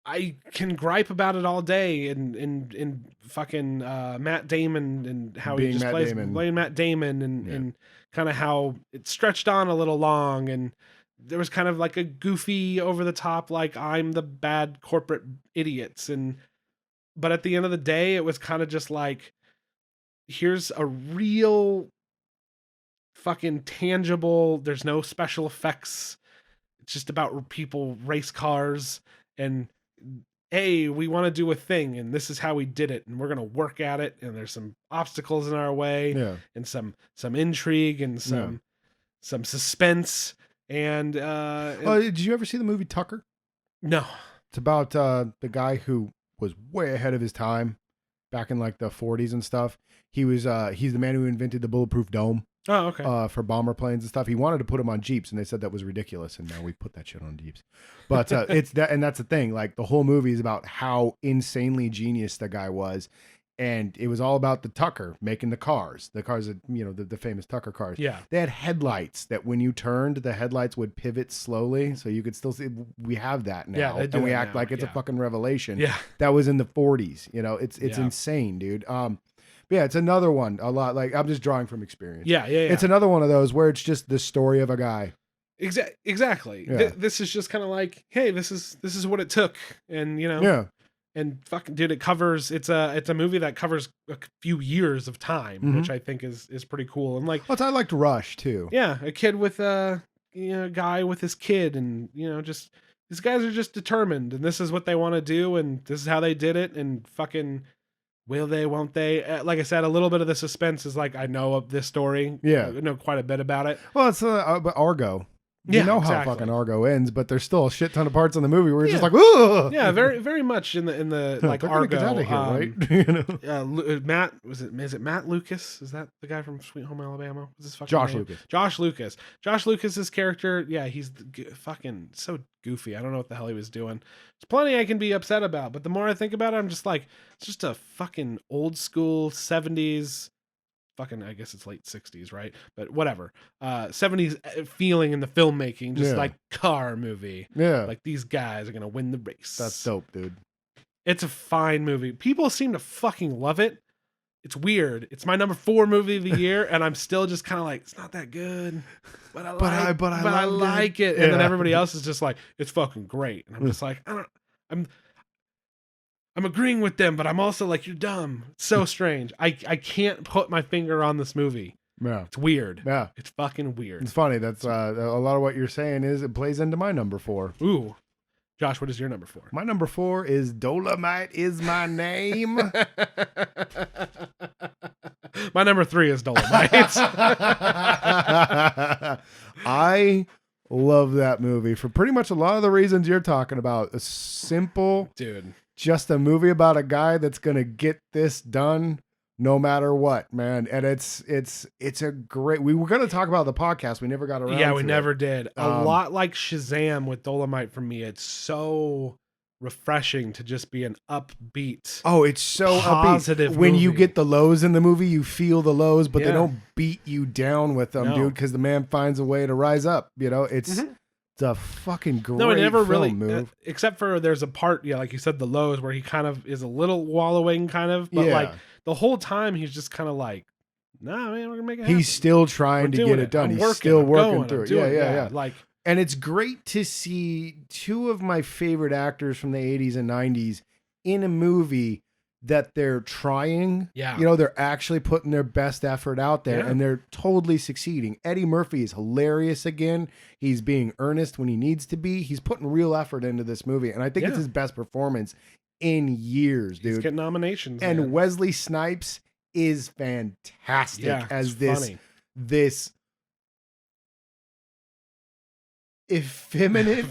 I can gripe about it all day and fucking Matt Damon and how he just playing Matt Damon and kind of how it stretched on a little long, and there was kind of like a goofy over the top, like I'm the bad corporate idiots, but at the end of the day, it was kind of just like, here's a real fucking tangible, there's no special effects. It's just about people, race cars, and hey, we want to do a thing, and this is how we did it, and we're gonna work at it, and there's some obstacles in our way, and some intrigue and some suspense, and did you ever see the movie Tucker? No. It's about the guy who was way ahead of his time back in like the 40s and stuff. He's the man who invented the bulletproof dome. Oh, okay. For bomber planes and stuff. He wanted to put them on Jeeps, and they said that was ridiculous, and now we put that shit on Jeeps. But it's that, and that's the thing. Like, the whole movie is about how insanely genius the guy was, and it was all about the Tucker making the cars that the famous Tucker cars. Yeah, they had headlights that when you turned, the headlights would pivot slowly, so you could still see. We have that now, yeah, and we act like it's a fucking revelation. Yeah, that was in the 40s. It's insane, dude. Yeah, it's another one. A lot like, I'm just drawing from experience. Yeah. It's another one of those where it's just the story of a guy. Exactly. Yeah. This is just kind of like, hey, this is what it took, and and fucking dude, it covers. It's a movie that covers a few years of time, which I think is pretty cool. And like, I liked Rush too. Yeah, a kid with a guy with his kid, and just these guys are just determined, and this is what they want to do, and this is how they did it, and fucking. Will they, won't they? Like I said, a little bit of the suspense is like, I know of this story. Yeah. I know quite a bit about it. Well, it's but Argo. You know how fucking Argo ends, but there's still a shit ton of parts in the movie where you're just like, ooh. Yeah, very, very much in the like Argo. Get out of here, right? Matt, is it Matt Lucas? Is that the guy from Sweet Home Alabama? What's his fucking Josh name? Lucas. Josh Lucas. Josh Lucas's character, yeah, he's fucking so goofy. I don't know what the hell he was doing. There's plenty I can be upset about, but the more I think about it, I'm just like, it's just a fucking old school 70s. Fucking, I guess it's late 60s, right? But whatever. 70s feeling in the filmmaking, just like car movie. Yeah. Like, these guys are going to win the race. That's dope, dude. It's a fine movie. People seem to fucking love it. It's weird. It's my number 4 movie of the year, and I'm still just kind of like, it's not that good, but I like it. And then everybody else is just like, it's fucking great. And I'm just like, I'm agreeing with them, but I'm also like, you're dumb. It's so strange. I can't put my finger on this movie. Yeah. It's weird. Yeah. It's fucking weird. It's funny. That's a lot of what you're saying it plays into my number 4. Ooh. Josh, what is your number 4? My number 4 is Dolomite Is My Name. My number 3 is Dolomite. I love that movie for pretty much a lot of the reasons you're talking about. A simple, dude. Just a movie about a guy that's gonna get this done no matter what, man. And it's a great. We were gonna talk about the podcast. We never got around. Yeah, we never did. A lot like Shazam with Dolomite for me. It's so refreshing to just be an upbeat. Oh, it's so positive. Upbeat. When movie. you get the lows in the movie, you feel the lows, but they don't beat you down with them, dude. Because the man finds a way to rise up. It's. It's a fucking great no, it never really move. Except for there's a part, like you said, the lows where he kind of is a little wallowing, kind of, but like the whole time he's just kind of like, nah, man, we're gonna make it happen. He's still trying We're to doing get it done. I'm He's working, still I'm working going, through I'm it. doing Yeah. Like, And it's great to see two of my favorite actors from the 80s and 90s in a movie that they're trying. Yeah. You know, they're actually putting their best effort out there, and they're totally succeeding. Eddie Murphy is hilarious again. He's being earnest when he needs to be. He's putting real effort into this movie, and I think it's his best performance in years, dude. He's getting nominations. And man. Wesley Snipes is fantastic as this effeminate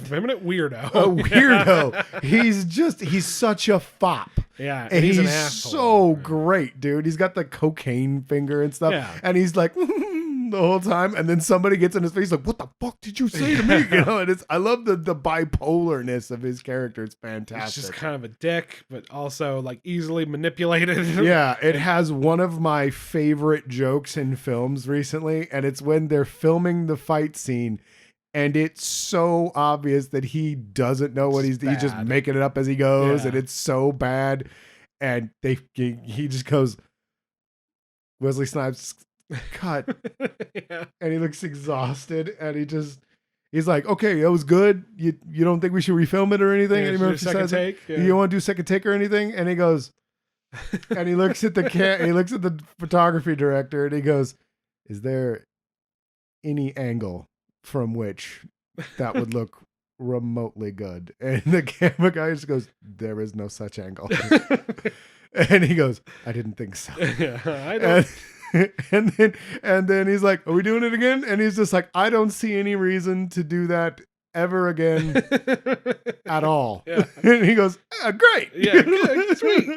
weirdo. A weirdo. He's such a fop. Yeah. And he's an asshole. so great, dude. He's got the cocaine finger and stuff. Yeah. And he's like the whole time. And then somebody gets in his face like, what the fuck did you say to me? You know, and I love the bipolarness of his character. It's fantastic. It's just kind of a dick, but also like easily manipulated. Yeah, it has one of my favorite jokes in films recently, and it's when they're filming the fight scene. And it's so obvious that he doesn't know what he's just making it up as he goes, and it's so bad. And he just goes, Wesley Snipes, cut, and he looks exhausted, and he's like, okay, it was good. You don't think we should refilm it or anything? Yeah, and Murphy says, take? Yeah. You want to do second take or anything? And he goes, and he looks at he looks at the photography director, and he goes, is there any angle from which that would look remotely good? And the camera guy just goes, there is no such angle. And he goes, I didn't think so. Yeah, I don't. And then he's like, are we doing it again? And he's just like, I don't see any reason to do that ever again at all. Yeah. And he goes, great. Yeah, good, sweet.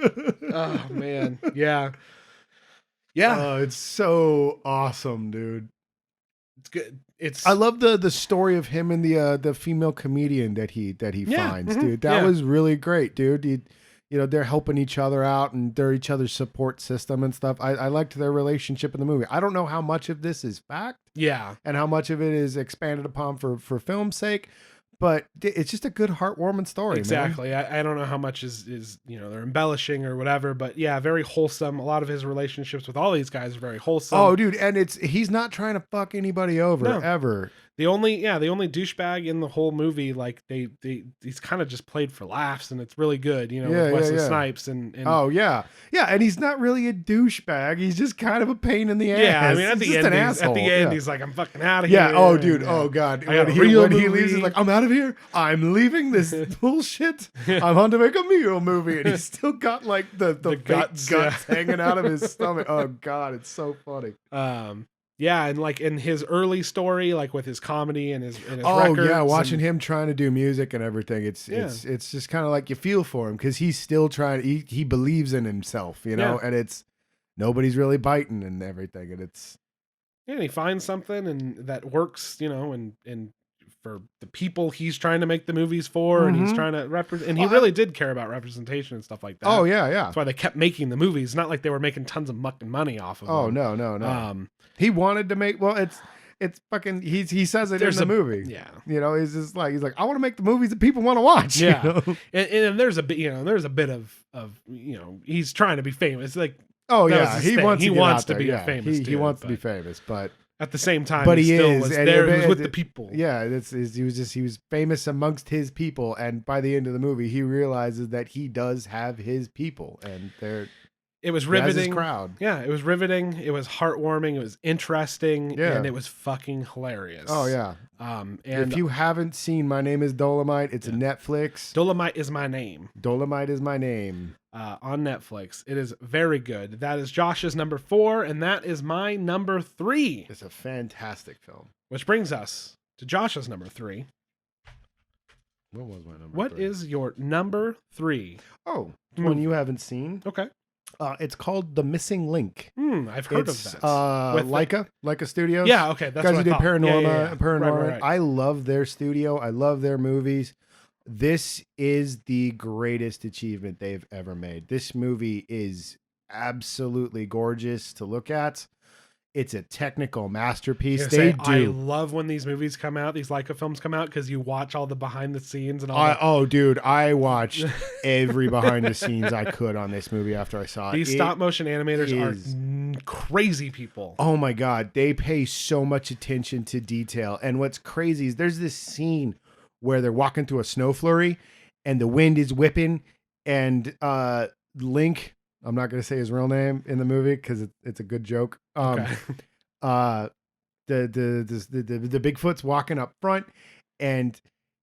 Oh man. Yeah. Oh, it's so awesome, dude. It's good. I love the story of him and the female comedian that he finds, dude. That was really great, dude. They're helping each other out, and they're each other's support system and stuff. I liked their relationship in the movie. I don't know how much of this is fact, and how much of it is expanded upon for film's sake, but it's just a good, heartwarming story. Exactly. Man. I don't know how much is they're embellishing or whatever, but yeah, very wholesome. A lot of his relationships with all these guys are very wholesome. Oh, dude, and he's not trying to fuck anybody over ever. The only douchebag in the whole movie, like he's kind of just played for laughs, and it's really good, with Wesley Snipes and oh yeah, and he's not really a douchebag. He's just kind of a pain in the ass. Yeah, I mean at the end, he's like, I'm fucking out of here. Yeah. Oh, dude. Oh god. When he leaves, he's like, I'm out of here. I'm leaving this bullshit. I'm on to make a Mio movie, and he's still got like the guts hanging out of his stomach. Oh god, it's so funny. Yeah, and like in his early story, like with his comedy and his records. Yeah, watching him trying to do music and everything, it's just kind of like you feel for him because he's still trying. He believes in himself, and it's nobody's really biting and everything, and it's and he finds something and that works, and for the people he's trying to make the movies for, and he's trying to represent, and he really did care about representation and stuff like that. Oh yeah. That's why they kept making the movies. Not like they were making tons of mucking money off of them. Oh no. He wanted to make it's fucking he says it in the movie. Yeah. He's like I want to make the movies that people want to watch. Yeah. And there's a bit there's a bit of he's trying to be famous. Like he wants to be famous. He wants to be famous, but at the same time, but he still is was there. He was with the people. Yeah, he was famous amongst his people, and by the end of the movie, he realizes that he does have his people, and it was riveting. His crowd. Yeah, it was riveting. It was heartwarming. It was interesting, and it was fucking hilarious. Oh yeah. And if you haven't seen My Name Is Dolomite, it's a Netflix. Dolomite is my name. Dolomite is my name. On Netflix. It is very good. That is Josh's number 4, and that is my number 3. It's a fantastic film. Which brings us to Josh's number 3. What was my number? What 3? is your number 3? Oh, one you haven't seen. Okay. It's called The Missing Link. I've heard of that. Leica Studios. Yeah, okay. That's guys what who I did thought. Paranorman. Right. I love their studio. I love their movies. This is the greatest achievement they've ever made. This movie is absolutely gorgeous to look at. It's a technical masterpiece. I They I do. love when these movies come out, these Leica films come out, because you watch all the behind the scenes and all Oh, dude, I watched every behind the scenes I could on this movie after I saw it. these stop motion animators are crazy people. Oh my God. They pay so much attention to detail. And what's crazy is there's this scene where they're walking through a snow flurry and the wind is whipping, and Link, I'm not going to say his real name in the movie because it's a good joke. Okay. The Bigfoot's walking up front, and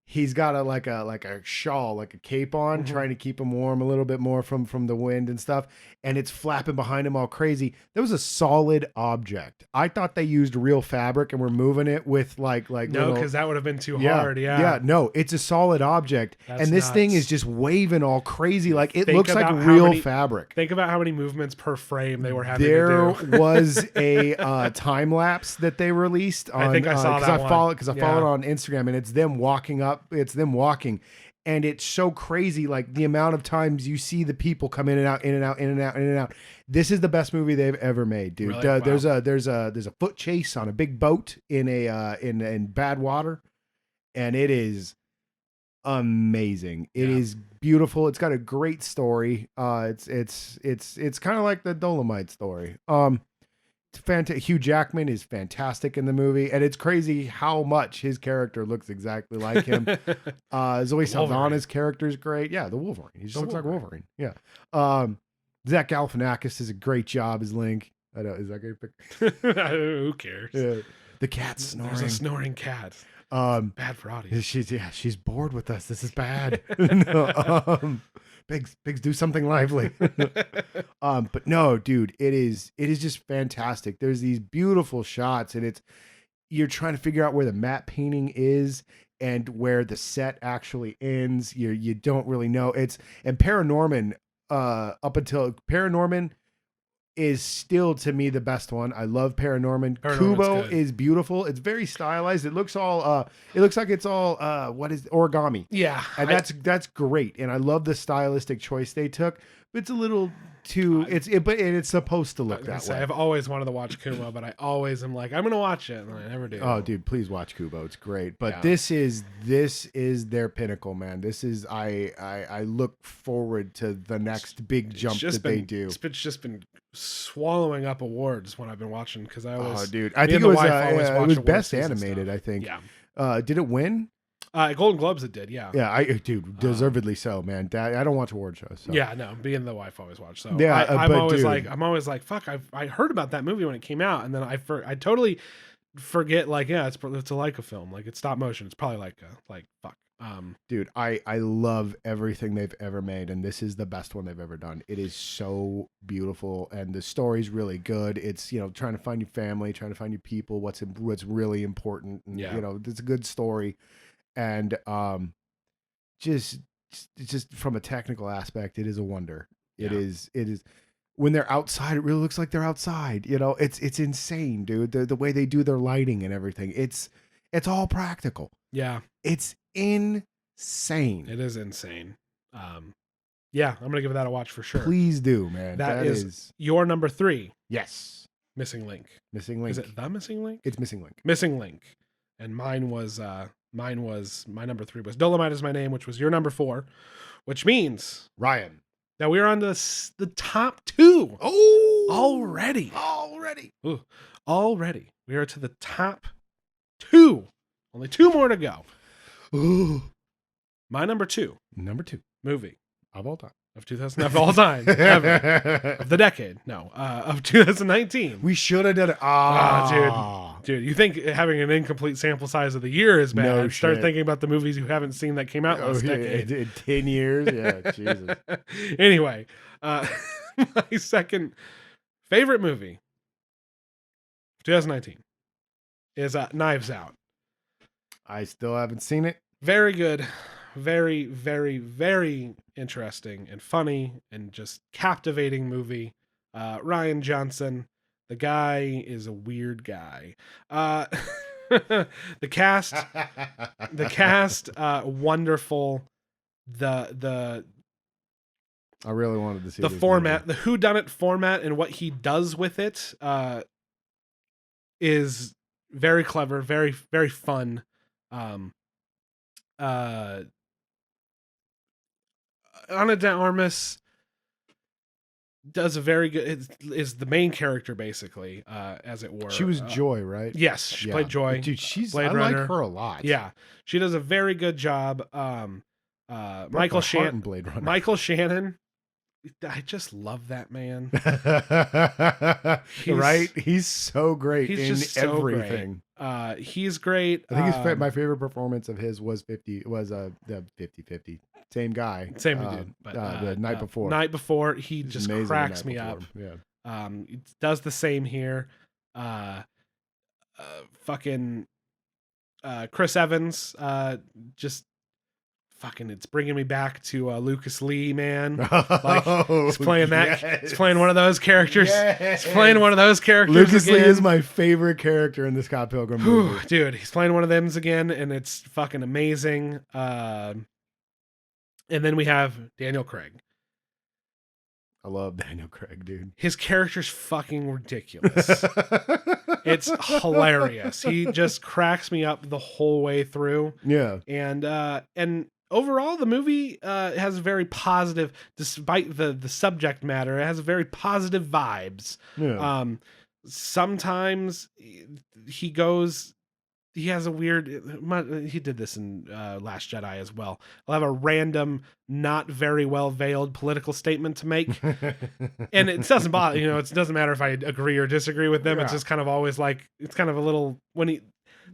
he's got a shawl, like a cape on, trying to keep him warm a little bit more from the wind and stuff. And it's flapping behind him all crazy. That was a solid object. I thought they used real fabric and were moving it with like no, because that would have been too hard. Yeah. No, it's a solid object. That's and this nuts. thing is just waving all crazy. Like it Think looks like about how real many- fabric. Think about how many movements per frame they were having There to do. was a time lapse that they released on, I think I saw that one. because I followed on Instagram, and it's them walking up. It's them walking, and it's so crazy. Like the amount of times you see the people come in and out, in and out, in and out, in and out. This is the best movie they've ever made, dude. Really? Wow. There's a foot chase on a big boat in in bad water, and it is amazing. It is beautiful. It's got a great story. It's kind of like the Dolomite story. It's fantastic. Hugh Jackman is fantastic in the movie, and it's crazy how much his character looks exactly like him. Zoe Saldana's character is great. Yeah, the Wolverine. He just looks like Wolverine. Yeah. Zach Galifianakis does a great job as Link. I know. Is that great picture? Who cares? Yeah. The cat's snoring. There's a snoring cat. Bad for audience. She's bored with us. This is bad. No, Biggs, do something lively. But no, dude, it is just fantastic. There's these beautiful shots, and you're trying to figure out where the matte painting is and where the set actually ends. You don't really know. And Paranorman, up until Paranorman is still to me the best one. I love Paranorman. Kubo is beautiful. It's very stylized. It looks all it looks like it's all what is origami. Yeah. And that's great. And I love the stylistic choice they took. But it's a little too but it's supposed to look that way. I've always wanted to watch Kubo, but I always am like, I'm gonna watch it, and I never do. Oh, dude, please watch Kubo. It's great. But this is their pinnacle, man. This is I look forward to the next big jump that they do. It's just been swallowing up awards when I've been watching, because I always. Oh, dude, I think it was best animated. I think. Yeah. Did it win? Golden Globes it did, yeah. Yeah, deservedly so, man. I don't watch award shows. So. Yeah, no, being the wife always watch. So yeah, I'm always like, fuck. I heard about that movie when it came out, and then I totally forget. Like, yeah, it's a Leica film. Like, it's stop motion. It's probably Leica. Like, fuck. Dude, I love everything they've ever made, and this is the best one they've ever done. It is so beautiful, and the story's really good. It's trying to find your family, trying to find your people, what's really important, and it's a good story. And just from a technical aspect, it is a wonder. It is when they're outside, it really looks like they're outside. It's insane, dude. The way they do their lighting and everything. It's all practical. Yeah. It's insane. It is insane. Yeah, I'm gonna give that a watch for sure. Please do, man. That is your number 3. Yes. Missing Link. Missing Link. Is it The Missing Link? It's Missing Link. Missing Link. And mine was my number 3 was Dolomite Is My Name, which was your number 4, which means Ryan. that we are on the top 2. Oh, already. Ooh. Already. We are to the top 2. Only 2 more to go. Ooh. My number 2. Number 2. Movie. Of all time. Of 2000, of all time. Ever. Of the decade. No. Of 2019. We should have done it. Dude, you think having an incomplete sample size of the year is bad? No Start shit. thinking about the movies you haven't seen that came out last decade. In 10 years? Yeah, Jesus. Anyway, my second favorite movie, 2019, is Knives Out. I still haven't seen it. Very good. Very, very, very interesting and funny and just captivating movie. Ryan Johnson. The guy is a weird guy. The cast, wonderful. The I really wanted to see the this format, movie. the whodunit format, and what he does with it. is very clever, very, very fun. Ana de Armas does a very good, is the main character basically, as it were. She was Joy, right? Yes, she played Joy. Dude, Blade I Runner. like her a lot. Yeah, she does a very good job. Michael Shannon. Blade Runner. Michael Shannon. I just love that man. Right? He's so great he's in just so everything. Great. He's great. I think my favorite performance of his was the 50-50. Same guy. Same dude. But the night before. Night before, he He's just amazing cracks the me night up. before. Yeah. It does the same here. Fucking Chris Evans, just fucking, it's bringing me back to Lucas Lee, man. Like, he's playing that. Yes. He's playing one of those characters. Yes. He's playing one of those characters. Lucas again. Lee is my favorite character in the Scott Pilgrim movie. Dude, he's playing one of them again, and it's fucking amazing. And then we have Daniel Craig. I love Daniel Craig, dude. His character's fucking ridiculous. It's hilarious. He just cracks me up the whole way through. Yeah. And overall, the movie has very positive, despite the subject matter, it has very positive vibes. Yeah. Sometimes he has a weird, he did this in Last Jedi as well. I'll have a random, not very well veiled political statement to make. And it doesn't bother, it doesn't matter if I agree or disagree with them. Yeah. It's just kind of always like, it's kind of a little, when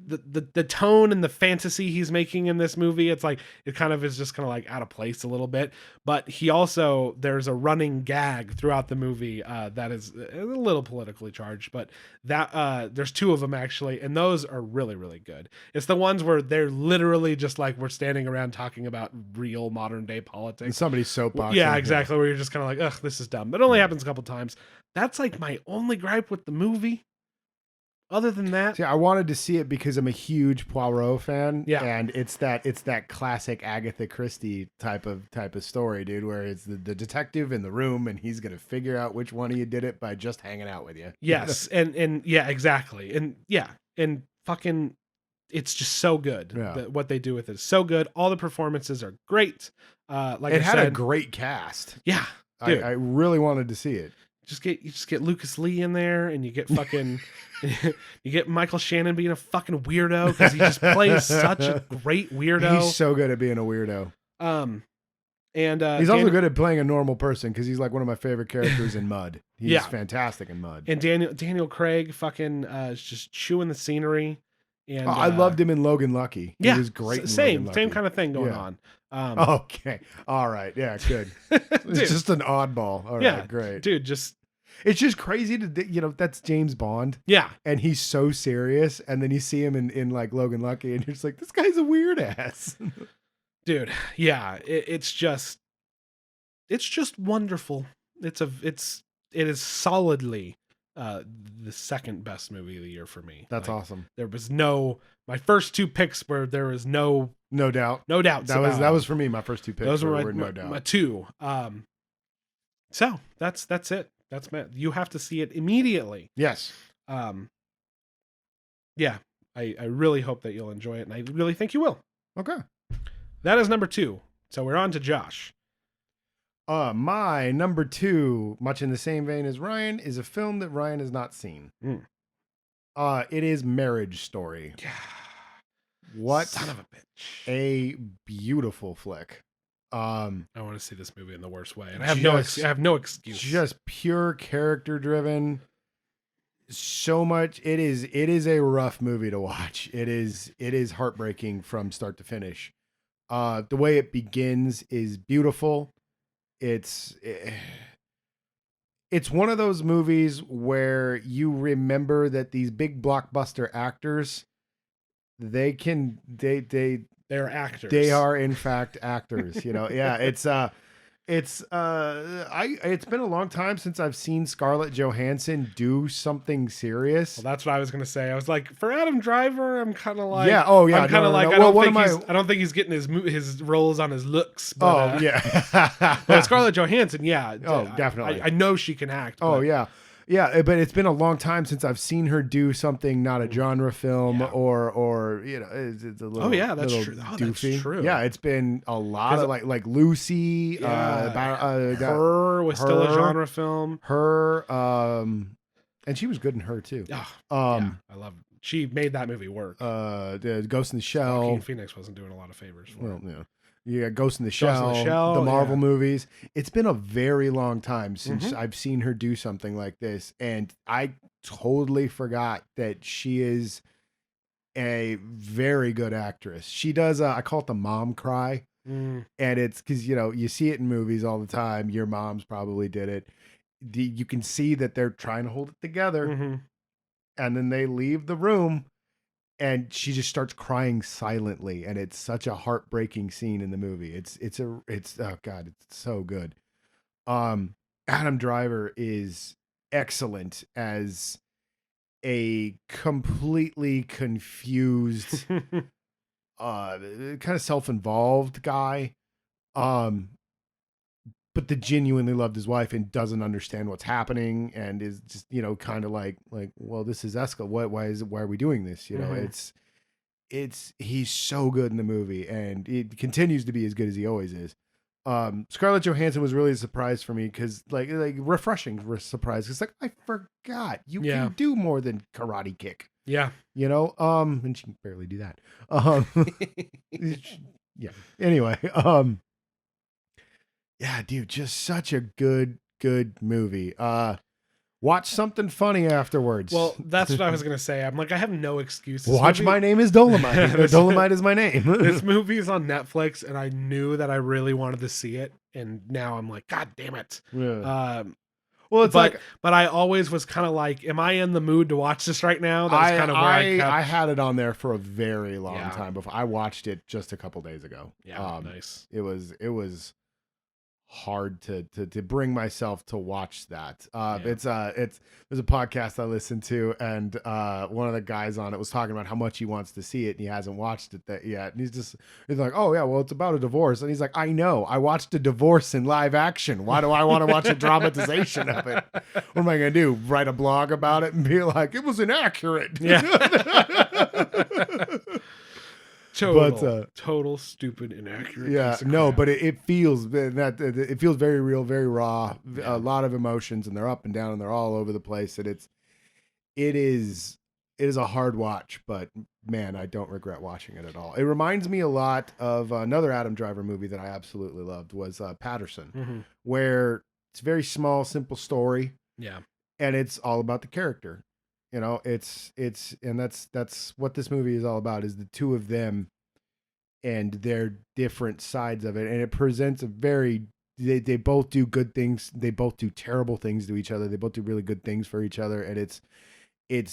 the tone and the fantasy he's making in this movie, it's like, it kind of is just kind of like out of place a little bit. But there's a running gag throughout the movie that is a little politically charged, but that there's two of them actually, and those are really, really good. It's the ones where they're literally just like, we're standing around talking about real modern day politics. And somebody's soapbox. Yeah, exactly. Where you're just kind of like, ugh, this is dumb. It only happens a couple times. That's like my only gripe with the movie. Other than that, see, I wanted to see it because I'm a huge Poirot fan. Yeah. And it's that classic Agatha Christie type of story, dude, where it's the detective in the room and he's gonna figure out which one of you did it by just hanging out with you. yes, and yeah, exactly, and fucking, it's just so good. Yeah. What they do with it is so good. All the performances are great. Like it I had said, a great cast. yeah, dude. I really wanted to see it. You just get Lucas Lee in there, and you get fucking you get Michael Shannon being a fucking weirdo because he just plays such a great weirdo. He's so good at being a weirdo. And he's also good at playing a normal person because he's like one of my favorite characters in Mud. He's fantastic in Mud. And Daniel Craig fucking is just chewing the scenery. And I loved him in Logan Lucky. Yeah, he was great. In same Logan Lucky. kind of thing going on. Okay, all right, yeah, good. It's just an oddball. All right, great, dude. It's just crazy to that's James Bond. Yeah, and he's so serious, and then you see him in like Logan Lucky, and you're just like, this guy's a weird ass, dude. Yeah, it's just wonderful. It is solidly the second best movie of the year for me. That's awesome. There was my first two picks where there was no doubt. That was for me. My first two picks. Those were no doubt. My two. So that's it. You have to see it immediately. Yes. Yeah. I really hope that you'll enjoy it, and I really think you will. Okay. That is number 2. So we're on to Josh. My number 2, much in the same vein as Ryan, is a film that Ryan has not seen. It is Marriage Story. Yeah. What son of a bitch. A beautiful flick. I want to see this movie in the worst way, and I have no excuse. Just pure character driven. So much. It is a rough movie to watch. It is heartbreaking from start to finish. The way it begins is beautiful. It's one of those movies where you remember that these big blockbuster actors, they're They are in fact actors, Yeah, it's been a long time since I've seen Scarlett Johansson do something serious. Well, that's what I was gonna say. I was like, for Adam Driver, I'm kind of like, yeah, oh yeah, I'm kind of like, no. I don't think he's getting his roles on his looks. But, yeah, but Scarlett Johansson, yeah, definitely. I know she can act. Oh yeah, Yeah, but it's been a long time since I've seen her do something not a genre film Yeah. or it's a little. Oh yeah, that's little true. Oh, doofy. that's true. Yeah, it's been a lot of like Lucy. Her was still a genre film. Her, and she was good in her too. Yeah, I love. She made that movie work. The Ghost in the Shell. Joaquin Phoenix wasn't doing a lot of favors for Well, it. yeah. You got Ghost in the Shell, Shell, the Marvel yeah. movies. It's been a very long time since I've seen her do something like this. And I totally forgot that she is a very good actress. She does, I call it the mom cry. Mm. And it's because, you see it in movies all the time. Your moms probably did it. You can see that they're trying to hold it together. Mm-hmm. And then they leave the room. And she just starts crying silently, and it's such a heartbreaking scene in the movie. It's oh god, it's so good. Adam Driver is excellent as a completely confused, kind of self-involved guy. But that genuinely loved his wife and doesn't understand what's happening and is just, kind of like, well, this is Esca. Why are we doing this? He's so good in the movie and it continues to be as good as he always is. Scarlett Johansson was really a surprise for me because like refreshing surprise. It's like, I forgot you can do more than karate kick. Yeah. And she can barely do that. Yeah. Anyway, yeah, dude, just such a good movie. Watch something funny afterwards. Well, that's what I was going to say. I'm like, I have no excuse. Watch My Name is Dolomite. Dolomite is my name. This movie is on Netflix, and I knew that I really wanted to see it, and now I'm like, God damn it. Yeah. Well, but I always was kind of like, am I in the mood to watch this right now? That's kind of where I had it on there for a very long time before I watched it just a couple days ago. Yeah, nice. It was hard to bring myself to watch that. There's a podcast I listen to, and one of the guys on it was talking about how much he wants to see it and he hasn't watched it yet, and he's like, oh yeah, well, it's about a divorce, and he's like, I know, I watched a divorce in live action, why do I want to watch a dramatization of it? What am I gonna do, write a blog about it and be like, it was inaccurate? Total stupid inaccurate. Yeah, no, but it feels very real, very raw. A lot of emotions, and they're up and down, and they're all over the place. And it is a hard watch, but man, I don't regret watching it at all. It reminds me a lot of another Adam Driver movie that I absolutely loved was Patterson, where it's a very small, simple story. Yeah, and it's all about the character. And that's what this movie is all about, is the two of them and their different sides of it. And it presents they both do good things. They both do terrible things to each other. They both do really good things for each other. And it's a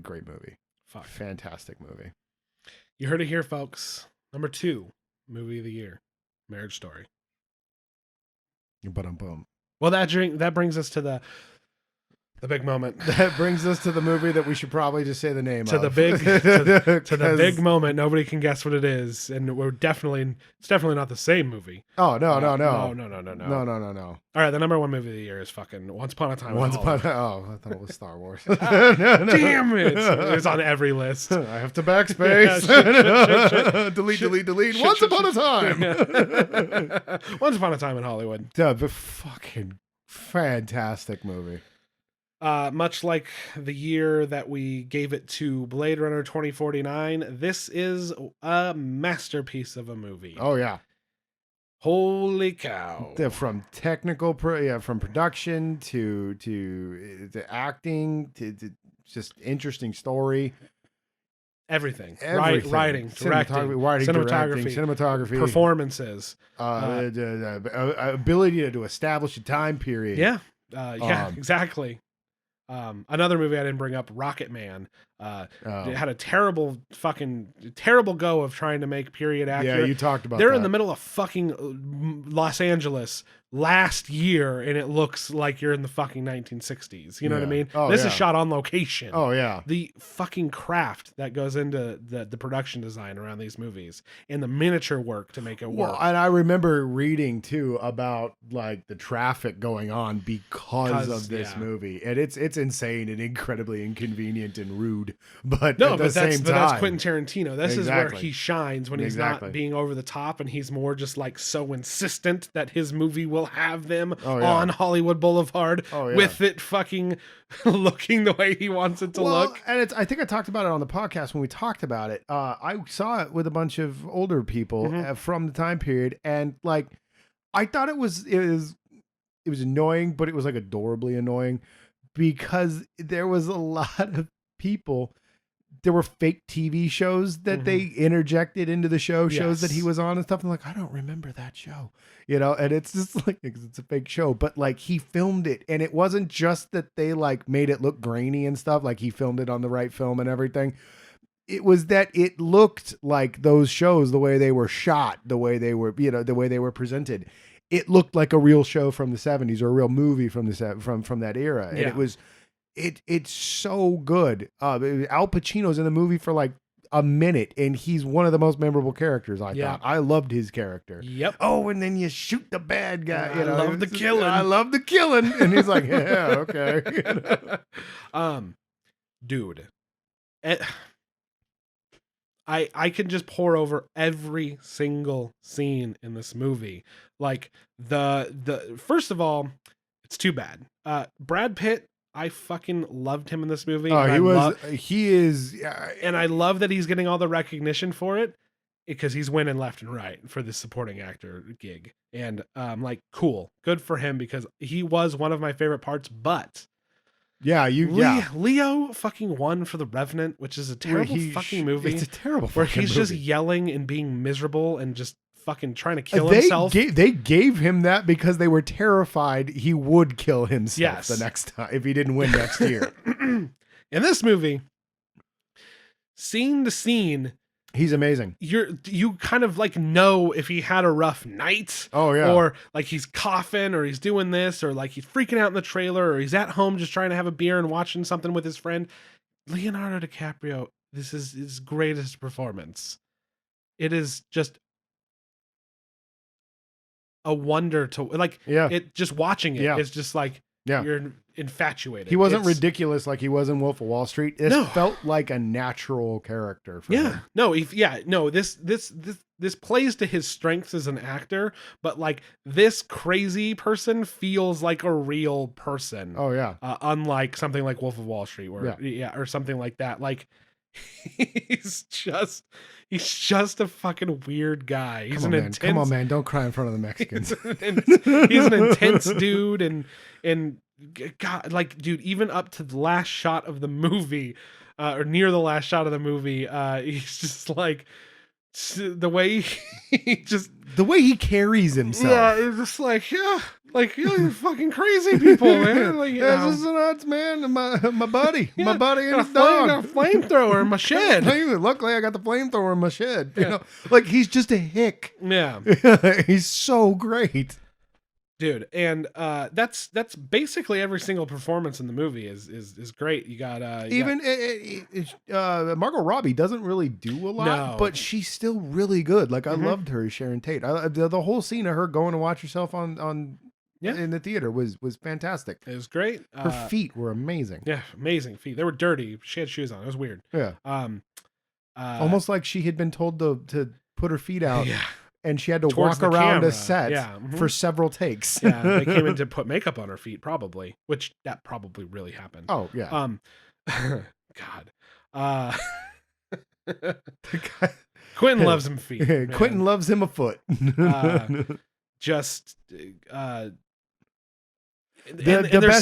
great movie. Fantastic movie. You heard it here, folks. Number 2 movie of the year, Marriage Story. Well, that brings us to the big moment. That brings us to the movie that we should probably just say the name of. To the big moment. Nobody can guess what it is, and it's definitely not the same movie. Oh no. No. All right, the number 1 movie of the year is fucking Once Upon a Time. Oh, I thought it was Star Wars. Damn it! It's on every list. I have to backspace. Shit. Delete. Once Upon a Time. Once Upon a Time in Hollywood. The fucking fantastic movie. Much like the year that we gave it to Blade Runner 2049, this is a masterpiece of a movie. Oh yeah. Holy cow. From from production to acting to just interesting story. Everything. Writing, directing, cinematography, performances, ability to establish a time period. Yeah. Exactly. Another movie I didn't bring up, Rocket Man. It had a terrible go of trying to make period accurate. Yeah, you talked about They're that. in the middle of fucking Los Angeles last year, and it looks like you're in the fucking 1960s. You know what I Yeah. mean? Oh, This yeah. is shot on location. Oh yeah. The fucking craft that goes into the production design around these movies and the miniature work to make it work. Well, and I remember reading too about like the traffic going on because of this movie, and it's insane and incredibly inconvenient and rude. But No, at the but same time, that's Quentin Tarantino. This is where Exactly. he shines when he's Exactly. not being over the top, and he's more just like so insistent that his movie will have them Oh, yeah. on Hollywood Boulevard Oh, yeah. with it fucking looking the way he wants it to look. And I think I talked about it on the podcast when we talked about it. I saw it with a bunch of older people from the time period, and like I thought it was annoying, but it was like adorably annoying because there was a lot of people. There were fake TV shows that they interjected into the shows that he was on and stuff. I'm like, I don't remember that show, and it's just like, it's a fake show, but like he filmed it, and it wasn't just that they like made it look grainy and stuff. Like he filmed it on the right film and everything. It was that it looked like those shows, the way they were shot, the way they were, the way they were presented. It looked like a real show from the 70s or a real movie from from that era. And it was, it's so good. Al Pacino's in the movie for like a minute, and he's one of the most memorable characters. I thought I loved his character. Yep. Oh, and then you shoot the bad guy. I love the killing. I love the killing, and he's like, yeah, okay. Dude, I can just pour over every single scene in this movie. Like the first of all, it's too bad. Brad Pitt, I fucking loved him in this movie. Oh, and he is. And I love that he's getting all the recognition for it because he's winning left and right for the supporting actor gig. And like, cool, good for him because he was one of my favorite parts. But Leo fucking won for The Revenant, which is a terrible fucking movie. It's a terrible where fucking he's movie. just yelling and being miserable and just fucking trying to kill himself. They gave him that because they were terrified he would kill himself the next time if he didn't win next year. In this movie, scene to scene, he's amazing. You kind of like know if he had a rough night. Oh yeah. Or like he's coughing or he's doing this or like he's freaking out in the trailer or he's at home just trying to have a beer and watching something with his friend. Leonardo DiCaprio, this is his greatest performance. It is just a wonder to like it just watching it is just like you're infatuated. He wasn't ridiculous like he was in Wolf of Wall Street. This felt like a natural character for him. This plays to his strengths as an actor, but like this crazy person feels like a real person. Oh yeah. Unlike something like Wolf of Wall Street or something like that. Like he's just a fucking weird guy. He's Come on, man. Don't cry in front of the Mexicans. He's an intense dude and God, like, dude, even up to the last shot of the movie, or near the last shot of the movie, he's just like the way he carries himself. Yeah, it's just like you're fucking crazy people, man. Like, this is nuts, man. My buddy, my buddy and his dog. dog. Got a flamethrower in my shed. Luckily, I got the flamethrower in my shed. You know, like he's just a hick. Yeah, he's so great. Dude, and that's basically every single performance in the movie is great. You got Margot Robbie doesn't really do a lot, but she's still really good. Like I loved her as Sharon Tate. The whole scene of her going to watch herself on in the theater was fantastic. It was great. Her feet were amazing. Yeah, amazing feet. They were dirty. She had shoes on. It was weird. Yeah. Almost like she had been told to put her feet out. Yeah. And she had to walk around a set for several takes. Yeah, they came in to put makeup on her feet, probably, which that probably really happened. Oh yeah. God. Quentin loves him feet. Quentin loves him a foot. The best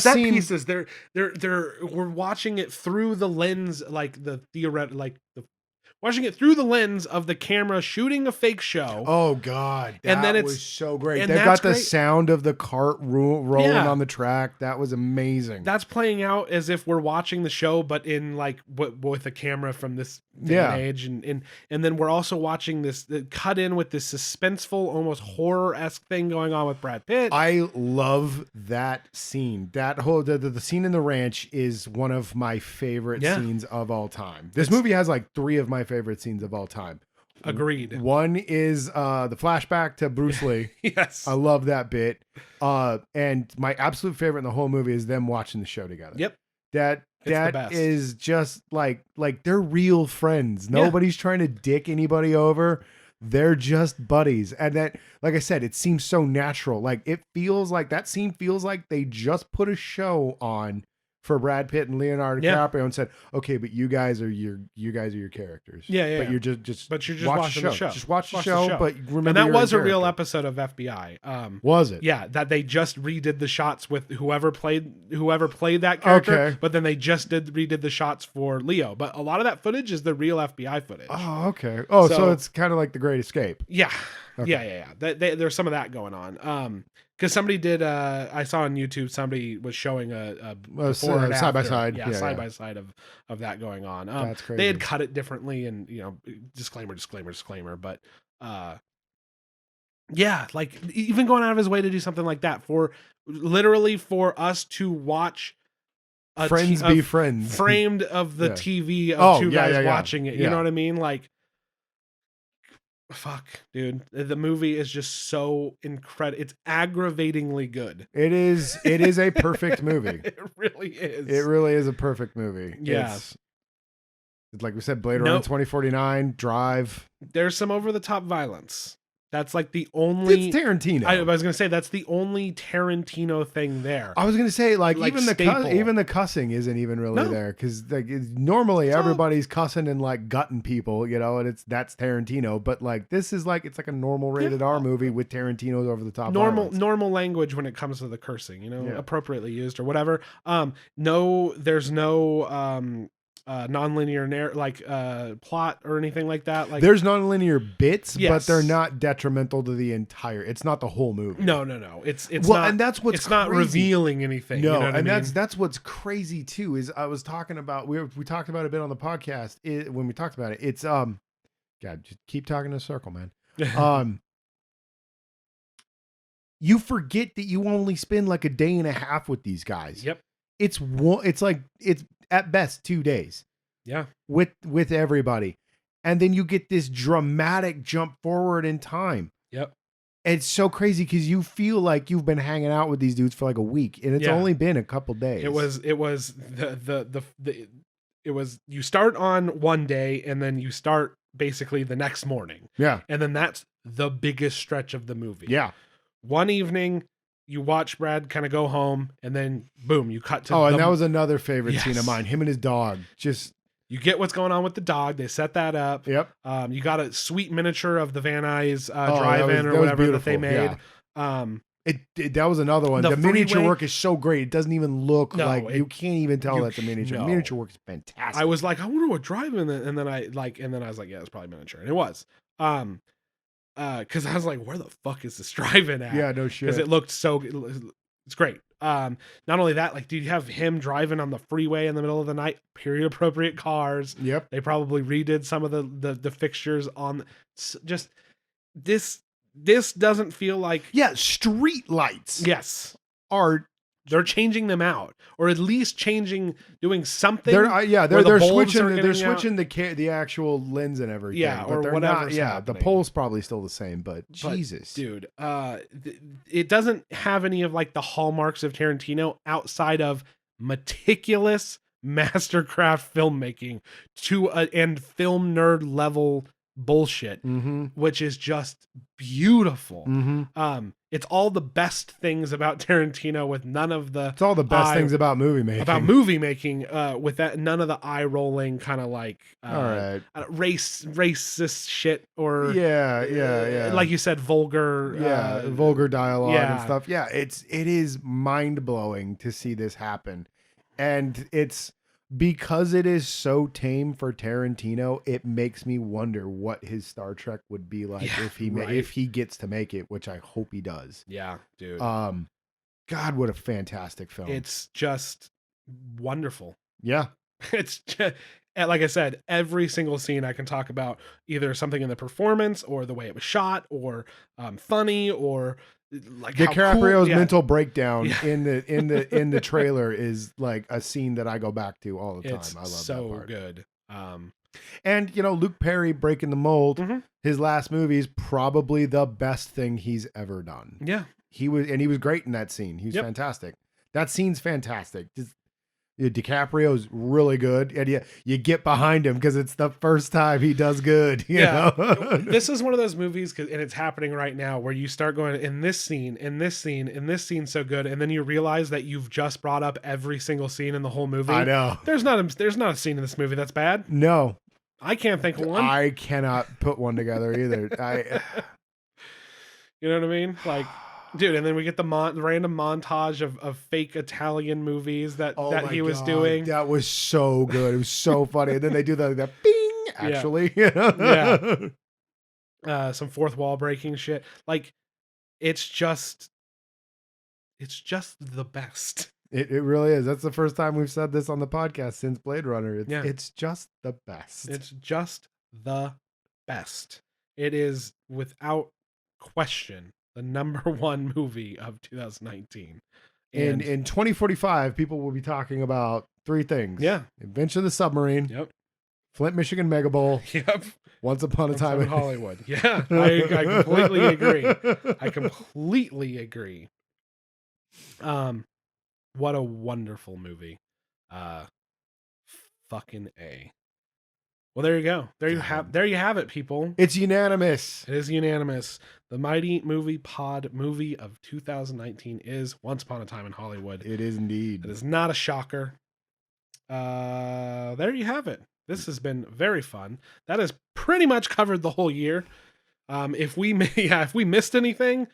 set scene... pieces. We're watching it through the lens, like the theoretic, like through the lens of the camera shooting a fake show. Oh God, And then that it's- was so great. and They that's got the great. sound of the cart rolling Yeah. on the track. That was amazing. That's playing out as if we're watching the show, but in like with a camera from this day Yeah. and age, and then we're also watching this cut in with this suspenseful, almost horror-esque thing going on with Brad Pitt. I love that scene. That whole the scene in the ranch is one of my favorite Yeah. scenes of all time. This movie has like 3 of my favorite scenes of all time. Agreed. One is the flashback to Bruce Lee. Yes. I love that bit. And my absolute favorite in the whole movie is them watching the show together. Yep. That It's the that best. is just like they're real friends. Yeah. Nobody's trying to dick anybody over. They're just buddies. And that, like I said, it seems so natural. Like it feels like that scene feels like they just put a show on for Brad Pitt and Leonardo Yeah. DiCaprio and said, okay, but you guys are your characters. Yeah. But Yeah. you're just But you're just watch watching the the show. Just watch the Watch the show, show. but remember And that you're was in a real character. episode of FBI. Was it? Yeah, that they just redid the shots with whoever played that character, Okay. but then they just redid the shots for Leo. But a lot of that footage is the real FBI footage. Oh, okay. Oh, so So- it's kind of like The Great Escape. Yeah. Okay. Yeah. There's some of that going on. Because somebody did, I saw on YouTube, somebody was showing a before and side by after. side. Yeah, Yeah, side yeah. by side of that going on. That's crazy. They had cut it differently, and disclaimer. But yeah, like even going out of his way to do something like that for us to watch Friends be friends. framed of the Yeah. TV of Oh, two yeah, guys yeah, yeah. watching it. You Yeah. know what I mean? Like, fuck, dude. The movie is just so incredible. It's aggravatingly good. It is a perfect movie. It really is. It really is a perfect movie. Yeah. It's like we said, Blade Runner Nope. 2049, Drive. There's some over the top violence. That's like the only. It's Tarantino. I was gonna say that's the only Tarantino thing there. I was gonna say like Like even staple. even the cussing isn't even really No. there because like normally all- everybody's cussing and like gutting people, and that's Tarantino. But like this is like it's like a normal rated R movie with Tarantino's over the top. violence. Normal language when it comes to the cursing, Yeah. appropriately used or whatever. No, there's no non-linear plot or anything like that. Like There's non-linear bits, but Yes. they're not detrimental to the entire. It's not the whole movie. no. It's well, not. and that's what's it's not crazy. revealing anything. No, you know what and I mean? that's what's crazy too. Is I was talking about we talked about it a bit on the podcast when we talked about it. It's God, just keep talking in a circle, man. You forget that you only spend like a day and a half with these guys. Yep. It's at best 2 days Yeah. with everybody, and then you get this dramatic jump forward in time. Yep. It's so crazy because you feel like you've been hanging out with these dudes for like a week, and it's Yeah. only been a couple days. It was it was you start on one day and then you start basically the next morning. Yeah. And then that's the biggest stretch of the movie. Yeah. One evening you watch Brad kind of go home and then boom, you cut to Oh, and the- that was another favorite scene of Yes. mine. Him and his dog. Just you get what's going on with the dog. They set that up. yep. You got a sweet miniature of the Van Nuys that was- drive-in that or was whatever that they beautiful, made. That was another one. The The miniature freeway- work is so great. It doesn't even look No, like you can't even tell you that's a miniature. no. Miniature work is fantastic. I was like, I wonder what drive-in, and then I was like, yeah, it's probably miniature, and it was. Because I was like, where the fuck is this drive-in at? yeah, no shit. because it looked so. It's great. Not only that, like, dude, you have him driving on the freeway in the middle of the night, period appropriate cars. Yep. They probably redid some of the fixtures on just this. This doesn't feel like Yeah, street lights yes, are they're changing them out, or at least doing something. they're where the they're bulbs switching are they're getting out. switching the actual lens and everything. Yeah, but or they're whatever's not, yeah, happening. the pole's probably still the same, but Jesus. dude, it doesn't have any of like the hallmarks of Tarantino outside of meticulous mastercraft filmmaking and film nerd level bullshit, Mm-hmm. which is just beautiful. Mm-hmm. It's all the best things about Tarantino with none of the It's all the best things about movie making. with that none of the eye rolling kind of like All right. racist shit or Yeah. like you said, vulgar vulgar dialogue and yeah. stuff. Yeah, it is mind blowing to see this happen, and it's because it is so tame for Tarantino, it makes me wonder what his Star Trek would be like if he gets to make it, which I hope he does. Yeah, dude. God, what a fantastic film. It's just wonderful. Yeah. It's just, like I said, every single scene I can talk about either something in the performance or the way it was shot or funny or like DiCaprio's cool, mental breakdown in the trailer is like a scene that I go back to all the time. I love so that part. good. And Luke Perry breaking the mold. Mhm. His last movie is probably the best thing he's ever done. Yeah, he was great in that scene. He was fantastic. That scene's fantastic. DiCaprio's really good, and you get behind him because it's the first time he does good. You know? This is one of those movies, and it's happening right now, where you start going in this scene, this scene, so good, and then you realize that you've just brought up every single scene in the whole movie. I know. There's not a scene in this movie that's bad. No, I can't think of one. I cannot put one together either. You know what I mean? Like. Dude, and then we get the random montage of fake Italian movies that he was doing. That was so good. It was so funny. And then they do the bing, actually. Yeah. Some fourth wall breaking shit. Like, it's just the best. It really is. That's the first time we've said this on the podcast since Blade Runner. It's just the best. It's just the best. It is, without question, the number one movie of 2019. And in 2045, people will be talking about three things. Yeah. Invention of the submarine. Yep. Flint, Michigan Mega Bowl. Yep. Once Upon a Time in Hollywood. Yeah. I completely agree. I completely agree. What a wonderful movie. Fucking A. Well, there you go. There you have it, people. It's unanimous. It is unanimous. The Mighty Movie Pod movie of 2019 is Once Upon a Time in Hollywood. It is indeed. It is not a shocker. There you have it. This has been very fun. That has pretty much covered the whole year. If we missed anything,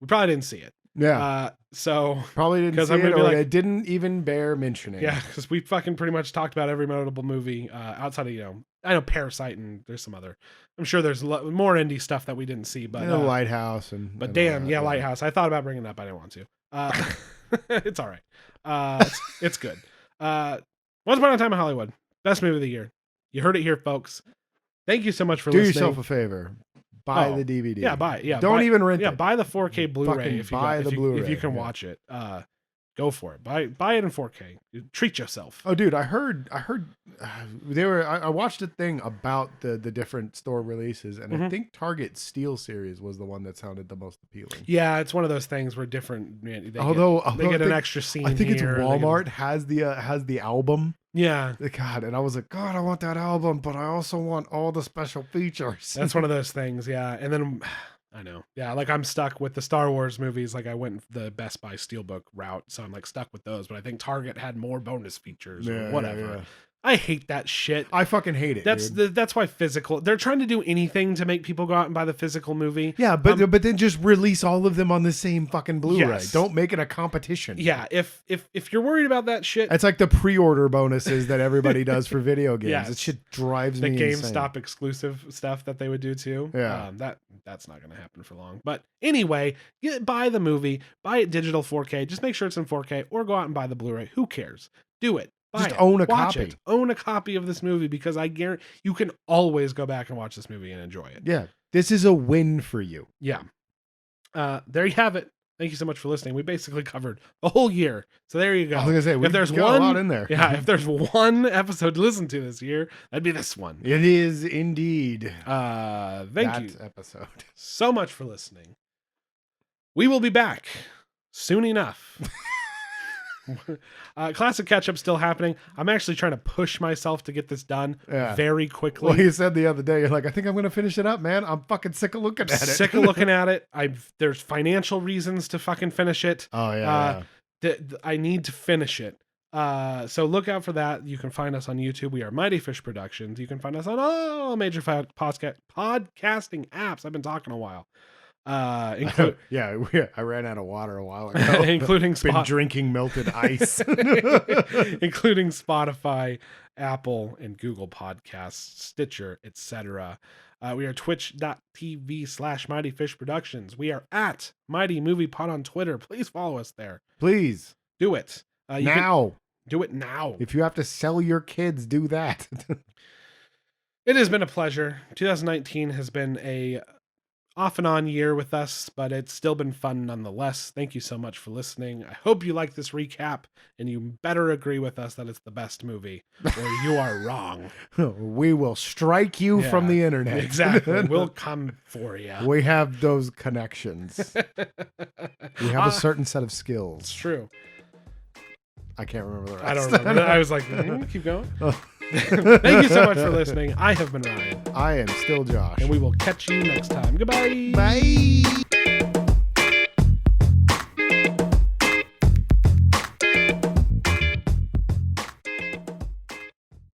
we probably didn't see it. Yeah. So probably didn't see it, or it didn't even bear mentioning. Yeah, because we fucking pretty much talked about every notable movie outside of, I know Parasite, and there's some other. I'm sure there's more indie stuff that we didn't see, but Lighthouse But damn, Lighthouse. I thought about bringing it up. I didn't want to. It's all right. It's good. Once Upon a Time in Hollywood, best movie of the year. You heard it here, folks. Thank you so much for listening. Do yourself a favor. Buy the DVD. Yeah, buy it. Yeah, don't even rent it. Yeah, buy the 4K Blu-ray if you can watch it. Go for it. Buy it in 4K. Treat yourself. Oh, dude, I heard I watched a thing about the different store releases, and I think Target Steel Series was the one that sounded the most appealing. Yeah, it's one of those things where different. They get an extra scene. I think it's Walmart has the album. Yeah. God, and I was like, God, I want that album, but I also want all the special features. That's one of those things, yeah. And then I know. Yeah, like I'm stuck with the Star Wars movies. Like I went the Best Buy Steelbook route, so I'm like stuck with those. But I think Target had more bonus features or whatever. Yeah. I hate that shit. I fucking hate it. That's why physical. They're trying to do anything to make people go out and buy the physical movie. Yeah, but then just release all of them on the same fucking Blu-ray. Yes. Don't make it a competition. Yeah, if you're worried about that shit, it's like the pre-order bonuses that everybody does for video games. Yes. It shit drives me insane. The GameStop exclusive stuff that they would do too. Yeah, that's not going to happen for long. But anyway, buy the movie, buy it digital 4K. Just make sure it's in 4K, or go out and buy the Blu-ray. Who cares? Do it. Just own a copy. It. Own a copy of this movie, because I guarantee you can always go back and watch this movie and enjoy it. Yeah. This is a win for you. Yeah. There you have it. Thank you so much for listening. We basically covered the whole year. So there you go. I was going to say, if there's a lot in there. Yeah, if there's one episode to listen to this year, that'd be this one. It is indeed. Thank you episode so much for listening. We will be back soon enough. Classic catch-up still happening. I'm actually trying to push myself to get this done very quickly. Well, you said the other day, you're like, I think I'm going to finish it up, man. I'm fucking sick of looking at it. Sick of looking at it. There's financial reasons to fucking finish it. Oh, yeah. I need to finish it. So look out for that. You can find us on YouTube. We are Mighty Fish Productions. You can find us on all major podcasting apps. I've been talking a while. Yeah, I ran out of water a while ago. including Been drinking melted ice. including Spotify, Apple, and Google Podcasts, Stitcher, etc. We are twitch.tv/Mighty Fish Productions. We are at Mighty Movie Pod on Twitter. Please follow us there. Please. Do it. Now. Do it now. If you have to sell your kids, do that. It has been a pleasure. 2019 has been a off and on year with us, but it's still been fun nonetheless. Thank you so much for listening. I hope you like this recap, and you better agree with us that it's the best movie, or you are wrong. We will strike you from the internet. Exactly. We'll come for you. We have those connections. We have a certain set of skills. It's true. I can't remember the rest. I don't remember. I was like, keep going. Thank you so much for listening. I have been Ryan. I am still Josh. And we will catch you next time. Goodbye. Bye.